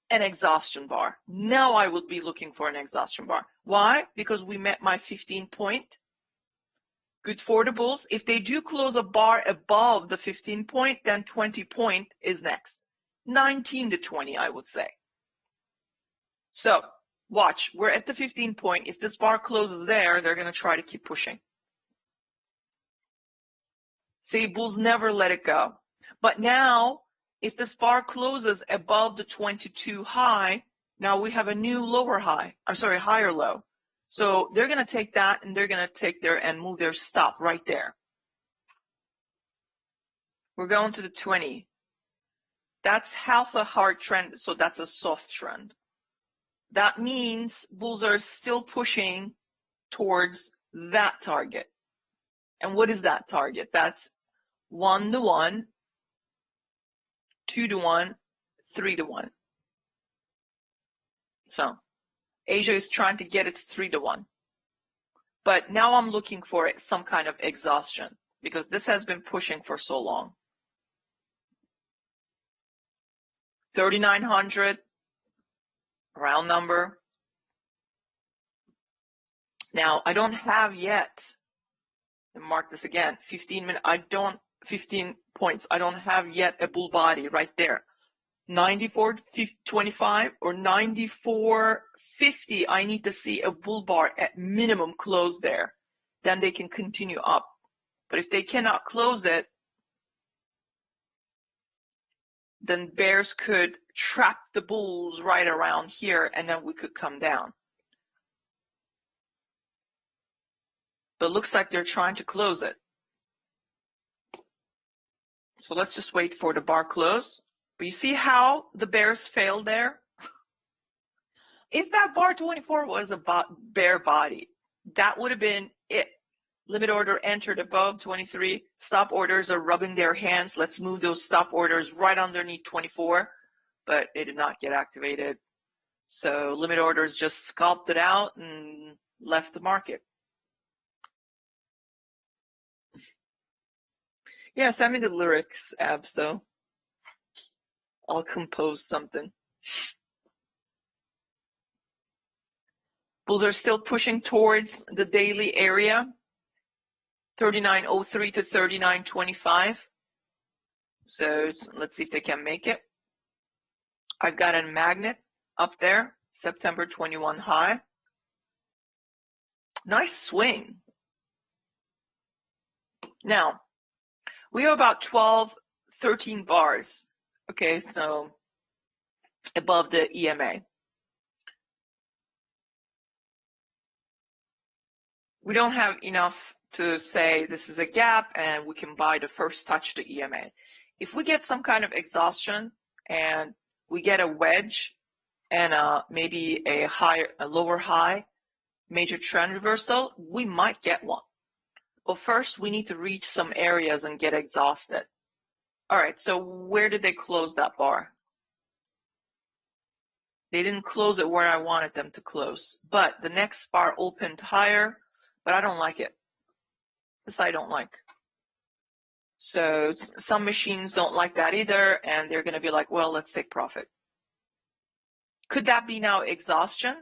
an exhaustion bar. Now I would be looking for an exhaustion bar. Why? Because we met my 15 point. Good for the bulls. If they do close a bar above the 15 point, then 20 point is next. 19 to 20, I would say. So watch, we're at the 15 point. If this bar closes there, they're going to try to keep pushing. See, bulls never let it go. But now, if this bar closes above the 22 high, now we have a new lower high. I'm sorry, higher low. So they're going to take that and they're going to take there and move their stop right there. We're going to the 20. That's half a hard trend, so that's a soft trend. That means bulls are still pushing towards that target. And what is that target? That's 1 to 1, 2 to 1, 3 to 1. So Asia is trying to get its 3 to 1. But now I'm looking for some kind of exhaustion because this has been pushing for so long. 3,900, round number. Now I don't have yet, and mark this again, 15 points. I don't have yet a bull body right there. 94.25 or 94.50, I need to see a bull bar at minimum close there. Then they can continue up. But if they cannot close it, then bears could trap the bulls right around here and then we could come down. But it looks like they're trying to close it. So let's just wait for the bar close. But you see how the bears failed there? If that bar 24 was a bear body, that would have been it. Limit order entered above 23. Stop orders are rubbing their hands. Let's move those stop orders right underneath 24. But they did not get activated. So limit orders just scalped it out and left the market. Yeah, send me the lyrics, Abs, though. I'll compose something. Bulls are still pushing towards the daily area, 39.03 to 39.25. So let's see if they can make it. I've got a magnet up there, September 21 high. Nice swing. Now, we have about 12, 13 bars. Okay, so above the EMA. We don't have enough to say this is a gap and we can buy the first touch to EMA. If we get some kind of exhaustion and we get a wedge and maybe a lower high major trend reversal, we might get one. But first, we need to reach some areas and get exhausted. All right, so where did they close that bar? They didn't close it where I wanted them to close. But the next bar opened higher, but I don't like it. This I don't like. So some machines don't like that either, and they're going to be like, well, let's take profit. Could that be now exhaustion?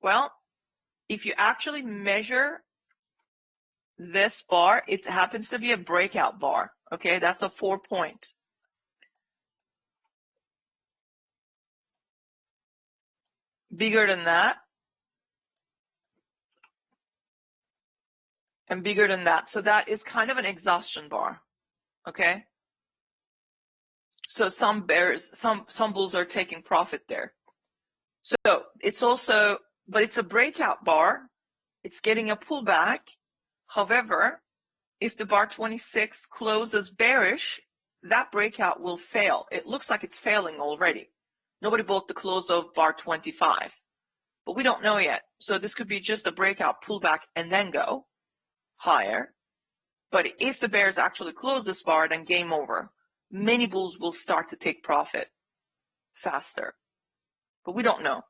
Well, if you actually measure this bar, it happens to be a breakout bar. Okay, that's a 4 point. Bigger than that. And bigger than that. So that is kind of an exhaustion bar. Okay. So some bears, some bulls are taking profit there. So it's also, but it's a breakout bar. It's getting a pullback. However, if the bar 26 closes bearish, that breakout will fail. It looks like it's failing already. Nobody bought the close of bar 25, but we don't know yet. So this could be just a breakout, pullback, and then go higher. But if the bears actually close this bar, then game over. Many bulls will start to take profit faster. But we don't know.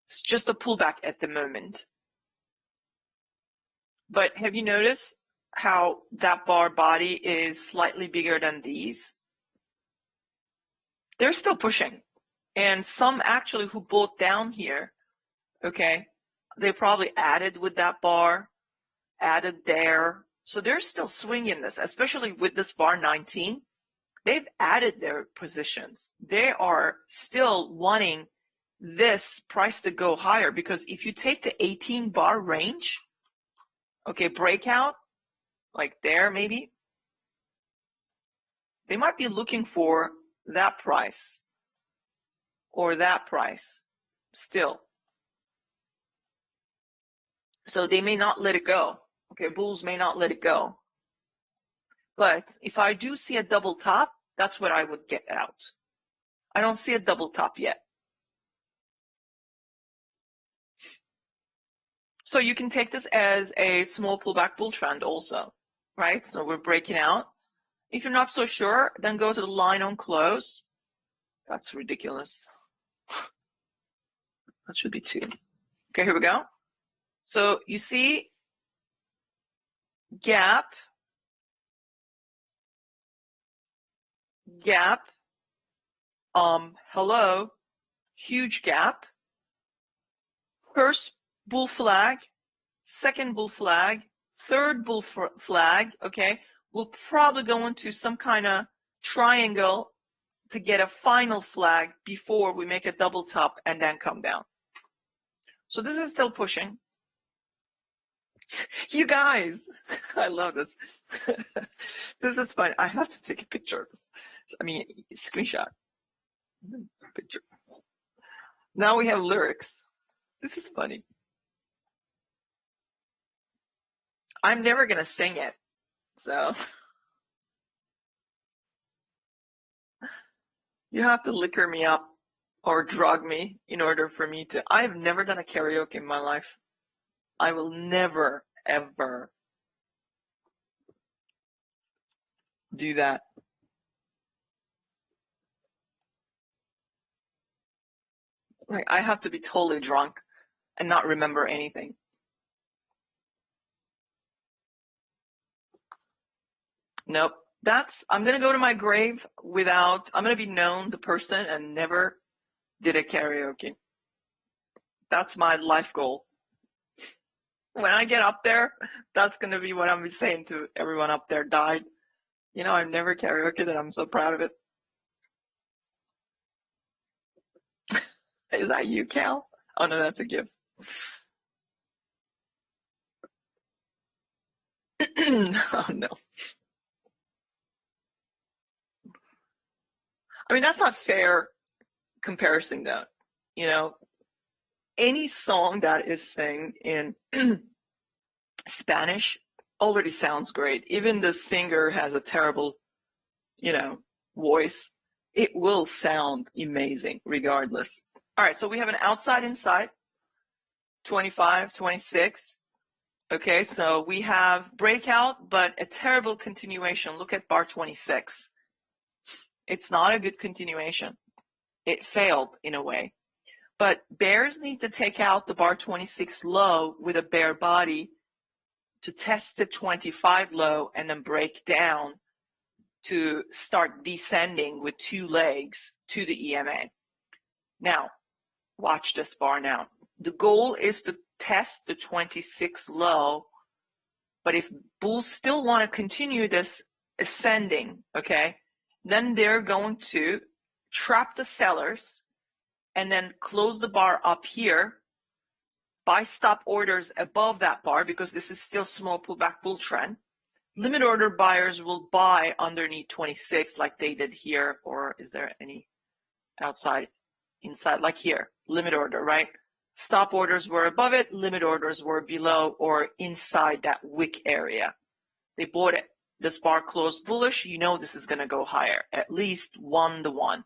It's just a pullback at the moment. But have you noticed how that bar body is slightly bigger than these? They're still pushing. And some actually who bought down here, okay, they probably added with that bar, added there. So they're still swinging this, especially with this bar 19. They've added their positions. They are still wanting this price to go higher, because if you take the 18 bar range, okay, breakout, like there maybe, they might be looking for that price or that price still. So they may not let it go. Okay, bulls may not let it go. But if I do see a double top, that's what I would get out. I don't see a double top yet. So you can take this as a small pullback bull trend also, right? So we're breaking out. If you're not so sure, then go to the line on close. That's ridiculous. That should be 2. Okay, here we go. So you see gap, hello, huge gap, first bull flag, second bull flag, third bull flag, okay? We'll probably go into some kind of triangle to get a final flag before we make a double top and then come down. So this is still pushing. You guys, I love this. This is fun. I have to take a picture of this. I mean, screenshot. Picture. Now we have lyrics. This is funny. I'm never going to sing it. So you have to liquor me up or drug me in order for me to. I've never done a karaoke in my life. I will never, ever do that. Like, I have to be totally drunk and not remember anything. Nope. I'm going to go to my grave without, I'm going to be known the person and never did a karaoke. That's my life goal. When I get up there, that's going to be what I'm saying to everyone up there. Died. You know, I've never karaokeed and I'm so proud of it. Is that you, Cal? Oh no, that's a gift. Oh no. I mean, that's not fair comparison though. You know, any song that is sang in Spanish already sounds great. Even the singer has a terrible, you know, voice. It will sound amazing regardless. All right, so we have an outside inside, 25, 26. Okay, so we have breakout, but a terrible continuation. Look at bar 26. It's not a good continuation. It failed in a way. But bears need to take out the bar 26 low with a bear body to test the 25 low and then break down to start descending with 2 legs to the EMA. Now, watch this bar now. The goal is to test the 26 low, but if bulls still want to continue this ascending, okay, then they're going to trap the sellers and then close the bar up here, buy stop orders above that bar because this is still small pullback bull trend. Limit order buyers will buy underneath 26 like they did here, or is there any outside, inside, like here, limit order, right? Stop orders were above it, limit orders were below or inside that wick area. They bought it. This bar closed bullish. You know this is going to go higher, at least 1 to 1.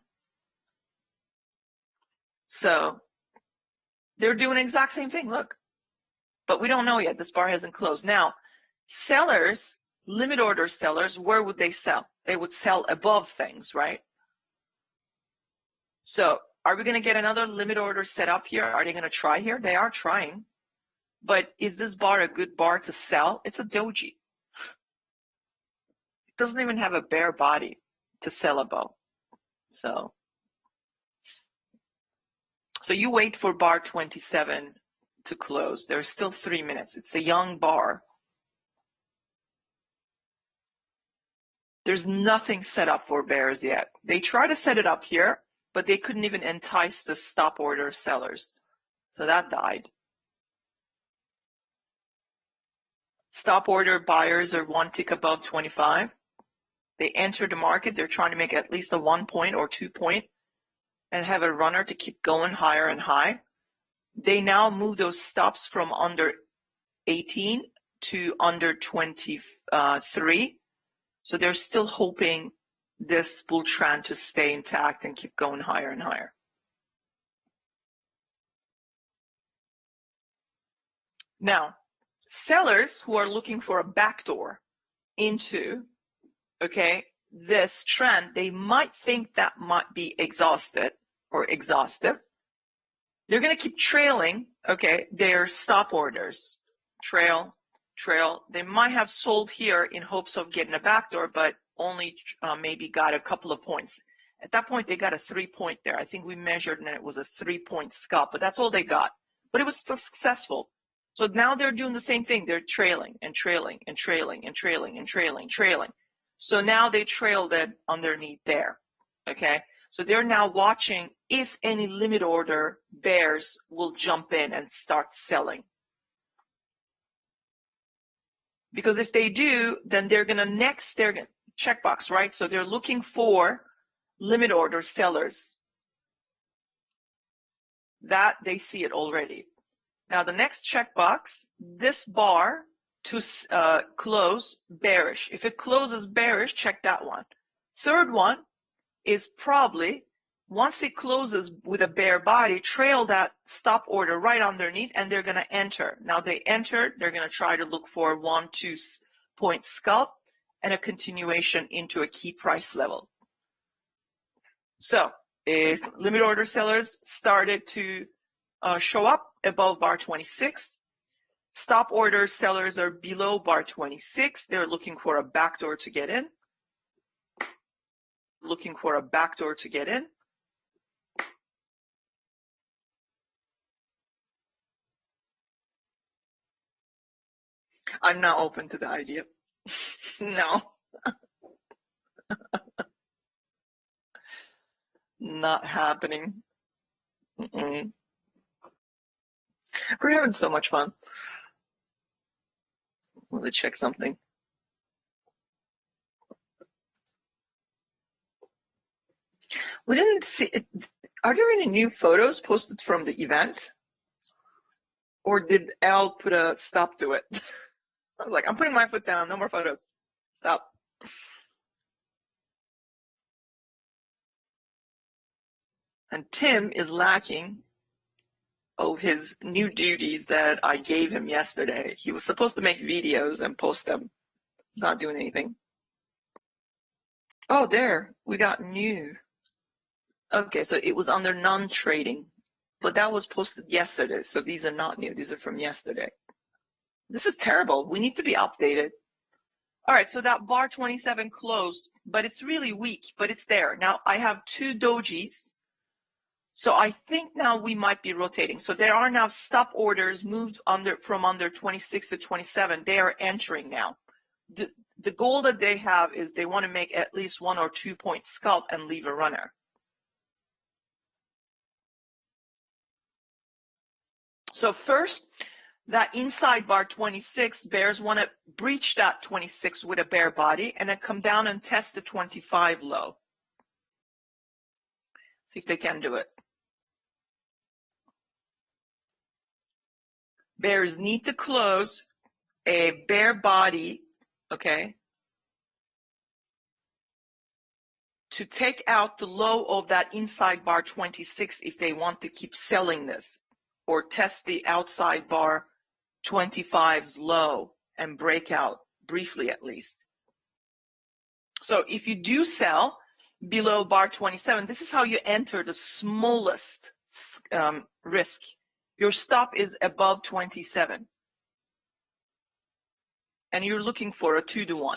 So they're doing the exact same thing. Look, but we don't know yet. This bar hasn't closed. Now, sellers, limit order sellers, where would they sell? They would sell above things, right? So are we going to get another limit order set up here? Are they going to try here? They are trying. But is this bar a good bar to sell? It's a doji. It doesn't even have a bare body to sell above. So you wait for bar 27 to close. There's still 3 minutes. It's a young bar. There's nothing set up for bears yet. They try to set it up here, but they couldn't even entice the stop order sellers. So that died. Stop order buyers are 1 tick above 25. They enter the market. They're trying to make at least a 1 point or 2 point and have a runner to keep going higher and high. They now move those stops from under 18 to under 23. So they're still hoping this bull trend to stay intact and keep going higher and higher. Now, sellers who are looking for a backdoor into, okay, this trend, they might think that might be exhausted or exhaustive. They're going to keep trailing, okay, their stop orders. Trail. They might have sold here in hopes of getting a backdoor, but only maybe got a couple of points. At that point, they got a 3 point there. I think we measured and it was a 3 point scalp, but that's all they got. But it was successful. So now they're doing the same thing. They're trailing and trailing and trailing and trailing and trailing, trailing. So now they trailed it underneath there, okay? So they're now watching if any limit order bears will jump in and start selling. Because if they do, then they're going to checkbox, right? So they're looking for limit order sellers. That they see it already. Now the next checkbox, this bar to close bearish. If it closes bearish, check that one. Third one is probably, once it closes with a bear body, trail that stop order right underneath and they're going to enter. Now they entered, they're going to try to look for 1, 2 point scalp and a continuation into a key price level. So if limit order sellers started to show up above bar 26, stop order sellers are below bar 26. They're looking for a backdoor to get in. Looking for a backdoor to get in. I'm not open to the idea. No. Not happening. Mm-mm. We're having so much fun. Let me check something. We didn't see it. Are there any new photos posted from the event? Or did Al put a stop to it? I was like, I'm putting my foot down. No more photos. Stop. And Tim is lacking of his new duties that I gave him yesterday. He was supposed to make videos and post them. He's not doing anything. Oh, there. We got new. Okay, so it was under non-trading. But that was posted yesterday, so these are not new. These are from yesterday. This is terrible. We need to be updated. All right, so that bar 27 closed, but it's really weak, but it's there. Now, I have 2 dojis. So I think now we might be rotating. So there are now stop orders moved from under 26 to 27. They are entering now. The goal that they have is they want to make at least 1 or 2 point scalp and leave a runner. So first, that inside bar 26, bears want to breach that 26 with a bear body and then come down and test the 25 low. See if they can do it. Bears need to close a bear body okay, to take out the low of that inside bar 26 if they want to keep selling this, or test the outside bar 25's low and break out briefly at least. So if you do sell below bar 27, this is how you enter the smallest risk. Your stop is above 27. And you're looking for a 2-to-1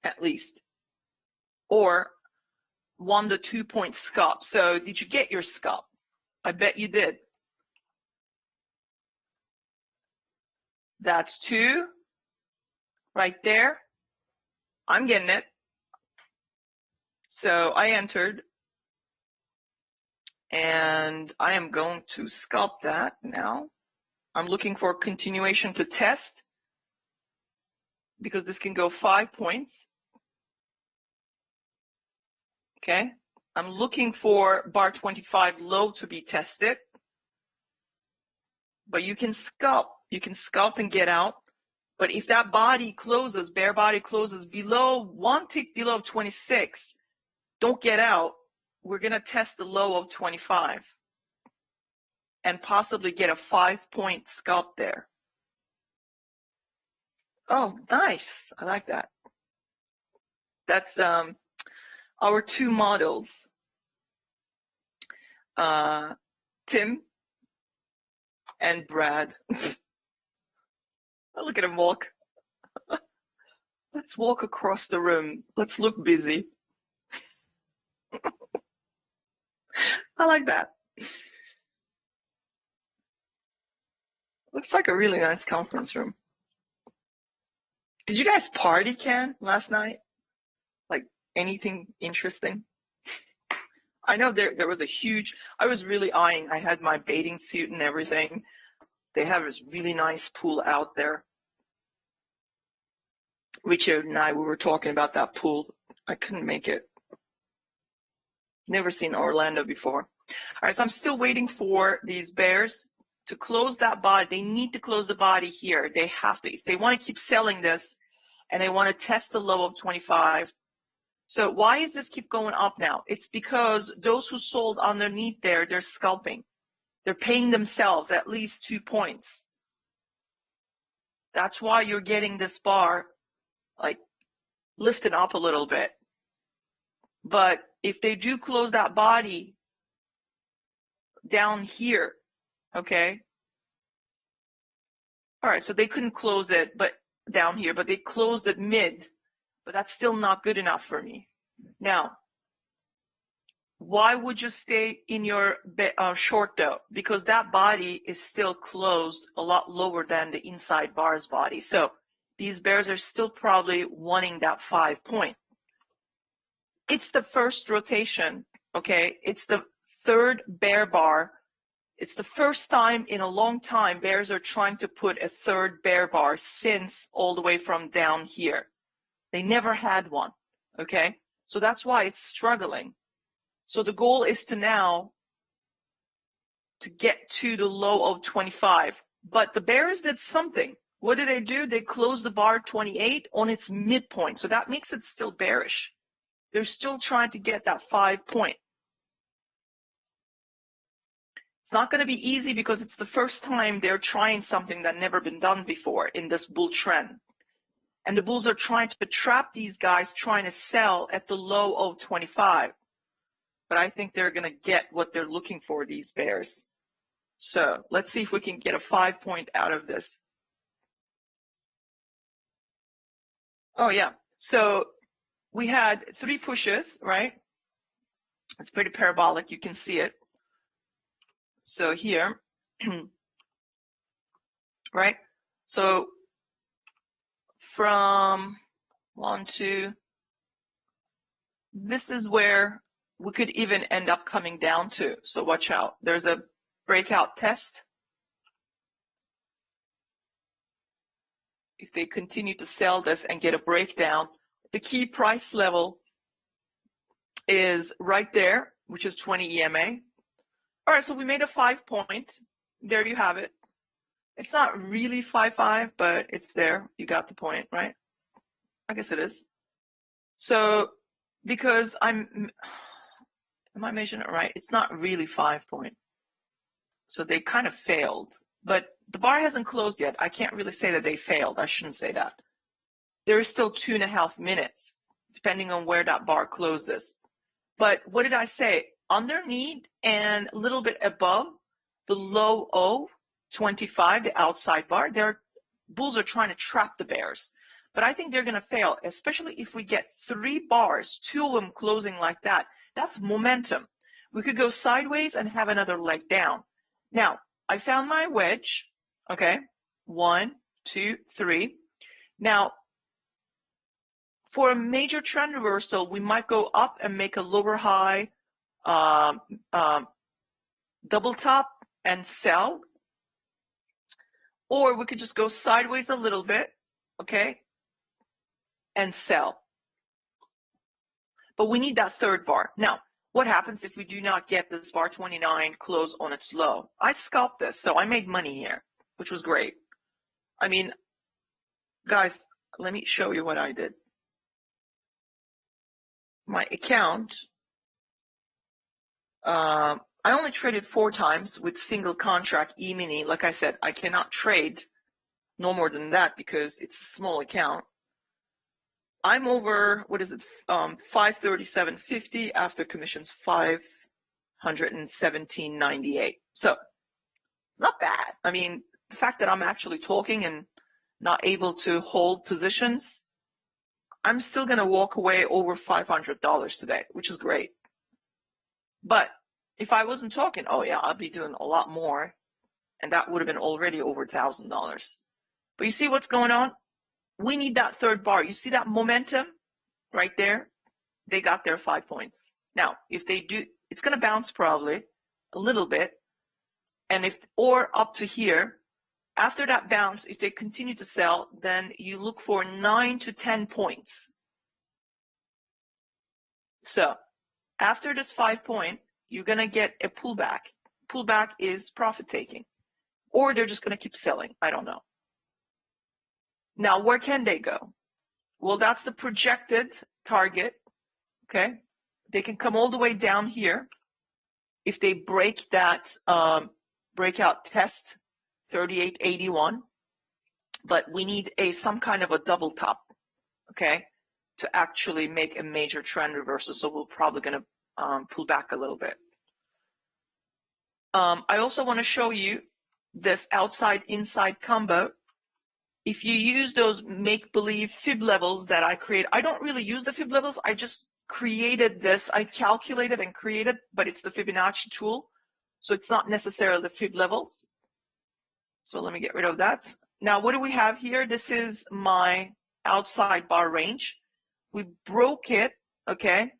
at least, or 1 to 2 point scalp. So did you get your scalp? I bet you did. That's 2 right there. I'm getting it. So I entered, and I am going to scalp that now. I'm looking for continuation to test, because this can go 5 points. Okay. I'm looking for bar 25 low to be tested, but you can scalp. You can scalp and get out. But if that body closes, bear body closes below 1 tick below 26, don't get out. We're going to test the low of 25 and possibly get a 5-point scalp there. Oh, nice. I like that. That's our 2 models. Tim and Brad. Look at him walk. Let's walk across the room. Let's look busy. I like that. Looks like a really nice conference room. Did you guys party, Ken, last night? Like anything interesting? I know there was a huge, I was really eyeing, I had my bathing suit and everything. They have this really nice pool out there. Richard and I, we were talking about that pool. I couldn't make it. Never seen Orlando before. All right, so I'm still waiting for these bears to close that body. They need to close the body here. They have to. If they want to keep selling this and they want to test the low of 25. So why is this keep going up now? It's because those who sold underneath there, they're scalping. They're paying themselves at least 2 points. That's why you're getting this bar like lifted up a little bit. But if they do close that body down here, okay. All right, so they couldn't close it but down here, but they closed it mid, but that's still not good enough for me. Now, why would you stay in your short though? Because that body is still closed a lot lower than the inside bar's body. So these bears are still probably wanting that 5 point. It's the first rotation, okay? It's the 3rd bear bar. It's the first time in a long time bears are trying to put a 3rd bear bar since all the way from down here. They never had one, okay? So that's why it's struggling. So the goal is to now to get to the low of 25. But the bears did something. What did they do? They closed the bar 28 on its midpoint. So that makes it still bearish. They're still trying to get that 5 point. It's not going to be easy because it's the first time they're trying something that never been done before in this bull trend. And the bulls are trying to trap these guys trying to sell at the low of 25. But I think they're going to get what they're looking for, these bears. So let's see if we can get a 5 point out of this. Oh, yeah. So we had 3 pushes, right? It's pretty parabolic. You can see it. So here, right? So from 1, 2, this is where we could even end up coming down to. So watch out. There's a breakout test. If they continue to sell this and get a breakdown, the key price level is right there, which is 20 EMA. All right, so we made a 5 point. There you have it. It's not really 5.5, but it's there. You got the point, right? I guess it is. So because am I measuring it right? It's not really 5 point. So they kind of failed, but the bar hasn't closed yet. I can't really say that they failed. I shouldn't say that. There is still 2.5 minutes, depending on where that bar closes. But what did I say? Underneath and a little bit above the low O, 25, the outside bar, bulls are trying to trap the bears. But I think they're going to fail, especially if we get 3 bars, 2 of them closing like that. That's momentum. We could go sideways and have another leg down. Now, I found my wedge, okay? 1, 2, 3. Now, for a major trend reversal, we might go up and make a lower high, double top and sell. Or we could just go sideways a little bit, okay, and sell. But we need that third bar. Now, what happens if we do not get this bar 29 close on its low? I scalped this, so I made money here, which was great. I mean, guys, let me show you what I did. My account, I only traded 4 times with single contract E-mini. Like I said, I cannot trade no more than that because it's a small account. I'm over, what is it, 537.50 after commissions, 517.98. So, not bad. I mean, the fact that I'm actually talking and not able to hold positions, I'm still going to walk away over $500 today, which is great. But if I wasn't talking, oh yeah, I'd be doing a lot more, and that would have been already over $1,000. But you see what's going on? We need that third bar. You see that momentum right there? They got their 5 points. Now, if they do, it's going to bounce probably a little bit, and or up to here. After that bounce, if they continue to sell, then you look for 9 to 10 points. So, after this 5 point, you're going to get a pullback. Pullback is profit taking, or they're just going to keep selling. I don't know. Now, where can they go? Well, that's the projected target, okay? They can come all the way down here if they break that breakout test, 38.81. But we need some kind of a double top, okay, to actually make a major trend reversal. So we're probably going to pull back a little bit. I also want to show you this outside-inside combo. If you use those make-believe fib levels that I create, I don't really use the fib levels. I just created this. I calculated and created, but it's the Fibonacci tool. So it's not necessarily the fib levels. So let me get rid of that. Now, what do we have here? This is my outside bar range. We broke it, okay,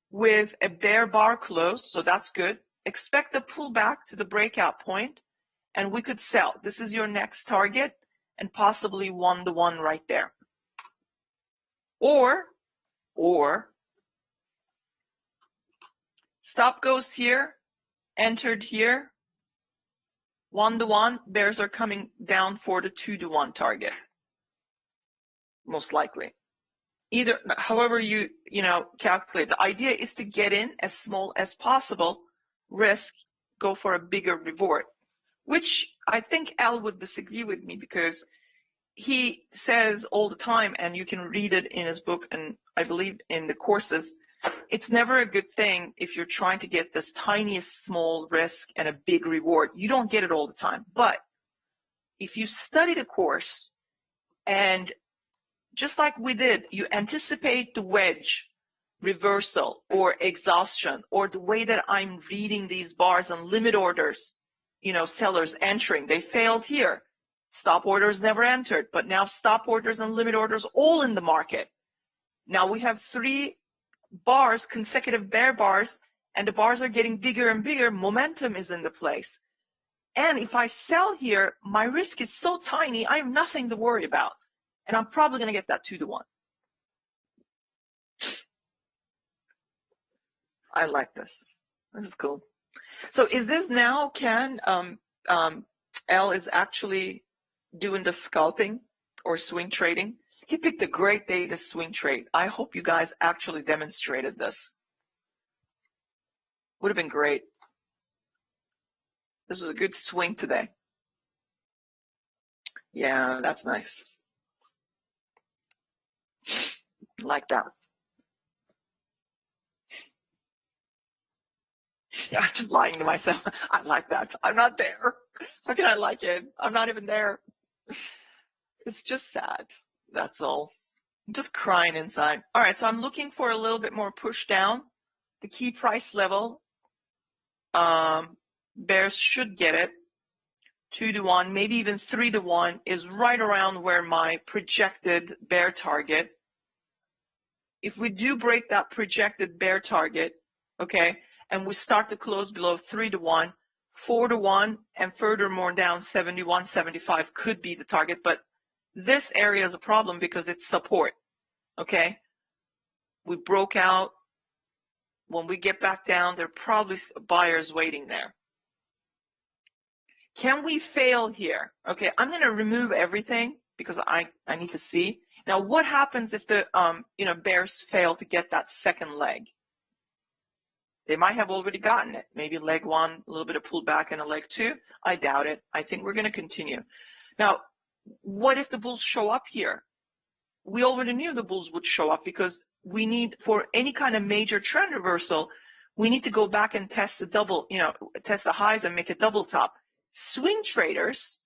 with a bear bar close. So that's good. Expect a pullback to the breakout point, and we could sell. This is your next target, and possibly 1-to-1 right there. Or stop goes here, entered here, 1-to-1, bears are coming down for the 2-to-1 target, most likely. Either, however you calculate. The idea is to get in as small as possible, risk, go for a bigger reward, which I think Al would disagree with me because he says all the time, and you can read it in his book, and I believe in the courses, it's never a good thing if you're trying to get this tiniest small risk and a big reward. You don't get it all the time. But if you study the course, and just like we did, you anticipate the wedge reversal or exhaustion, or the way that I'm reading these bars and limit orders, sellers entering, they failed here. Stop orders never entered, but now stop orders and limit orders all in the market. Now we have 3 bars, consecutive bear bars, and the bars are getting bigger and bigger. Momentum is in the place. And if I sell here, my risk is so tiny, I have nothing to worry about. And I'm probably going to get that 2-to-1. I like this. This is cool. So is this now, L is actually doing the scalping or swing trading? He picked a great day to swing trade. I hope you guys actually demonstrated this. Would have been great. This was a good swing today. Yeah, that's nice. Like that. Yeah, I'm just lying to myself. I like that. I'm not there. How can I like it? I'm not even there. It's just sad. That's all. I'm just crying inside. All right, so I'm looking for a little bit more push down. The key price level, bears should get it. 2-to-1, maybe even 3-to-1 is right around where my projected bear target. If we do break that projected bear target, okay, and we start to close below 3-to-1, 4-to-1, and furthermore down 71, 75 could be the target, but this area is a problem because it's support, okay? We broke out. When we get back down, there are probably buyers waiting there. Can we fail here? Okay, I'm going to remove everything because I need to see. Now, what happens if the bears fail to get that second leg? They might have already gotten it. Maybe leg one, a little bit of pullback, and a leg two. I doubt it. I think we're going to continue. Now, what if the bulls show up here? We already knew the bulls would show up because we need, for any kind of major trend reversal, we need to go back and test the double, test the highs and make a double top. Swing traders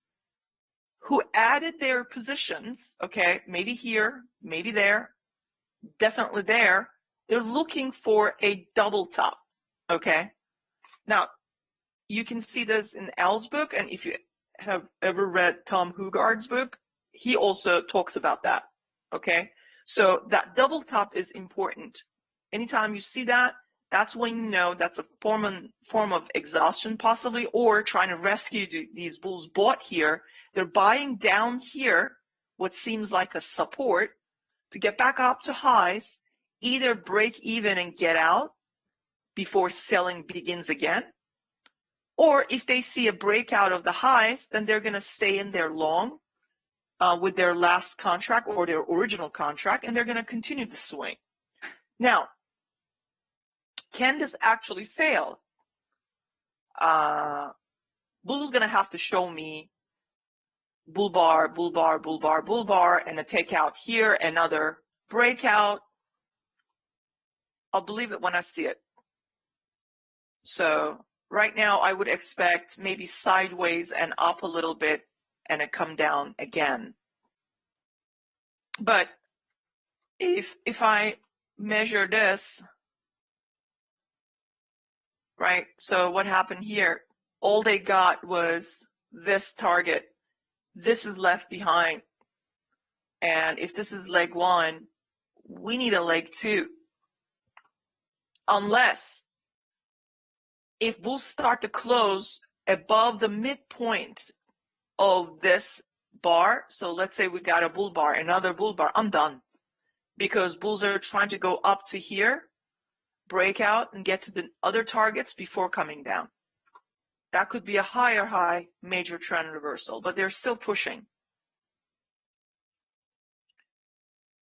who added their positions, okay, maybe here, maybe there, definitely there, they're looking for a double top, okay? Now, you can see this in Al's book, and if you have ever read Tom Hugard's book, he also talks about that, okay? So that double top is important. Anytime you see that, that's when you know that's a form of exhaustion possibly, or trying to rescue these bulls bought here. They're buying down here, what seems like a support, to get back up to highs, either break even and get out before selling begins again, or if they see a breakout of the highs, then they're going to stay in their long with their last contract or their original contract, and they're going to continue to swing. Now, can this actually fail? Bull's going to have to show me bull bar, bull bar, bull bar, bull bar, and a takeout here, another breakout. I'll believe it when I see it. So right now I would expect maybe sideways and up a little bit and a come down again. But if I measure this, right, so what happened here? All they got was this target. This is left behind. And if this is leg one, we need a leg two. Unless if bulls start to close above the midpoint of this bar, so let's say we got a bull bar, another bull bar, I'm done. Because bulls are trying to go up to here, break out, and get to the other targets before coming down. That could be a higher high major trend reversal, but they're still pushing.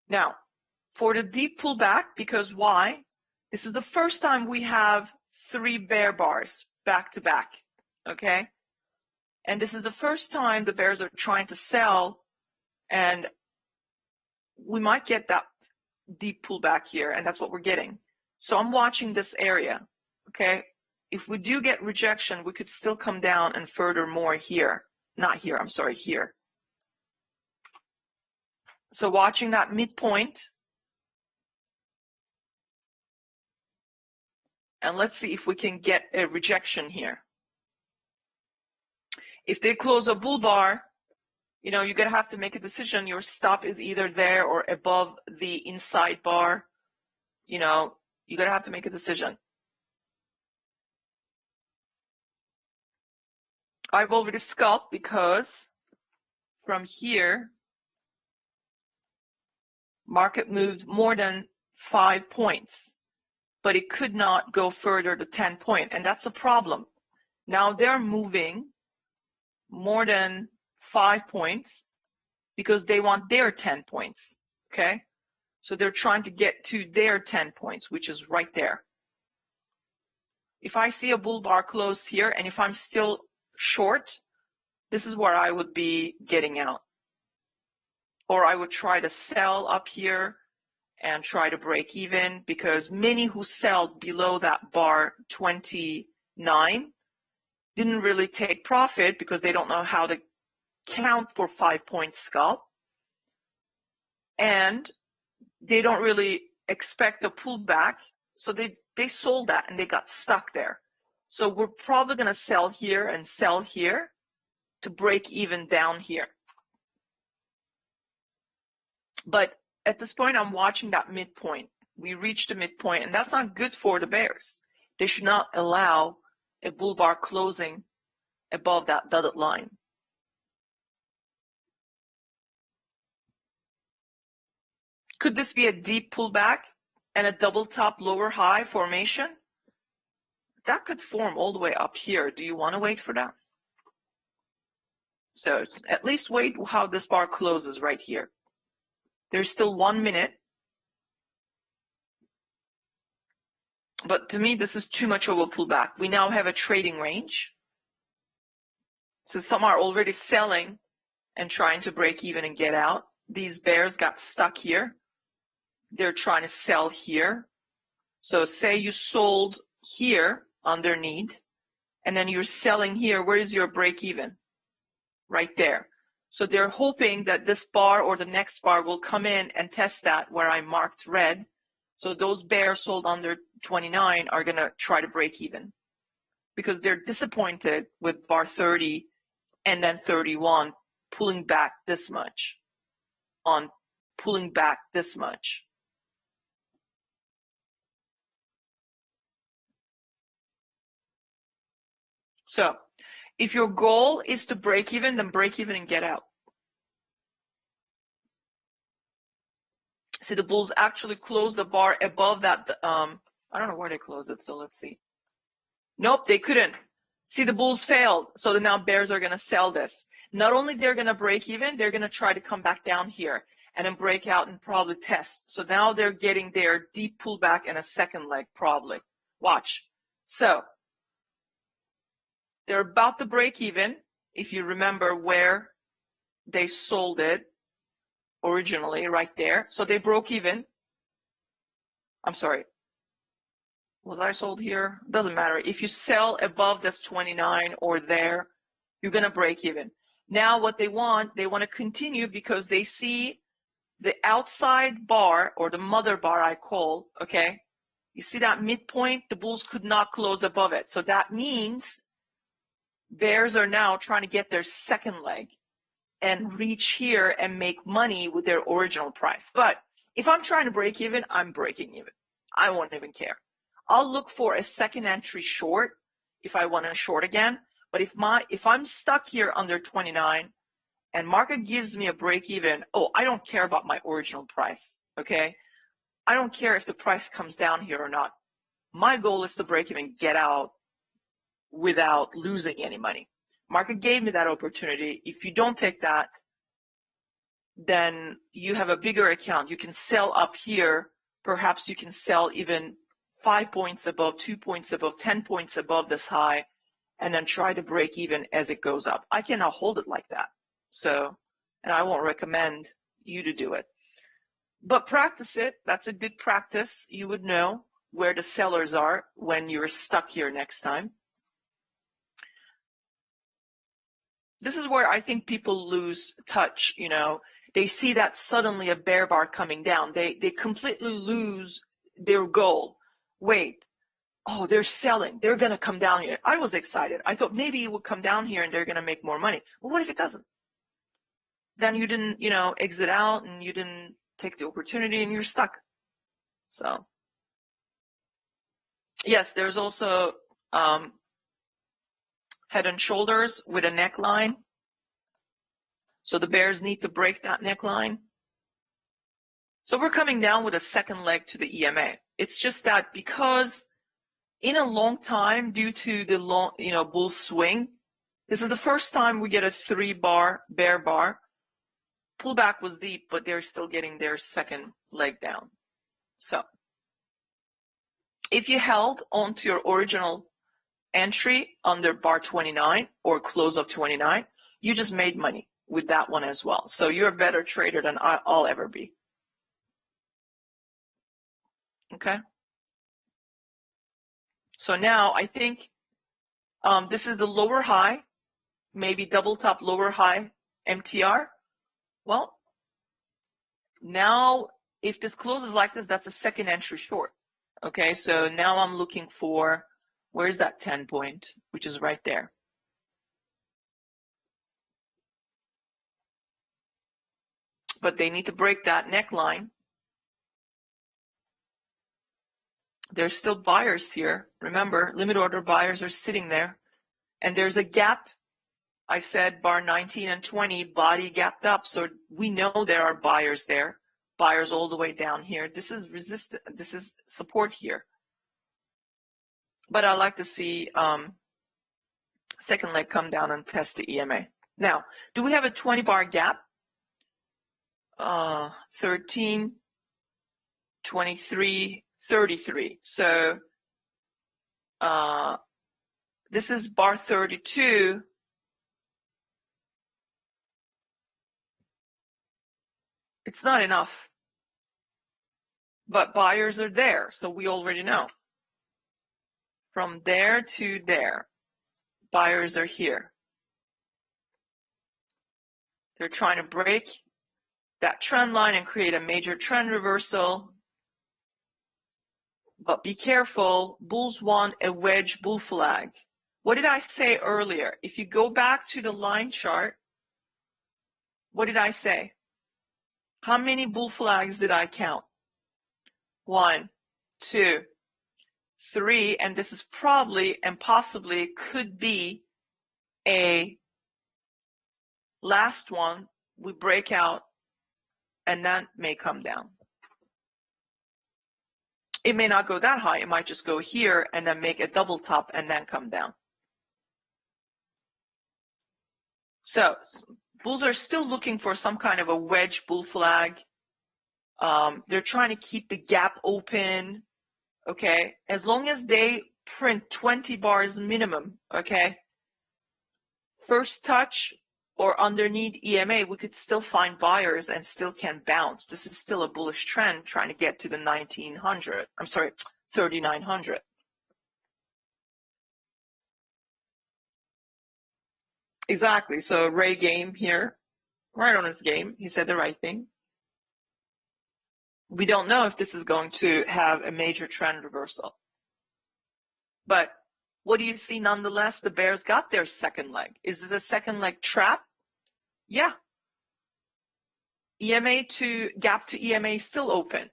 Now, for the deep pullback, because why? This is the first time we have 3 bear bars back to back, okay? And this is the first time the bears are trying to sell, and we might get that deep pullback here, and that's what we're getting. So I'm watching this area, okay? If we do get rejection, we could still come down and furthermore here. Not here, I'm sorry, here. So watching that midpoint. And let's see if we can get a rejection here. If they close a bull bar, you're going to have to make a decision. Your stop is either there or above the inside bar. You're going to have to make a decision. I've already scalped because from here, market moved more than 5 points, but it could not go further to 10 points, and that's a problem. Now they're moving more than 5 points because they want their 10 points. okay? So they're trying to get to their 10 points, which is right there. If I see a bull bar closed here, and if I'm still short, this is where I would be getting out. Or I would try to sell up here and try to break even, because many who sell below that bar 29 didn't really take profit because they don't know how to count for 5-point scalp. And they don't really expect a pullback, so they sold that and they got stuck there. So we're probably going to sell here and sell here to break even down here. But at this point, I'm watching that midpoint. We reached the midpoint, and that's not good for the bears. They should not allow a bull bar closing above that dotted line. Could this be a deep pullback and a double top lower high formation? That could form all the way up here. Do you want to wait for that? So at least wait how this bar closes right here. There's still 1 minute. But to me, this is too much of a pullback. We now have a trading range. So some are already selling and trying to break even and get out. These bears got stuck here. They're trying to sell here. So say you sold here underneath, and then you're selling here. Where is your break even? Right there. So they're hoping that this bar or the next bar will come in and test that where I marked red. So those bears sold under 29 are going to try to break even because they're disappointed with bar 30 and then 31 pulling back this much on pulling back this much. So if your goal is to break even, then break even and get out. See, the bulls actually closed the bar above that. I don't know where they closed it, so let's see. Nope, they couldn't. See, the bulls failed, so now bears are going to sell this. Not only they're going to break even, they're going to try to come back down here and then break out and probably test. So now they're getting their deep pullback and a second leg probably. Watch. So they're about to break even, if you remember where they sold it originally, right there. So they broke even. I'm sorry. Was I sold here? Doesn't matter. If you sell above this 29 or there, you're going to break even. Now what they want to continue because they see the outside bar or the mother bar I call, okay? You see that midpoint? The bulls could not close above it. So that means bears are now trying to get their second leg and reach here and make money with their original price. But if I'm trying to break even, I'm breaking even. I won't even care. I'll look for a second entry short if I want to short again. But if I'm stuck here under 29 and market gives me a break even, I don't care about my original price, okay? I don't care if the price comes down here or not. My goal is to break even, get out without losing any money. Market gave me that opportunity. If you don't take that, then you have a bigger account. You can sell up here. Perhaps you can sell even 5 points above, 2 points above, 10 points above this high, and then try to break even as it goes up. I cannot hold it like that. So, and I won't recommend you to do it. But practice it. That's a good practice. You would know where the sellers are when you're stuck here next time. This is where I think people lose touch, you know. They see that suddenly a bear bar coming down. They completely lose their goal. Wait, they're selling. They're going to come down here. I was excited. I thought maybe it would come down here and they're going to make more money. Well, what if it doesn't? Then you didn't, exit out and you didn't take the opportunity and you're stuck. So, yes, there's also head and shoulders with a neckline. So the bears need to break that neckline. So we're coming down with a second leg to the EMA. It's just that because in a long time, due to the long, bull swing, this is the first time we get a 3-bar bear bar pullback was deep, but they're still getting their second leg down. So if you held onto your original entry under bar 29 or close of 29, you just made money with that one as well. So you're a better trader than I'll ever be. Okay. So now I think this is the lower high, maybe double top lower high MTR. Well, now if this closes like this, that's a second entry short. Okay, so now I'm looking for, where's that 10 point, which is right there. But they need to break that neckline. There's still buyers here. Remember, limit order buyers are sitting there. And there's a gap. I said bar 19 and 20, body gapped up. So we know there are buyers there. Buyers all the way down here. This is resistance. This is support here. But I like to see second leg come down and test the EMA. Now, do we have a 20 bar gap? 13, 23, 33. So this is bar 32. It's not enough. But buyers are there, so we already know. From there to there, buyers are here. They're trying to break that trend line and create a major trend reversal. But be careful, bulls want a wedge bull flag. What did I say earlier? If you go back to the line chart, what did I say? How many bull flags did I count? 1, 2, 3, and this is probably and possibly could be a last one. We break out and that may come down. It may not go that high. It might just go here and then make a double top and then come down. So bulls are still looking for some kind of a wedge bull flag. They're trying to keep the gap open. Okay, as long as they print 20 bars minimum, okay, first touch or underneath EMA, we could still find buyers and still can bounce. This is still a bullish trend trying to get to the 1900. I'm sorry, 3900. Exactly. So Ray game here, right on his game. He said the right thing. We don't know if this is going to have a major trend reversal. But what do you see nonetheless? The bears got their second leg. Is it a second leg trap? Yeah. EMA to gap to EMA is still open.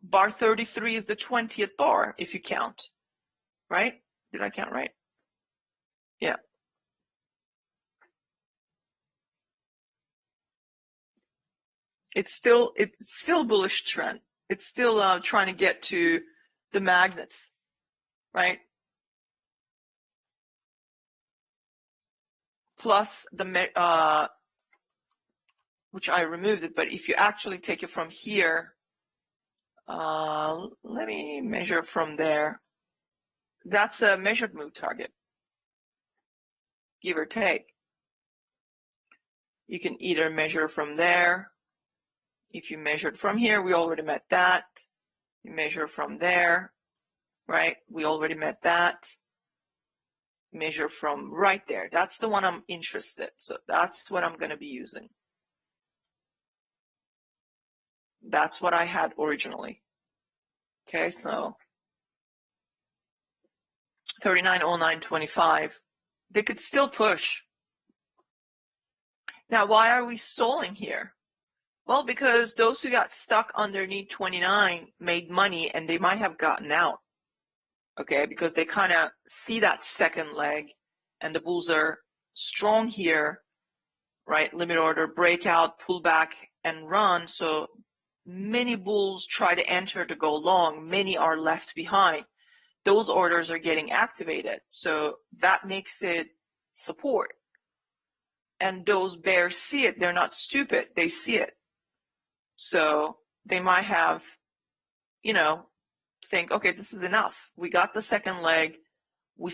Bar 33 is the 20th bar if you count. Right? Did I count right? Yeah. It's still bullish trend. It's still trying to get to the magnets, right? Plus the which I removed it, but if you actually take it from here, let me measure from there. That's a measured move target, give or take. You can either measure from there. If you measured from here, we already met that. You measure from there, right? We already met that. Measure from right there. That's the one I'm interested. So that's what I'm going to be using. That's what I had originally. Okay, so 39.0925. They could still push. Now, why are we stalling here? Well, because those who got stuck underneath 29 made money and they might have gotten out. Okay, because they kind of see that second leg and the bulls are strong here, right? Limit order, breakout, pull back and run. So many bulls try to enter to go long. Many are left behind. Those orders are getting activated. So that makes it support. and those bears see it. They're not stupid. They see it. So they might have, you know, think, okay, this is enough. We got the second leg. We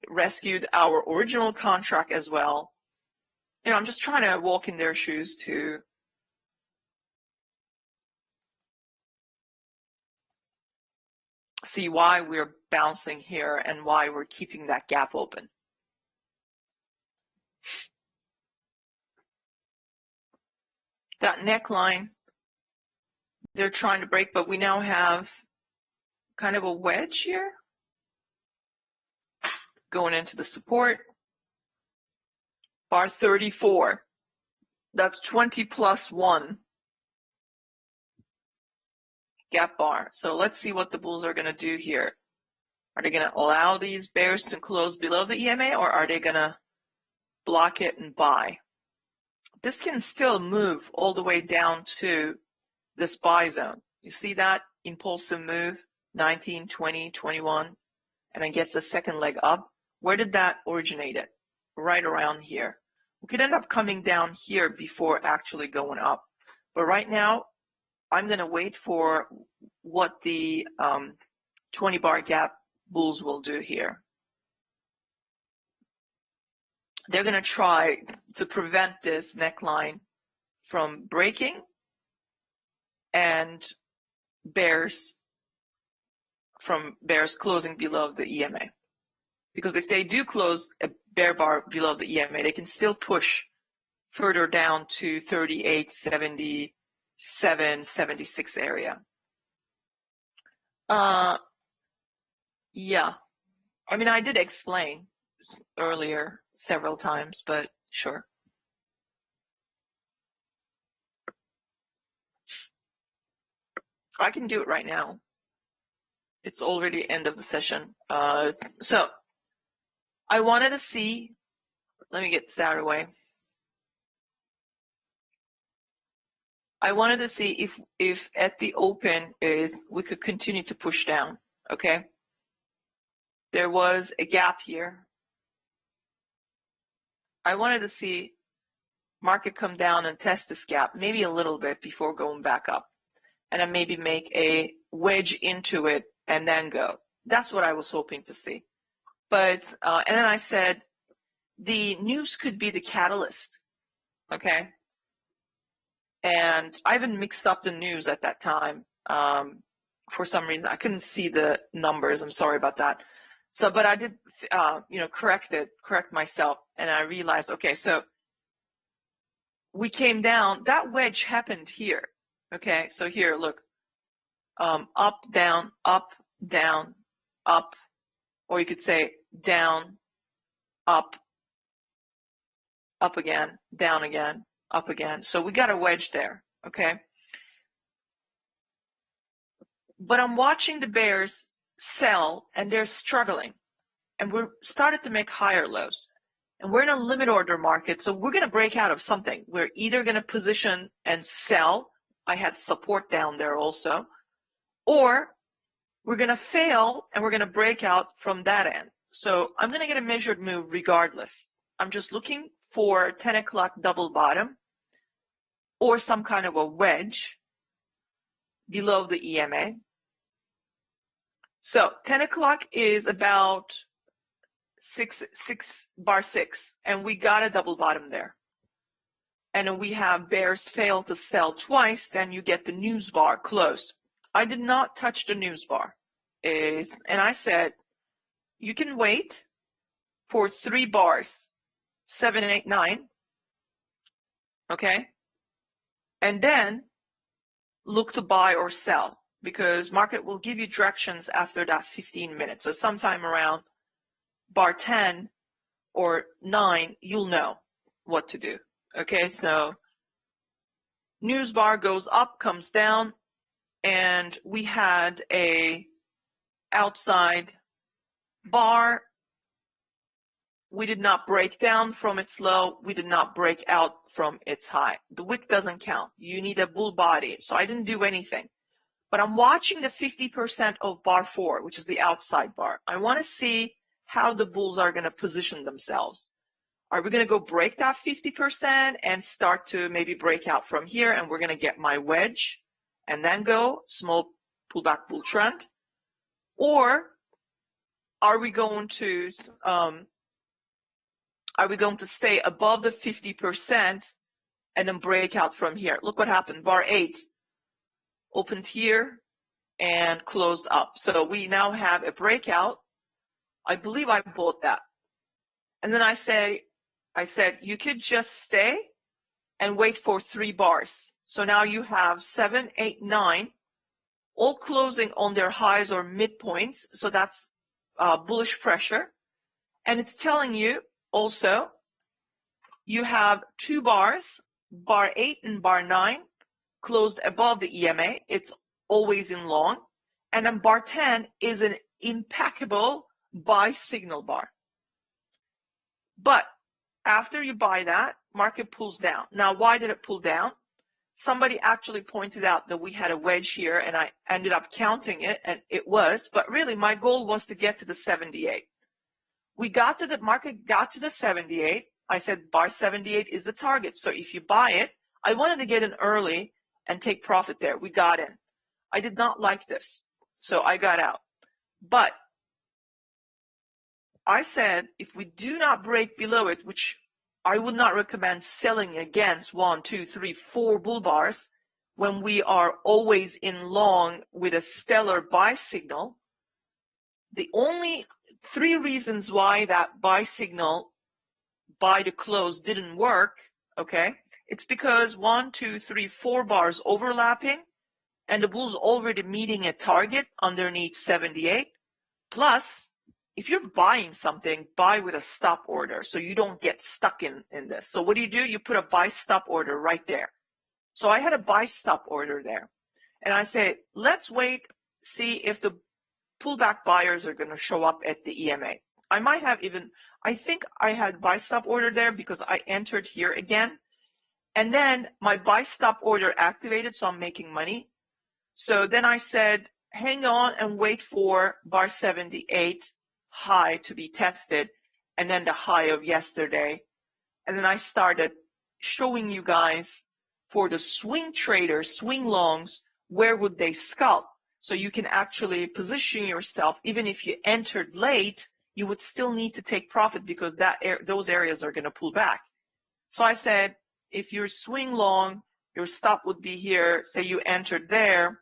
rescued our original contract as well. You know, I'm just trying to walk in their shoes to see why we're bouncing here and why we're keeping that gap open. That neckline, they're trying to break, but we now have kind of a wedge here going into the support. Bar 34, that's 20 plus 1 gap bar. So let's see what the bulls are going to do here. Are they going to allow these bears to close below the EMA, or are they going to block it and buy? This can still move all the way down to this buy zone. You see that impulsive move, 19, 20, 21, and it gets a second leg up. Where did that originate it? Right around here. We could end up coming down here before actually going up. But right now, I'm going to wait for what the 20 bar gap bulls will do here. They're going to try to prevent this neckline from breaking and bears closing below the EMA. Because if they do close a bear bar below the EMA, they can still push further down to 38, 77, 76 area. Yeah. I mean, I did explain earlier several times, but sure. I can do it right now. It's already end of the session. So I wanted to see, let me get this out of the way. I wanted to see if at the open we could continue to push down, okay? There was a gap here. I wanted to see market come down and test this gap, maybe a little bit before going back up. And then maybe make a wedge into it and then go. That's what I was hoping to see. But, and then I said, the news could be the catalyst, okay? And I even mixed up the news at that time. For some reason, I couldn't see the numbers. I'm sorry about that. So, but I did, correct myself. And I realized, okay, so we came down. That wedge happened here. Okay, so here, look, up, down, up, or you could say down, up again, down again, up again. So we got a wedge there, okay? But I'm watching the bears sell, and they're struggling, and we're started to make higher lows. And we're in a limit order market, so we're going to break out of something. We're either going to position and sell. I had support down there also, or we're going to fail and we're going to break out from that end. So I'm going to get a measured move regardless. I'm just looking for 10 o'clock double bottom or some kind of a wedge below the EMA. So 10 o'clock is about 6 bar 6, and we got a double bottom there. And we have bears fail to sell twice, then you get the news bar close. I did not touch the news bar. And I said, you can wait for 3 bars, 7, 8, 9, okay? And then look to buy or sell, because market will give you directions after that 15 minutes. So sometime around bar 10 or 9, you'll know what to do. Okay, so news bar goes up, comes down, and we had a outside bar. We did not break down from its low. We did not break out from its high. The wick doesn't count. You need a bull body. So I didn't do anything. But I'm watching the 50% of bar 4, which is the outside bar. I want to see how the bulls are going to position themselves. Are we going to go break that 50% and start to maybe break out from here, and we're going to get my wedge and then go small pullback bull trend? Or are we going to stay above the 50% and then break out from here? Look what happened. Bar 8 opened here and closed up. So we now have a breakout. I believe I bought that. And then I said, you could just stay and wait for 3 bars. So now you have 7, 8, 9, all closing on their highs or midpoints. So that's bullish pressure. And it's telling you also, you have 2 bars, bar 8 and bar 9, closed above the EMA. It's always in long. And then bar 10 is an impeccable buy signal bar. But after you buy that, market pulls down. Now, why did it pull down? Somebody actually pointed out that we had a wedge here, and I ended up counting it, and it was. But really, my goal was to get to the 78. Market got to the 78. I said bar 78 is the target. So if you buy it, I wanted to get in early and take profit there. We got in. I did not like this, so I got out. But I said if we do not break below it, which I would not recommend selling against 1, 2, 3, 4 bull bars when we are always in long with a stellar buy signal. The only 3 reasons why that buy signal by the close didn't work, okay? It's because 1, 2, 3, 4 bars overlapping and the bull's already meeting a target underneath 78. Plus, if you're buying something, buy with a stop order so you don't get stuck in this. So what do? You put a buy stop order right there. So I had a buy stop order there. And I said, let's wait, see if the pullback buyers are going to show up at the EMA. I think I had buy stop order there because I entered here again. And then my buy stop order activated, so I'm making money. So then I said, hang on and wait for bar 78 high to be tested, and then the high of yesterday. And then I started showing you guys for the swing traders, swing longs, where would they scalp? So you can actually position yourself. Even if you entered late, you would still need to take profit because those areas are going to pull back. So I said, if you're swing long, your stop would be here. Say you entered there,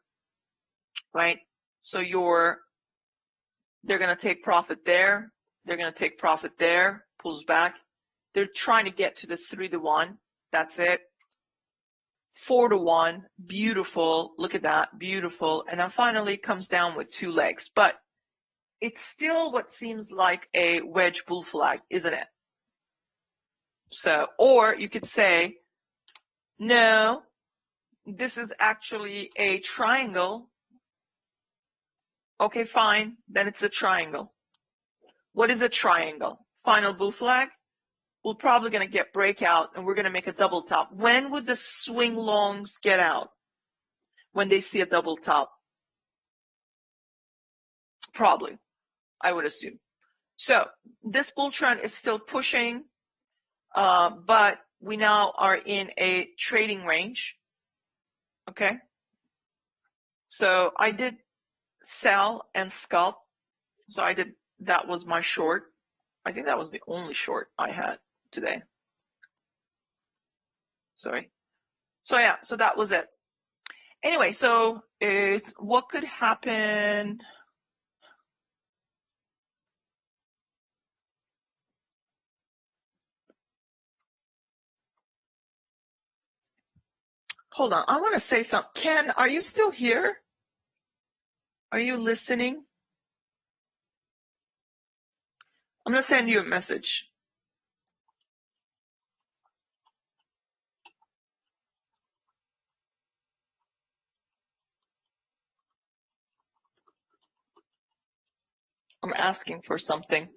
right? So they're going to take profit there. They're going to take profit there, pulls back. They're trying to get to the 3-to-1. That's it. 4-to-1, beautiful. Look at that, beautiful. And then finally it comes down with 2 legs. But it's still what seems like a wedge bull flag, isn't it? So, or you could say, no, this is actually a triangle. Okay, fine, then it's a triangle. What is a triangle? Final bull flag? We're probably going to get breakout and we're going to make a double top. When would the swing longs get out? When they see a double top? Probably, I would assume. So this bull trend is still pushing, but we now are in a trading range. Okay. So I did sell and scalp. So that was my short. I think that was the only short I had today. Sorry. So yeah, so that was it. Anyway, so what could happen? Hold on, I want to say something. Ken, are you still here? Are you listening? I'm going to send you a message. I'm asking for something.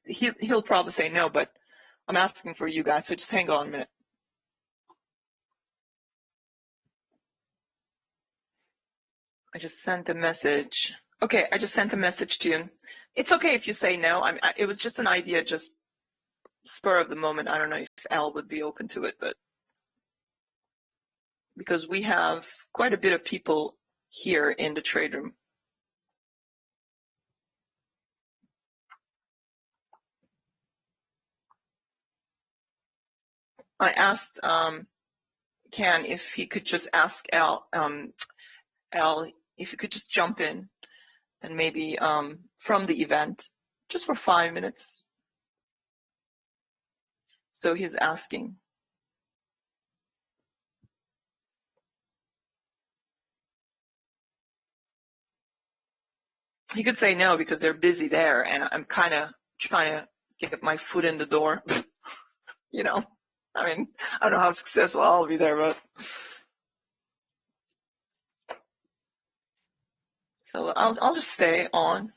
He'll probably say no, but I'm asking for you guys, so just hang on a minute. I just sent a message. Okay, I just sent a message to you. It's okay if you say no. It was just an idea, just spur of the moment. I don't know if Al would be open to it, but because we have quite a bit of people here in the trade room. I asked Ken if he could just ask Al, Al, if you could just jump in and maybe from the event, just for 5 minutes. So he's asking. He could say no because they're busy there, and I'm kind of trying to get my foot in the door. You know, I mean, I don't know how successful I'll be there, but so I'll just stay on.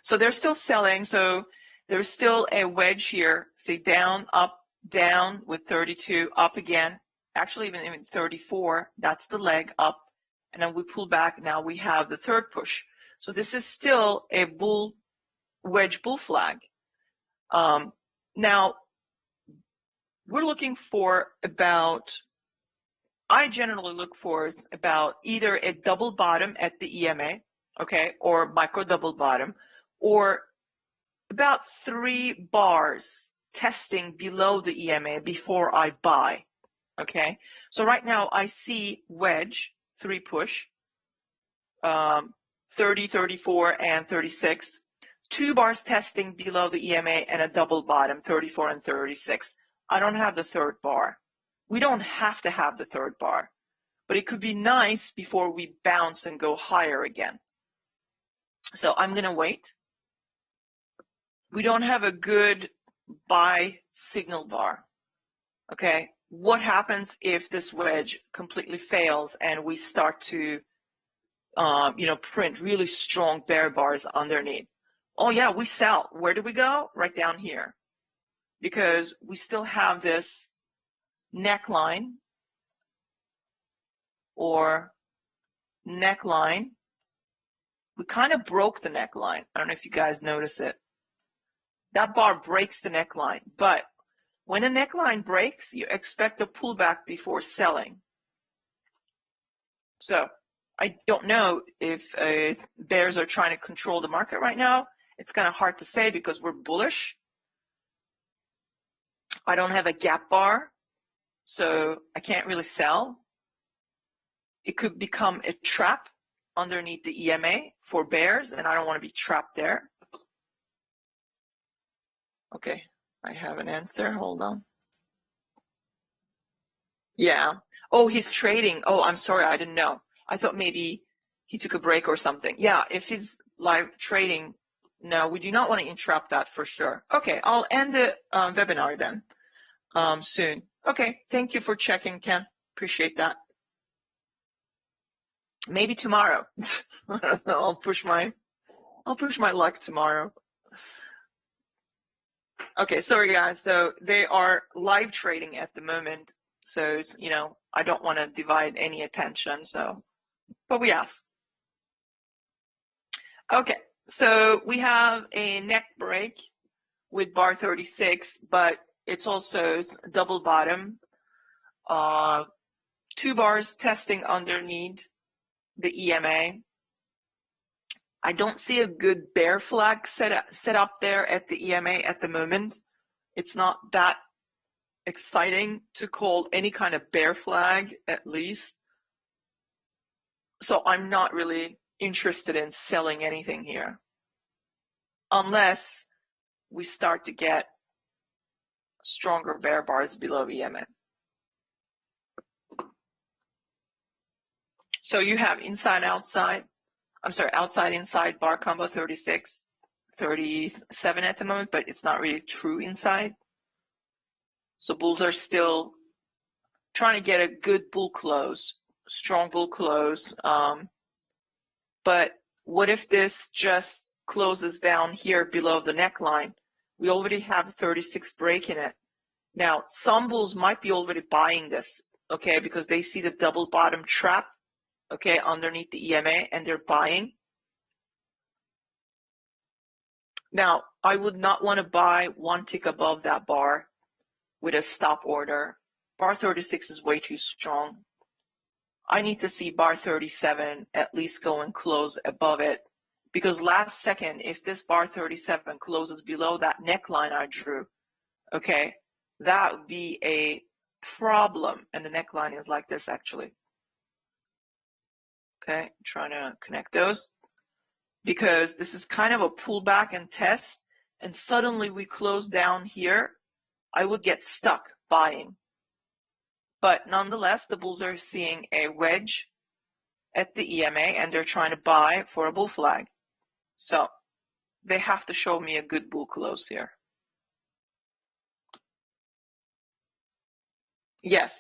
So they're still selling. So there's still a wedge here. See, down, up, down with 32, up again. Actually, even 34. That's the leg up, and then we pull back. Now we have the third push. So this is still a wedge bull flag. Now we're looking for about, I generally look for about either a double bottom at the EMA, okay, or micro double bottom, or about 3 bars testing below the EMA before I buy, okay? So right now I see wedge, 3 push, 30, 34, and 36. 2 bars testing below the EMA and a double bottom, 34 and 36. I don't have the third bar. We don't have to have the third bar, but it could be nice before we bounce and go higher again. So I'm going to wait. We don't have a good buy signal bar. Okay, what happens if this wedge completely fails and we start to print really strong bear bars underneath? Oh yeah, we sell. Where do we go? Right down here, because we still have this neckline or neckline. We kind of broke the neckline. I don't know if you guys notice it. That bar breaks the neckline, but when a neckline breaks, you expect a pullback before selling. So I don't know if bears are trying to control the market right now. It's kind of hard to say because we're bullish. I don't have a gap bar, so I can't really sell. It could become a trap underneath the EMA for bears, and I don't want to be trapped there. Okay, I have an answer. Hold on. Yeah. Oh, he's trading. Oh, I'm sorry. I didn't know. I thought maybe he took a break or something. Yeah, if he's live trading, no, we do not want to interrupt that for sure. Okay, I'll end the webinar then soon. Okay, thank you for checking, Ken. Appreciate that. Maybe tomorrow. I don't know. I'll push my luck tomorrow. Okay, sorry guys. So they are live trading at the moment. So, I don't want to divide any attention. So, but we ask. Okay, so we have a neck break with bar 36, but it's also double bottom. 2 bars testing underneath the EMA. I don't see a good bear flag set up there at the EMA at the moment. It's not that exciting to call any kind of bear flag, at least. So I'm not really interested in selling anything here, unless we start to get stronger bear bars below EMA. So you have inside, outside, outside, inside bar combo 36, 37 at the moment, but it's not really true inside. So bulls are still trying to get a good bull close, strong bull close. But what if this just closes down here below the neckline? We already have a 36 break in it. Now, some bulls might be already buying this, okay, because they see the double bottom trap, okay, underneath the EMA, and they're buying. Now, I would not want to buy one tick above that bar with a stop order. Bar 36 is way too strong. I need to see bar 37 at least go and close above it, because last second, if this bar 37 closes below that neckline I drew, okay, that would be a problem. And the neckline is like this, actually. Okay, trying to connect those, because this is kind of a pullback and test, and suddenly we close down here, I would get stuck buying. But nonetheless, the bulls are seeing a wedge at the EMA, and they're trying to buy for a bull flag. So they have to show me a good bull close here. Yes,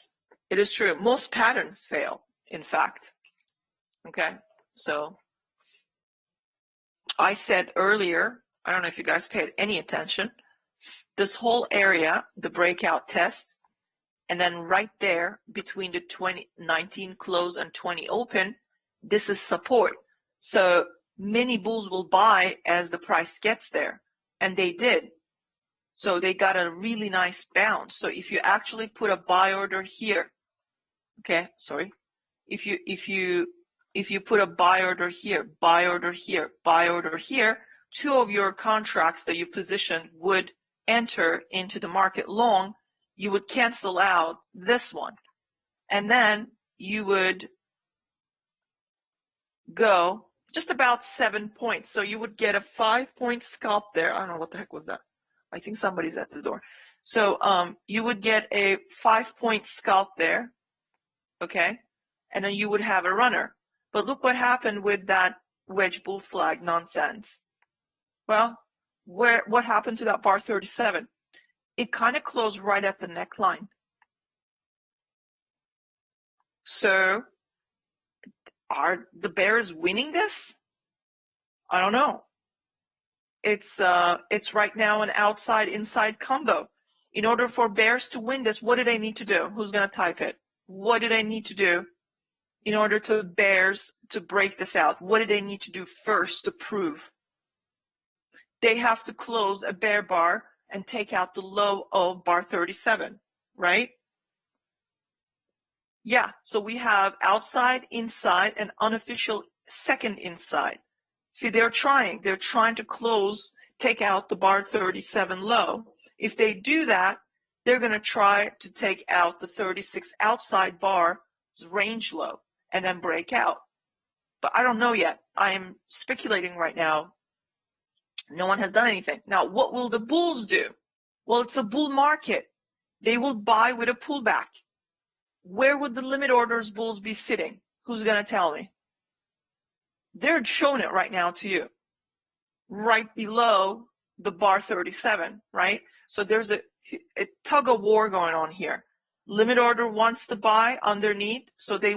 it is true. Most patterns fail, in fact. Okay, so I said earlier, I don't know if you guys paid any attention, this whole area, the breakout test, and then right there between the 19 close and 20 open, this is support. So many bulls will buy as the price gets there, and they did. So they got a really nice bounce. So if you actually put a buy order here, okay, sorry, if you put a buy order here, buy order here, buy order here, two of your contracts that you positioned would enter into the market long. You would cancel out this one, and then you would go just about 7 points. So you would get a 5-point scalp there. I don't know what the heck was that. I think somebody's at the door. So you would get a 5-point scalp there, okay, and then you would have a runner. But look what happened with that wedge bull flag nonsense. Well, what happened to that bar 37? It kind of closed right at the neckline. So are the bears winning this? I don't know. It's right now an outside-inside combo. In order for bears to win this, what do they need to do? Who's going to type it? What do they need to do in order to bears to break this out? What do they need to do first to prove? They have to close a bear bar and take out the low of bar 37, right? Yeah, so we have outside, inside, and unofficial second inside. See, they're trying to close, take out the bar 37 low. If they do that, they're going to try to take out the 36 outside bar's range low and then break out. But I don't know yet. I am speculating right now. No one has done anything. Now, what will the bulls do? Well, it's a bull market. They will buy with a pullback. Where would the limit orders bulls be sitting? Who's going to tell me? They're showing it right now to you. Right below the bar 37, right? So there's a tug of war going on here. Limit order wants to buy underneath, so they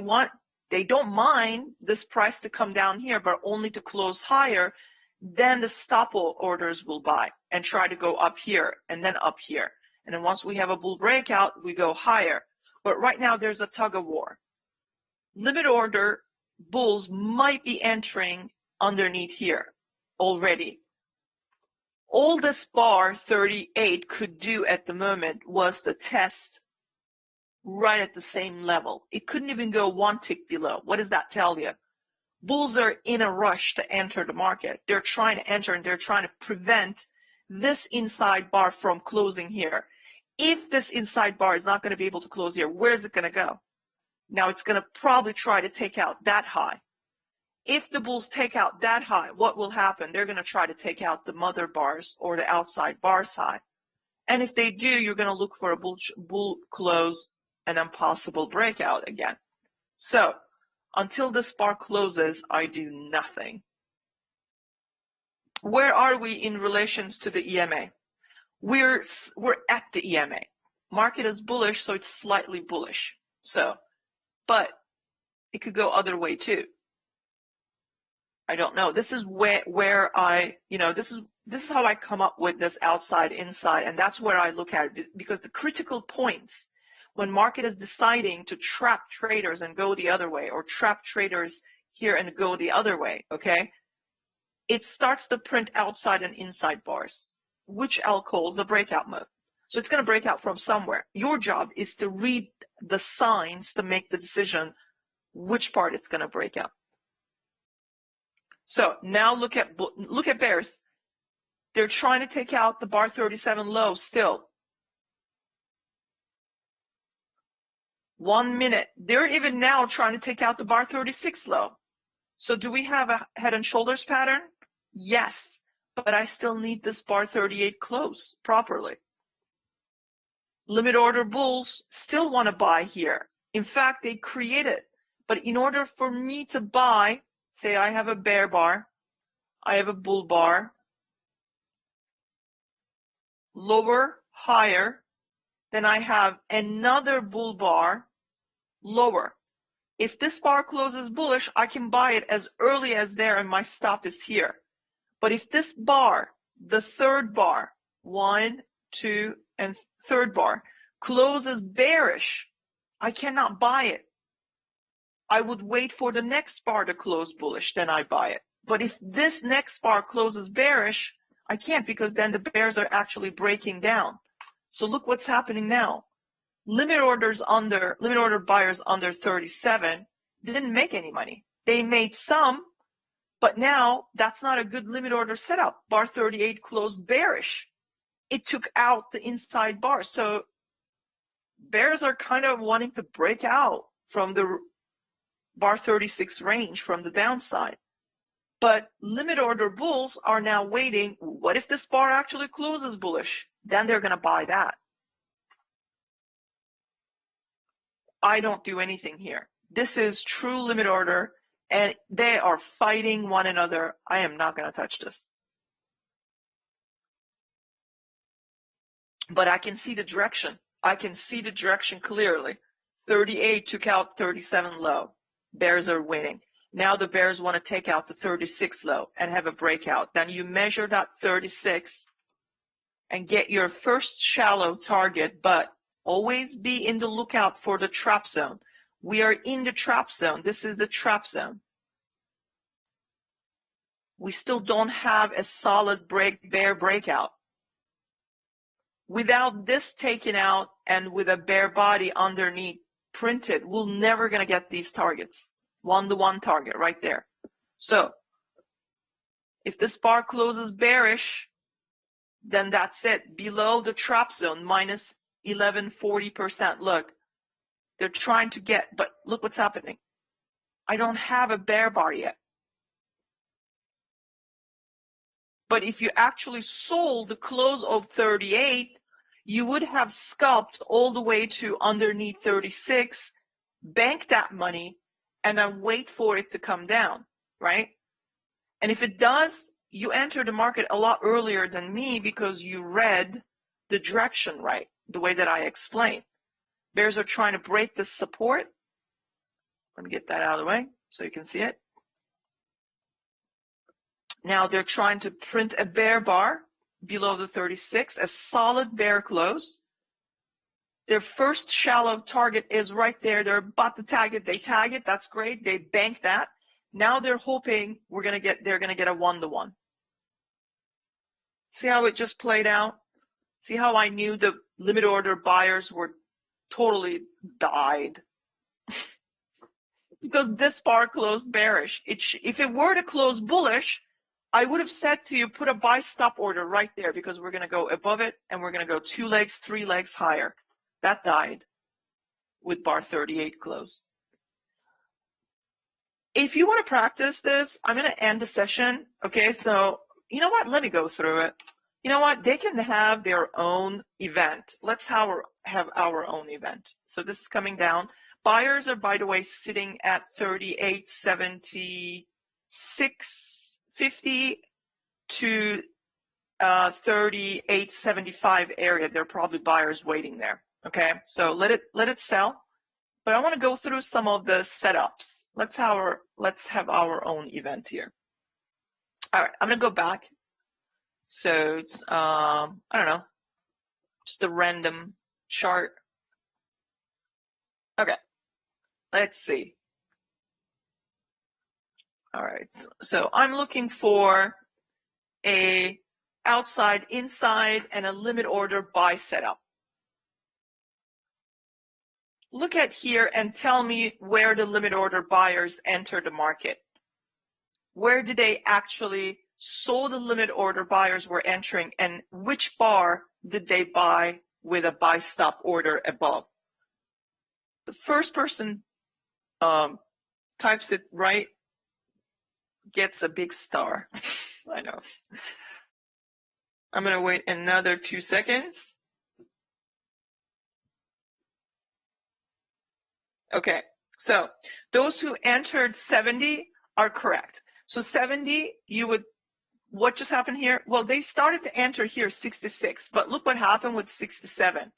don't mind this price to come down here, but only to close higher. Then the stop orders will buy and try to go up here and then up here. And then once we have a bull breakout, we go higher. But right now there's a tug of war. Limit order bulls might be entering underneath here already. All this bar 38 could do at the moment was to test right at the same level. It couldn't even go one tick below. What does that tell you? Bulls are in a rush to enter the market. They're trying to enter, and they're trying to prevent this inside bar from closing here. If this inside bar is not going to be able to close here, where is it going to go? Now it's going to probably try to take out that high. If the bulls take out that high, what will happen? They're going to try to take out the mother bars or the outside bars high. And if they do, you're going to look for a bull close and then possible breakout again. So until this bar closes, I do nothing. Where are we in relations to the EMA? We're at the EMA. Market is bullish, so it's slightly bullish. So, but it could go other way too. I don't know. This is where I, this is how I come up with this outside inside, and that's where I look at it, because the critical points when market is deciding to trap traders and go the other way, or trap traders here and go the other way, okay? it starts to print outside and inside bars, which I'll call the breakout mode. So it's going to break out from somewhere. Your job is to read the signs to make the decision which part it's going to break out. So now look at bears. They're trying to take out the bar 37 low still. 1 minute. They're even now trying to take out the bar 36 low. So do we have a head and shoulders pattern? Yes, but I still need this bar 38 close properly. Limit order bulls still want to buy here. In fact, they create it. But in order for me to buy, say I have a bear bar, I have a bull bar, lower, higher, then I have another bull bar, lower. If this bar closes bullish, I can buy it as early as there and my stop is here. But if this bar, the third bar, 1, 2, and third bar, closes bearish, I cannot buy it. I would wait for the next bar to close bullish, then I buy it. But if this next bar closes bearish, I can't, because then the bears are actually breaking down. So look what's happening now. Limit order buyers under 37 didn't make any money. They made some, but now that's not a good limit order setup. Bar 38 closed bearish. It took out the inside bar. So bears are kind of wanting to break out from the bar 36 range from the downside. But limit order bulls are now waiting. What if this bar actually closes bullish? Then they're going to buy that. I don't do anything here. This is true limit order, and they are fighting one another. I am not going to touch this. But I can see the direction. I can see the direction clearly. 38 took out 37 low. Bears are winning. Now the bears want to take out the 36 low and have a breakout. Then you measure that 36 and get your first shallow target, but always be in the lookout for the trap zone. We are in the trap zone. This is the trap zone. We still don't have a solid bear breakout. Without this taken out and with a bear body underneath printed, we're never going to get these targets. 1-to-1 target right there. So if this bar closes bearish, then that's it. Below the trap zone, minus 1140%. Look, they're trying to get, but look what's happening. I don't have a bear bar yet. But if you actually sold the close of 38, you would have scalped all the way to underneath 36, bank that money, and then wait for it to come down, right? And if it does, you enter the market a lot earlier than me because you read the direction right, the way that I explained. Bears are trying to break this support. Let me get that out of the way so you can see it. Now they're trying to print a bear bar below the 36, a solid bear close. Their first shallow target is right there. They're about to tag it. They tag it. That's great. They bank that. Now they're hoping they're going to get a 1-to-1. See how it just played out? See how I knew the limit order buyers were totally died? Because this bar closed bearish. If it were to close bullish, I would have said to you, put a buy stop order right there, because we're going to go above it and we're going to go 2 legs, 3 legs higher. That died with bar 38 close. If you want to practice this, I'm going to end the session. Okay, so you know what? Let me go through it. You know what? They can have their own event. Let's have our own event. So this is coming down. Buyers are, by the way, sitting at 38.76.50 to 38.75 area. There are probably buyers waiting there. Okay, so let it sell. But I want to go through some of the setups. Let's have our own event here. All right, I'm gonna go back. So it's I don't know, just a random chart. Okay, let's see. All right, so I'm looking for a outside, inside, and a limit order buy setup. Look at here and tell me where the limit order buyers enter the market. Where did they actually saw the limit order buyers were entering, and which bar did they buy with a buy stop order above? The first person types it right gets a big star. I know. I'm going to wait another 2 seconds. Okay, so those who entered 70 are correct. So 70, what just happened here? Well, they started to enter here 66, but look what happened with 67.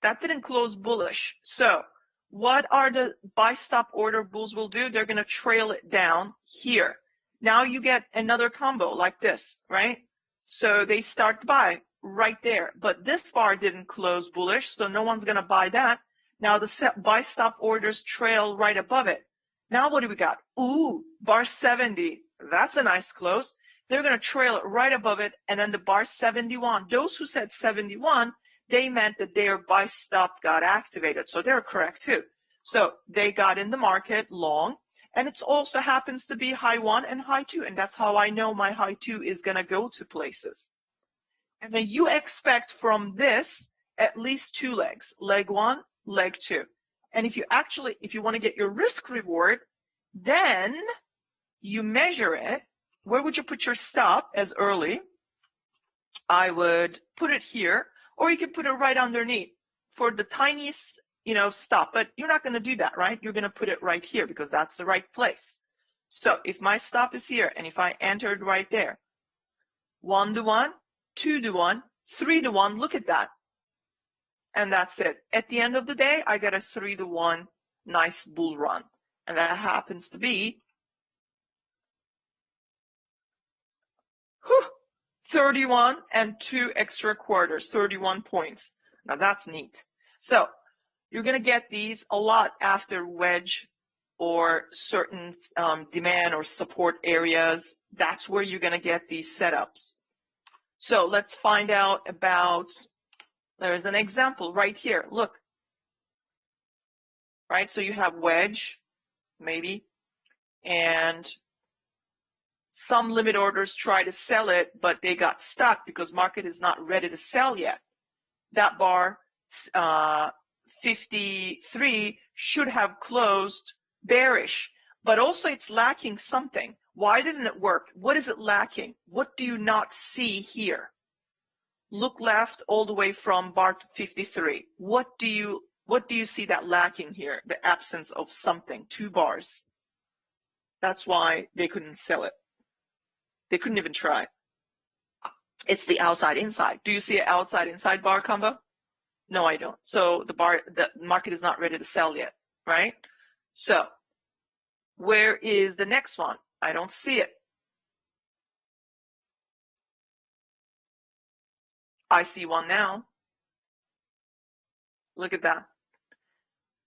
That didn't close bullish. So what are the buy stop order bulls will do? They're going to trail it down here. Now you get another combo like this, right? So they start to buy right there, but this bar didn't close bullish, so no one's going to buy that. Now the buy stop orders trail right above it. Now what do we got? Ooh, bar 70. That's a nice close. They're going to trail it right above it, and then the bar 71. Those who said 71, they meant that their buy stop got activated, so they're correct too. So they got in the market long, and it also happens to be high 1 and high 2, and that's how I know my high 2 is going to go to places. And then you expect from this at least 2 legs, leg 1, leg 2. And if you want to get your risk reward, then you measure it. Where would you put your stop as early? I would put it here, or you could put it right underneath for the tiniest, stop. But you're not going to do that, right? You're going to put it right here because that's the right place. So if my stop is here, and if I entered right there, 1 to 1, 2 to 1, 3 to 1, look at that. And that's it. At the end of the day, I get a 3 to 1 nice bull run. And that happens to be 31 and 2 extra quarters, 31 points. Now that's neat. So you're going to get these a lot after wedge or certain demand or support areas. That's where you're going to get these setups. So let's find out about, there's an example right here. Look. Right, so you have wedge, maybe, and some limit orders try to sell it, but they got stuck because market is not ready to sell yet. That bar 53 should have closed bearish, but also it's lacking something. Why didn't it work? What is it lacking? What do you not see here? Look left all the way from bar 53. What do you see that lacking here? The absence of something, 2 bars. That's why they couldn't sell it. They couldn't even try. It's the outside inside. Do you see an outside inside bar combo? No, I don't. So the market is not ready to sell yet, right? So where is the next one? I don't see it. I see one now. Look at that.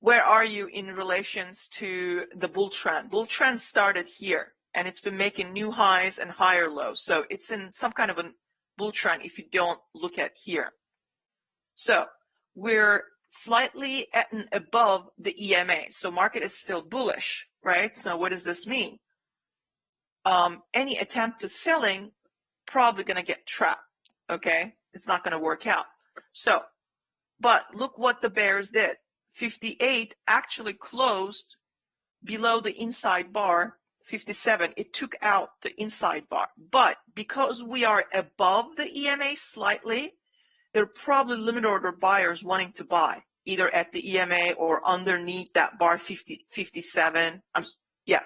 Where are you in relations to the bull trend? Bull trend started here, and it's been making new highs and higher lows. So it's in some kind of a bull trend if you don't look at here. So we're slightly at and above the EMA. So market is still bullish, right? So what does this mean? Any attempt to selling probably going to get trapped, okay? It's not going to work out. So, but look what the bears did. 58 actually closed below the inside bar, 57. It took out the inside bar. But because we are above the EMA slightly, there are probably limit order buyers wanting to buy, either at the EMA or underneath that bar 57.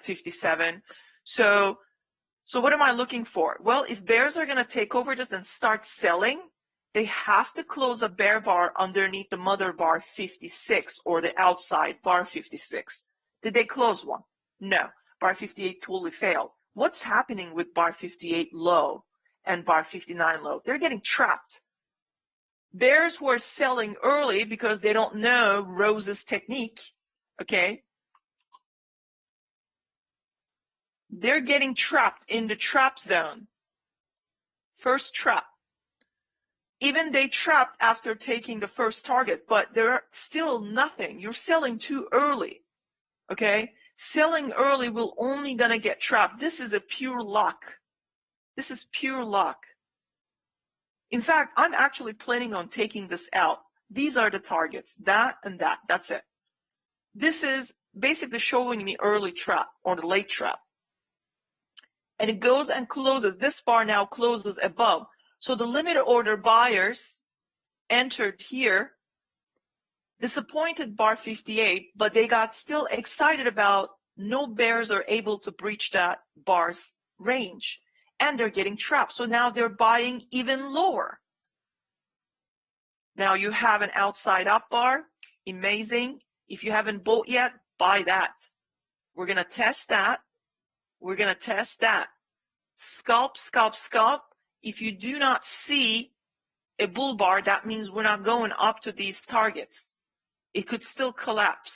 57. So what am I looking for? Well, if bears are going to take over this and start selling, they have to close a bear bar underneath the mother bar 56 or the outside bar 56. Did they close one? No. Bar 58 totally failed. What's happening with bar 58 low and bar 59 low? They're getting trapped. Bears who are selling early because they don't know Rose's technique, okay? they're getting trapped in the trap zone. First trap. Even they trapped after taking the first target, but they're still nothing. You're selling too early. Okay? Selling early will only gonna get trapped. This is a pure luck. This is pure luck. In fact, I'm actually planning on taking this out. These are the targets, that and that. That's it. This is basically showing me early trap or the late trap. And it goes and closes. This bar now closes above. So the limited order buyers entered here, disappointed bar 58, but they got still excited about no bears are able to breach that bar's range. And they're getting trapped. So now they're buying even lower. Now you have an outside up bar. Amazing. If you haven't bought yet, buy that. We're going to test that. We're going to test that. Scalp, scalp, scalp. If you do not see a bull bar, that means we're not going up to these targets. It could still collapse.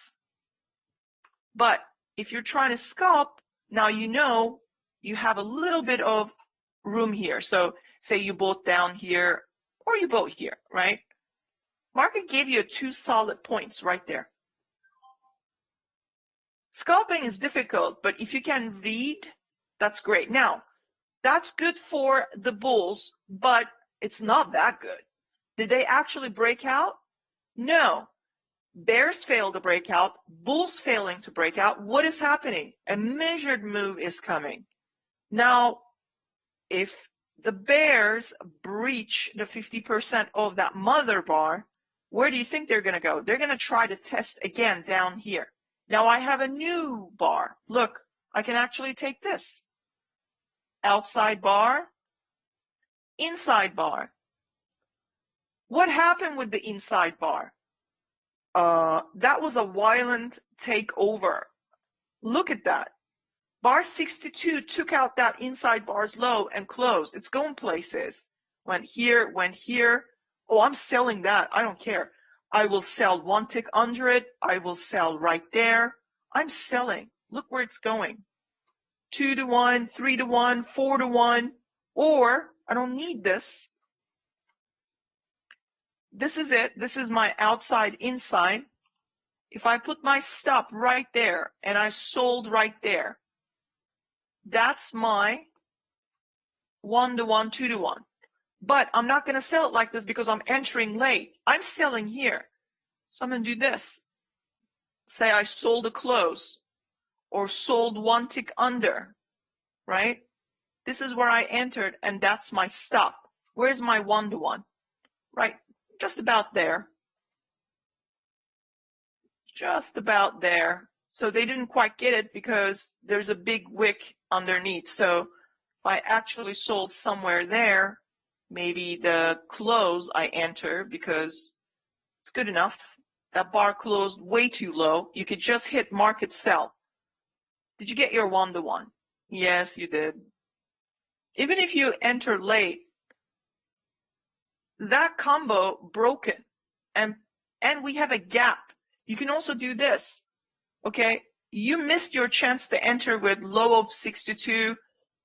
But if you're trying to scalp, now you know you have a little bit of room here. So say you bought down here or you bought here, right? Market gave you 2 solid points right there. Scalping is difficult, but if you can read, that's great. Now, that's good for the bulls, but it's not that good. Did they actually break out? No. Bears failed to break out, bulls failing to break out. What is happening? A measured move is coming. Now, if the bears breach the 50% of that mother bar, where do you think they're going to go? They're going to try to test again down here. Now I have a new bar. Look, I can actually take this. Outside bar, inside bar. What happened with the inside bar? That was a violent takeover. Look at that. Bar 62 took out that inside bar's low and closed. It's going places. Went here, went here. Oh, I'm selling that. I don't care. I will sell 1 tick under it. I will sell right there. I'm selling. Look where it's going. 2 to 1, 3 to 1, 4 to 1. Or I don't need this. This is it. This is my outside inside. If I put my stop right there and I sold right there, that's my 1 to 1, 2 to 1. But I'm not going to sell it like this because I'm entering late. I'm selling here. So I'm going to do this. Say I sold a close or sold 1 tick under, right? This is where I entered and that's my stop. Where's my 1 to 1? Right, just about there. Just about there. So they didn't quite get it because there's a big wick underneath. So if I actually sold somewhere there, maybe the close I enter because it's good enough. That bar closed way too low. You could just hit market sell. Did you get your 1 to 1? Yes, you did. Even if you enter late, that combo broken. And we have a gap. You can also do this. Okay, you missed your chance to enter with low of 62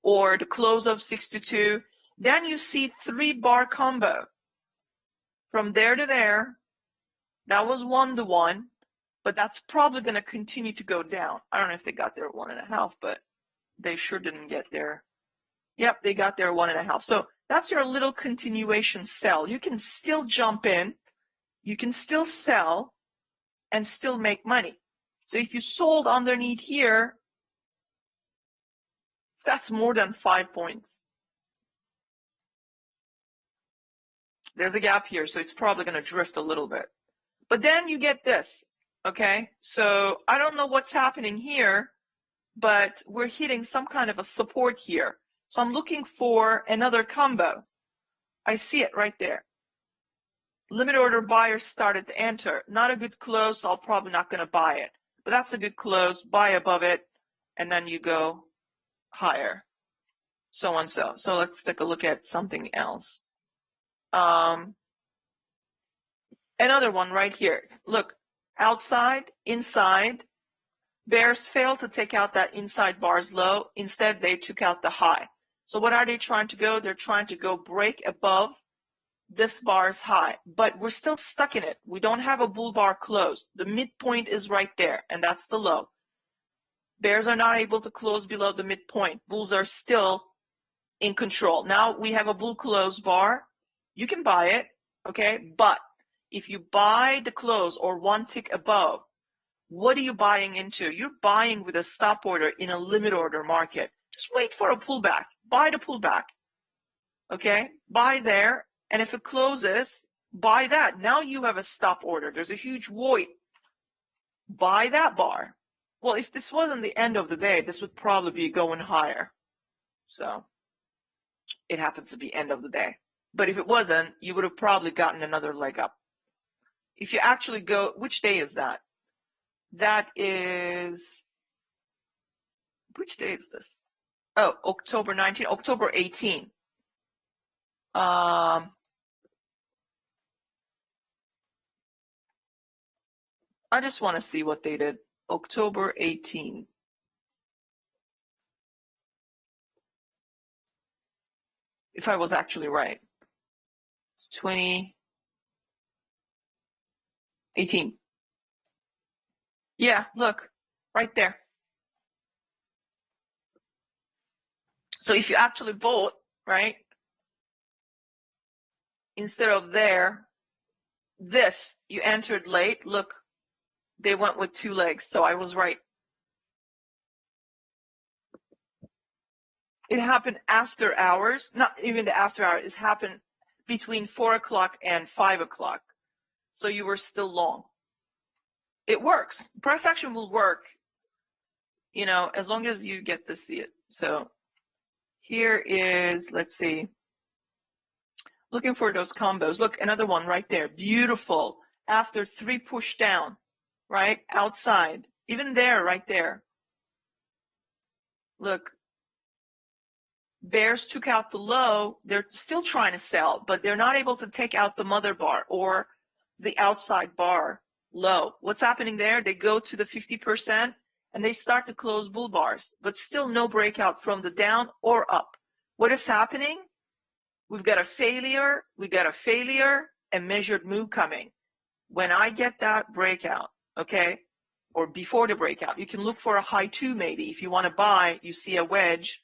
or the close of 62. Then you see 3 bar combo. From there to there, that was 1 to 1, but that's probably going to continue to go down. I don't know if they got there at 1.5, but they sure didn't get there. Yep, they got there at 1.5. So that's your little continuation sell. You can still jump in, you can still sell, and still make money. So if you sold underneath here, that's more than 5 points. There's a gap here, so it's probably going to drift a little bit. But then you get this, okay? So I don't know what's happening here, but we're hitting some kind of a support here. So I'm looking for another combo. I see it right there. Limit order buyers started to enter. Not a good close, so I'm probably not going to buy it. But that's a good close. Buy above it, and then you go higher. So and so. So let's take a look at something else. Another one right here. Look, outside, inside. Bears failed to take out that inside bar's low. Instead, they took out the high. So what are they trying to go? They're trying to go break above this bar's high, but we're still stuck in it. We don't have a bull bar closed. The midpoint is right there, and that's the low. Bears are not able to close below the midpoint. Bulls are still in control. Now we have a bull close bar. You can buy it, okay? But if you buy the close or one tick above, what are you buying into? You're buying with a stop order in a limit order market. Just wait for a pullback. Buy the pullback, okay? Buy there, and if it closes, buy that. Now you have a stop order. There's a huge void. Buy that bar. Well, if this wasn't the end of the day, this would probably be going higher. So it happens to be end of the day. But if it wasn't, you would have probably gotten another leg up. If you actually go, which day is that? That is, which day is this? Oh, October 19, October 18. I just want to see what they did. October 18. If I was actually right. It's 2018. Yeah, look, right there. So if you actually vote, right, instead of there, this, you entered late, look, they went with 2 legs, so I was right. It happened after hours, not even the after hours, it happened between 4 o'clock and 5 o'clock. So you were still long. It works. Price action will work, you know, as long as you get to see it. So here is, let's see, looking for those combos. Look, another one right there. Beautiful. After 3 push down, right? Outside. Even there, right there. Look. Bears took out the low. They're still trying to sell, but they're not able to take out the mother bar or the outside bar low. What's happening there? They go to the 50% and they start to close bull bars, but still no breakout from the down or up. What is happening? We've got a failure, a measured move coming. When I get that breakout, okay, or before the breakout, you can look for a high 2 maybe. If you want to buy, you see a wedge,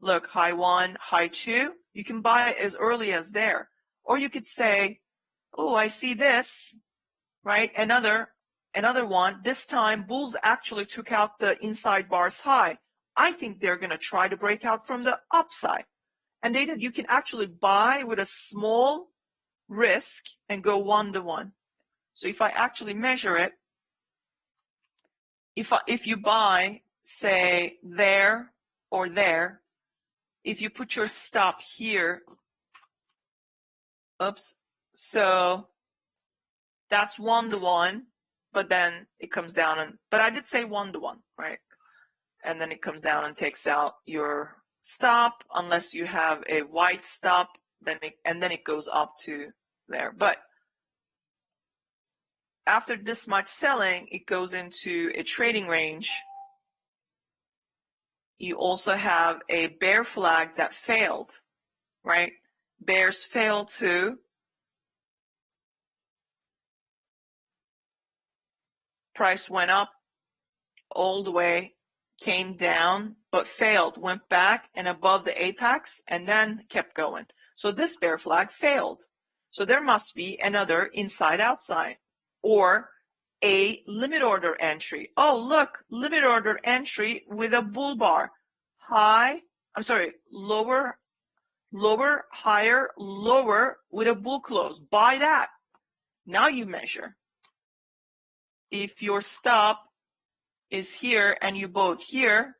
look, high 1, high 2, you can buy it as early as there. Or you could say, oh, I see this, right, another one. This time, bulls actually took out the inside bars high. I think they're going to try to break out from the upside. And they did. You can actually buy with a small risk and go 1-to-1. So if I actually measure it, if you buy, say, there or there, if you put your stop here, oops, so that's 1-to-1, but then it comes down and, but I did say 1-to-1, right? And then it comes down and takes out your stop, unless you have a wide stop, and then it goes up to there. But after this much selling, it goes into a trading range. You also have a bear flag that failed, right? Bears failed to price went up all the way, came down, but failed, went back and above the apex, and then kept going. So this bear flag failed. So there must be another inside-outside or a limit order entry. Oh, look, limit order entry with a bull bar. Lower, higher, lower with a bull close. Buy that. Now you measure. If your stop is here and you bought here,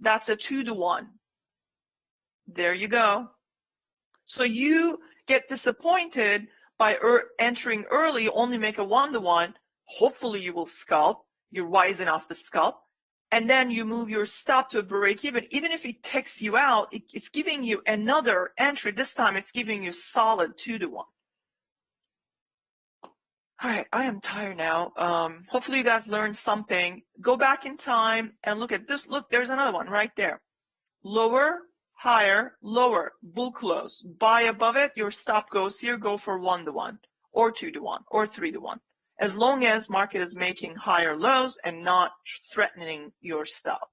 that's a 2-to-1. There you go. So you get disappointed by entering early, only make a 1-to-1. Hopefully you will scalp. You're wise enough to scalp. And then you move your stop to a break even. Even if it takes you out, it's giving you another entry. This time it's giving you solid 2-to-1. All right, I am tired now. Hopefully you guys learned something. Go back in time and look at this. Look, there's another one right there. Lower, higher, lower, bull close. Buy above it, your stop goes here, go for 1-to-1, or 2-to-1, or 3-to-1. As long as market is making higher lows and not threatening your stop.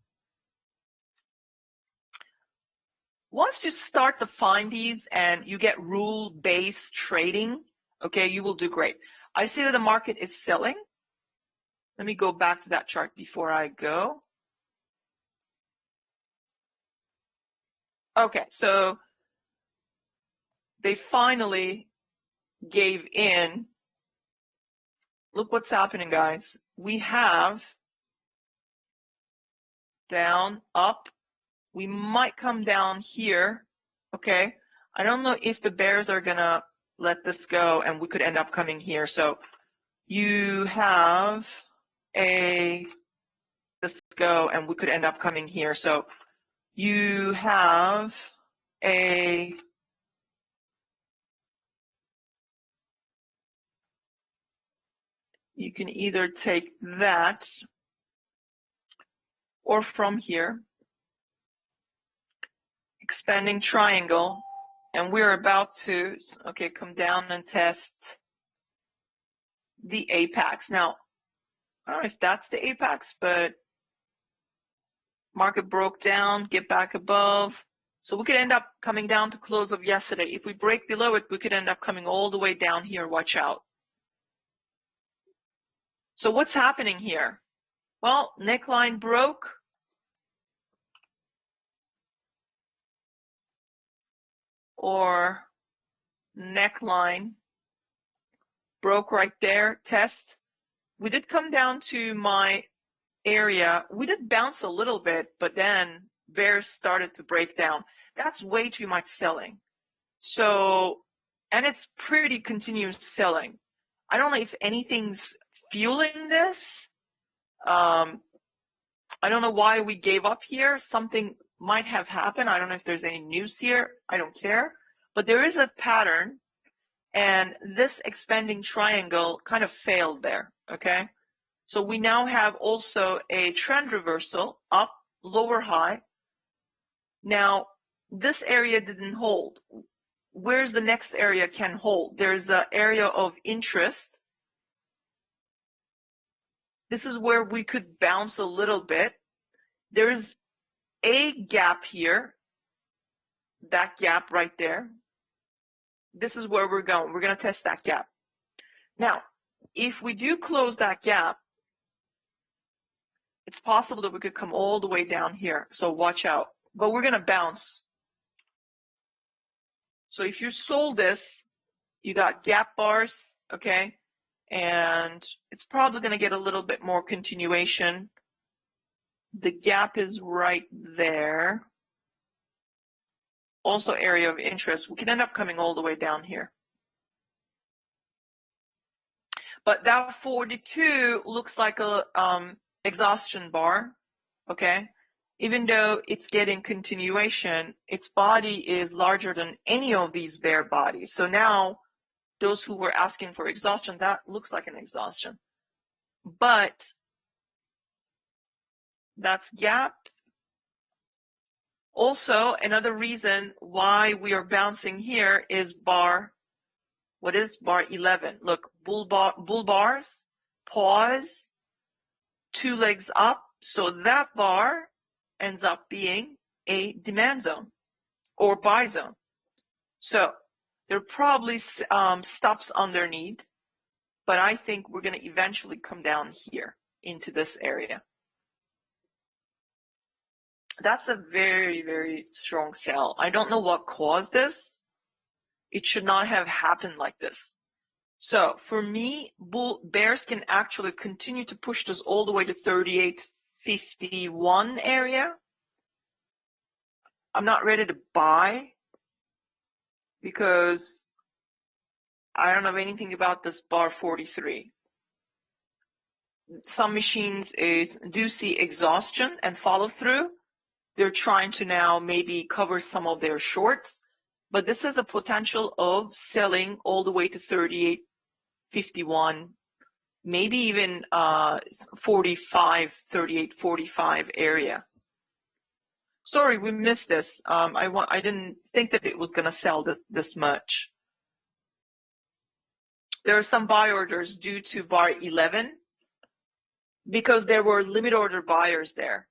Once you start to find these and you get rule-based trading, okay, you will do great. I see that the market is selling. Let me go back to that chart before I go. Okay, so they finally gave in. Look what's happening, guys. We have down, up. We might come down here, okay? I don't know if the bears are gonna let this go and we could end up coming here. So you have this go and we could end up coming here. So you have you can either take that or from here, expanding triangle, and we're about to, okay, come down and test the apex. Now, I don't know if that's the apex, but market broke down, get back above. So we could end up coming down to close of yesterday. If we break below it, we could end up coming all the way down here. Watch out. So what's happening here? Well, neckline broke. Or neckline broke right there, test. We did come down to my area. We did bounce a little bit, but then bears started to break down. That's way too much selling. So, and it's pretty continuous selling. I don't know if anything's fueling this. I don't know why we gave up here. Something might have happened. I don't know if there's any news here. I don't care. But there is a pattern, and this expanding triangle kind of failed there, okay? So we now have also a trend reversal, up, lower high. Now, this area didn't hold. Where's the next area can hold? There's an area of interest. This is where we could bounce a little bit. There's a gap here, that gap right there. This is where we're going. We're going to test that gap. Now, if we do close that gap, it's possible that we could come all the way down here. So watch out. But we're going to bounce. So if you sold this, you got gap bars, okay? And it's probably going to get a little bit more continuation. The gap is right there. Also area of interest. We can end up coming all the way down here. But that 42 looks like a exhaustion bar, okay? Even though it's getting continuation, its body is larger than any of these bear bodies. So now, those who were asking for exhaustion, that looks like an exhaustion. But that's gap. Also, another reason why we are bouncing here is bar, what is bar 11? Look, bull bars, pause, two legs up. So that bar ends up being a demand zone or buy zone. So there are probably stops underneath, but I think we're going to eventually come down here into this area. That's a very, very strong sell. I don't know what caused this. It should not have happened like this. So for me, bears can actually continue to push this all the way to 38.51 area. I'm not ready to buy because I don't know anything about this bar 43. Some machines do see exhaustion and follow through. They're trying to now maybe cover some of their shorts, but this is a potential of selling all the way to 38.51 maybe even 45, 38, 45 area. Sorry, we missed this. I didn't think that it was going to sell this much. There are some buy orders due to bar 11 because there were limit order buyers there.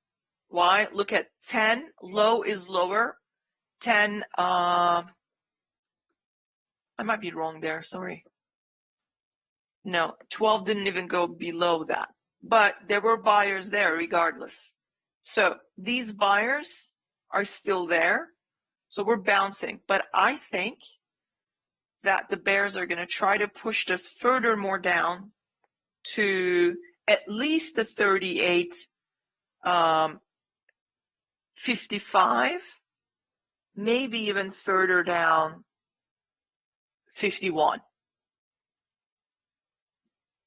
Why? Look at 10, low is lower. 10, I might be wrong there, sorry. No, 12 didn't even go below that. But there were buyers there regardless. So these buyers are still there. So we're bouncing. But I think that the bears are going to try to push this further more down to at least the 38, 55, maybe even further down 51.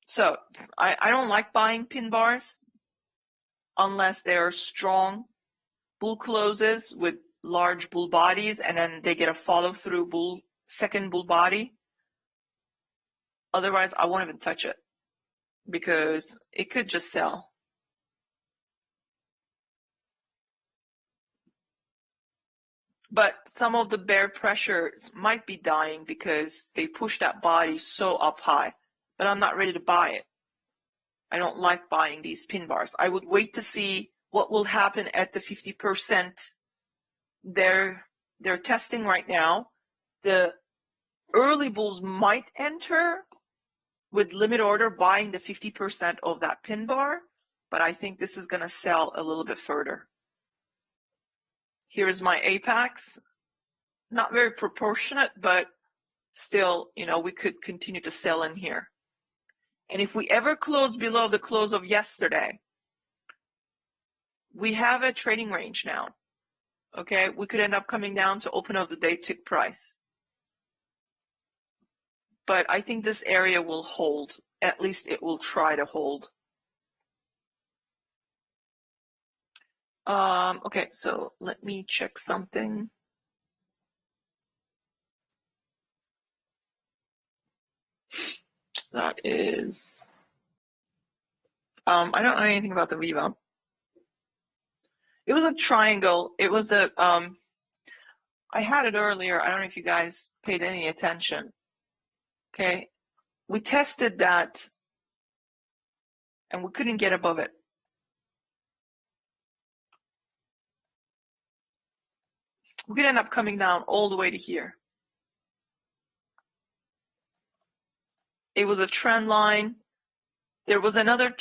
So I don't like buying pin bars unless they are strong bull closes with large bull bodies and then they get a follow through second bull body. Otherwise, I won't even touch it because it could just sell. But some of the bear pressures might be dying because they push that body so up high. But I'm not ready to buy it. I don't like buying these pin bars. I would wait to see what will happen at the 50% they're testing right now. The early bulls might enter with limit order buying the 50% of that pin bar, but I think this is going to sell a little bit further. Here's my apex. Not very proportionate, but still, you know, we could continue to sell in here. And if we ever close below the close of yesterday, we have a trading range now. Okay, we could end up coming down to open of the day tick price. But I think this area will hold. At least it will try to hold. Okay, so let me check something. That is, I don't know anything about the rebound. It was a triangle. It was a, I had it earlier. I don't know if you guys paid any attention. Okay, we tested that and we couldn't get above it. We could end up coming down all the way to here. It was a trend line. There was another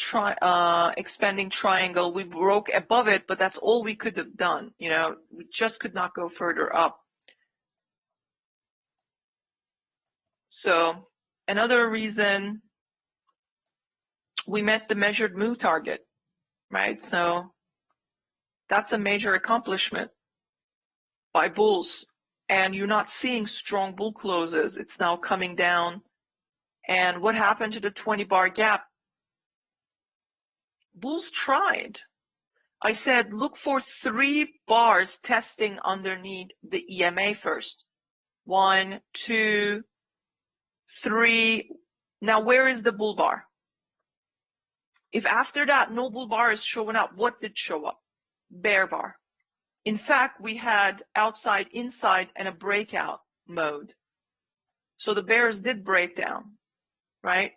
expanding triangle. We broke above it, but that's all we could have done. You know, we just could not go further up. So another reason we met the measured move target, right? So that's a major accomplishment by bulls. And you're not seeing strong bull closes. It's now coming down. And what happened to the 20 bar gap? Bulls tried. I said, look for 3 bars testing underneath the EMA first. 1, 2, 3. Now, where is the bull bar? If after that no bull bar is showing up, what did show up? Bear bar. In fact, we had outside, inside, and a breakout mode. So the bears did break down, right?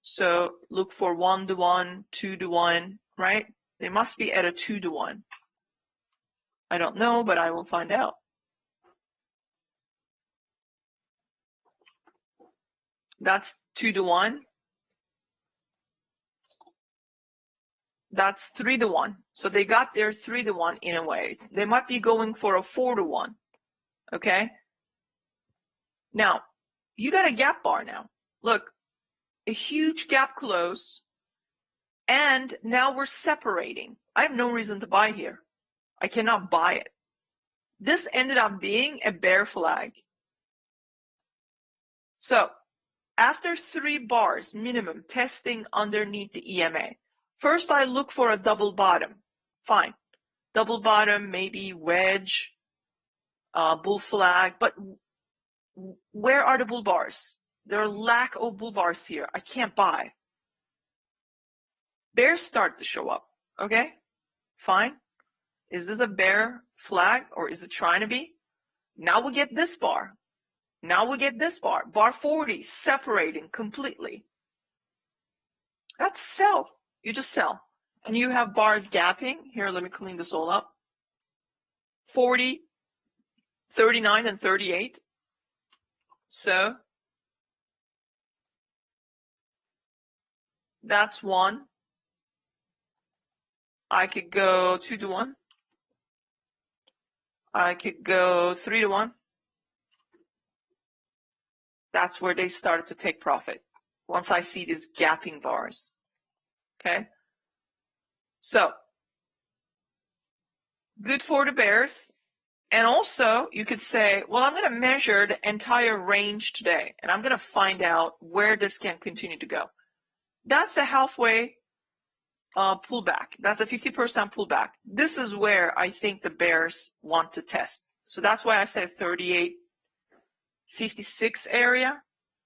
So look for 1 to 1, 2 to 1, right? They must be at a 2 to 1. I don't know, but I will find out. That's 2 to 1. That's 3 to 1. So they got their 3 to 1 in a way. They might be going for a 4 to 1. Okay? Now, you got a gap bar now. Look, a huge gap close, and now we're separating. I have no reason to buy here. I cannot buy it. This ended up being a bear flag. So, after 3 bars minimum testing underneath the EMA, first I look for a double bottom. Fine. Double bottom, maybe wedge, bull flag, but where are the bull bars? There are lack of bull bars here. I can't buy. bears start to show up. Okay, fine. Is this a bear flag or is it trying to be? Now we get this bar. Now we get this bar. Bar 40 separating completely. That's sell. You just sell. And you have bars gapping. Here, let me clean this all up. 40, 39, and 38. So that's one. I could go 2 to 1. I could go 3 to 1. That's where they started to take profit. Once I see these gapping bars. Okay. So good for the bears. And also you could say, well, I'm going to measure the entire range today and I'm going to find out where this can continue to go. That's a halfway pullback. That's a 50% pullback. This is where I think the bears want to test. So that's why I said 38, 56 area,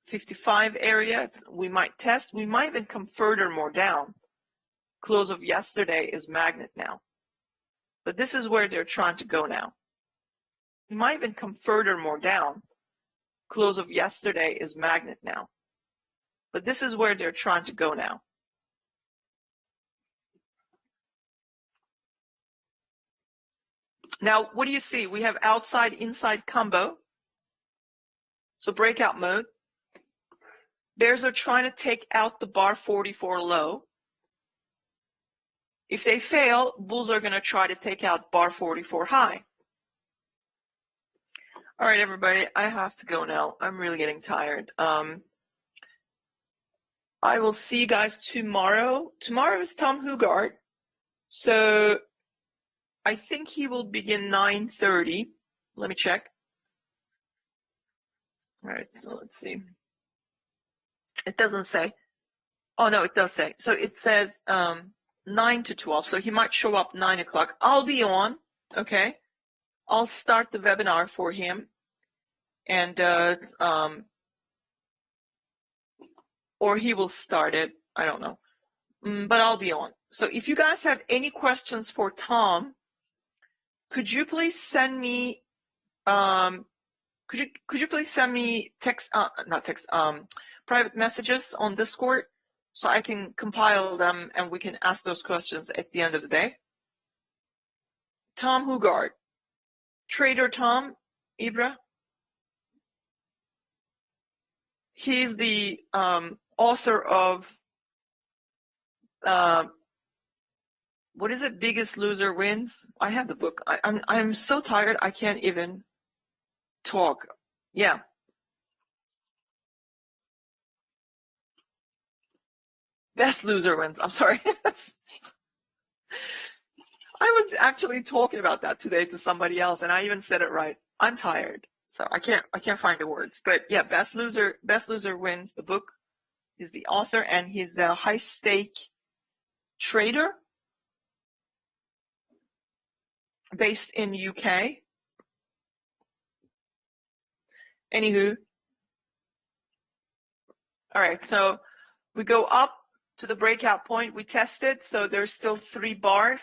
55 area. We might test. We might even come further more down. Close of yesterday is magnet now. But this is where they're trying to go now. We might even come further more down. Close of yesterday is magnet now. But this is where they're trying to go now. Now, what do you see? We have outside-inside combo. So breakout mode. Bears are trying to take out the bar 44 low. If they fail, bulls are going to try to take out bar 44 high. All right, everybody, I have to go now. I'm really getting tired. I will see you guys tomorrow. Tomorrow is Tom Hugard. So I think he will begin 9:30. Let me check. All right, so let's see. It doesn't say. Oh, no, it does say. So it says 9 to 12. So he might show up 9 o'clock. I'll be on, okay? I'll start the webinar for him. And or he will start it. I don't know. But I'll be on. So if you guys have any questions for Tom, could you please send me could you please send me text not text private messages on Discord so I can compile them and we can ask those questions at the end of the day. Tom Hugard, Trader Tom, Ibra. He's the author of what is it? Biggest Loser Wins. I have the book. I'm so tired. I can't even talk. Yeah. Best Loser Wins. I'm sorry. I was actually talking about that today to somebody else, and I even said it right. I'm tired, so I can't find the words. But yeah, Best Loser Wins. The book is the author, and he's a high stake trader based in UK. Anywho, all right, so we go up to the breakout point. We test it, so there's still 3 bars.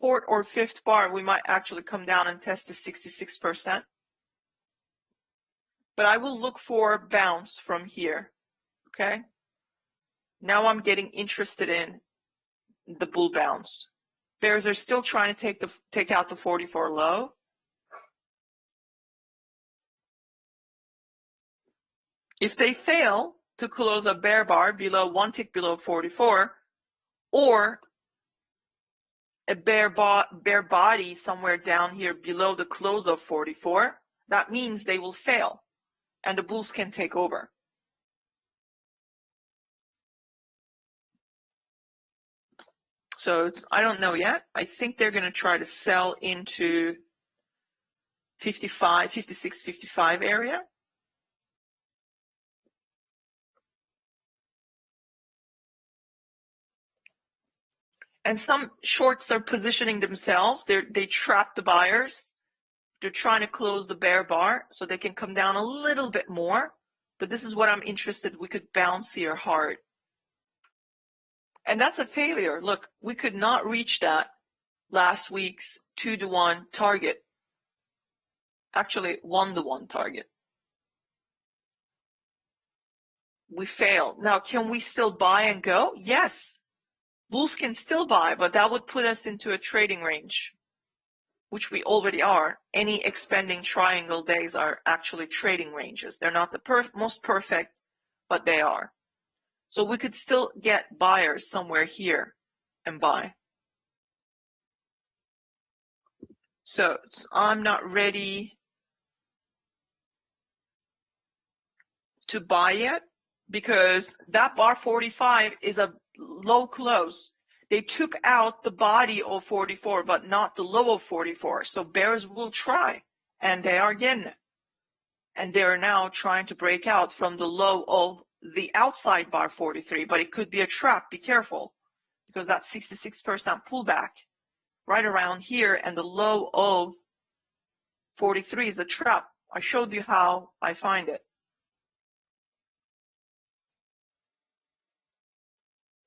4th or 5th bar, we might actually come down and test the 66%. But I will look for bounce from here, okay? Now I'm getting interested in the bull bounce. Bears are still trying to take out the 44 low. If they fail to close a bear bar below 1 tick below 44, or a bear body somewhere down here below the close of 44, that means they will fail and the bulls can take over. So I don't know yet. I think they're going to try to sell into 55, 56, 55 area. And some shorts are positioning themselves. They trap the buyers. They're trying to close the bear bar so they can come down a little bit more. But this is what I'm interested. We could bounce here hard. And that's a failure. Look, we could not reach that last week's 2-to-1 target. Actually, 1-to-1 target. We failed. Now, can we still buy and go? Yes. Bulls can still buy, but that would put us into a trading range, which we already are. Any expanding triangle days are actually trading ranges. They're not the most perfect, but they are. So we could still get buyers somewhere here and buy. So I'm not ready to buy yet because that bar 45 is a low close. They took out the body of 44, but not the low of 44. So bears will try, and they are getting it. And they're now trying to break out from the low of the outside bar 43, but it could be a trap. Be careful, because that's 66% pullback right around here, and the low of 43 is a trap. I showed you how I find it.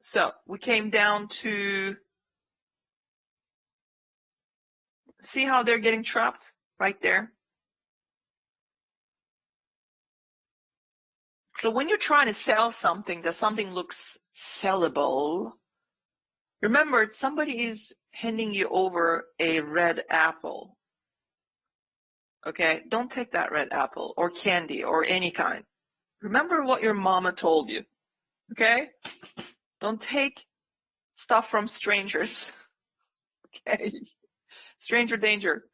So we came down to, see how they're getting trapped right there. So when you're trying to sell something, that something looks sellable, remember somebody is handing you over a red apple. Okay, don't take that red apple or candy or any kind. Remember what your mama told you. Okay? Don't take stuff from strangers. Okay? Stranger danger.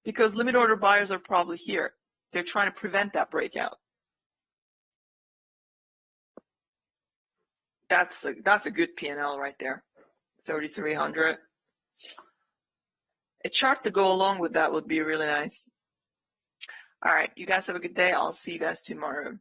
Because limit order buyers are probably here. They're trying to prevent that breakout. That's a good P&L right there. 3,300. A chart to go along with that would be really nice. All right, you guys have a good day. I'll see you guys tomorrow.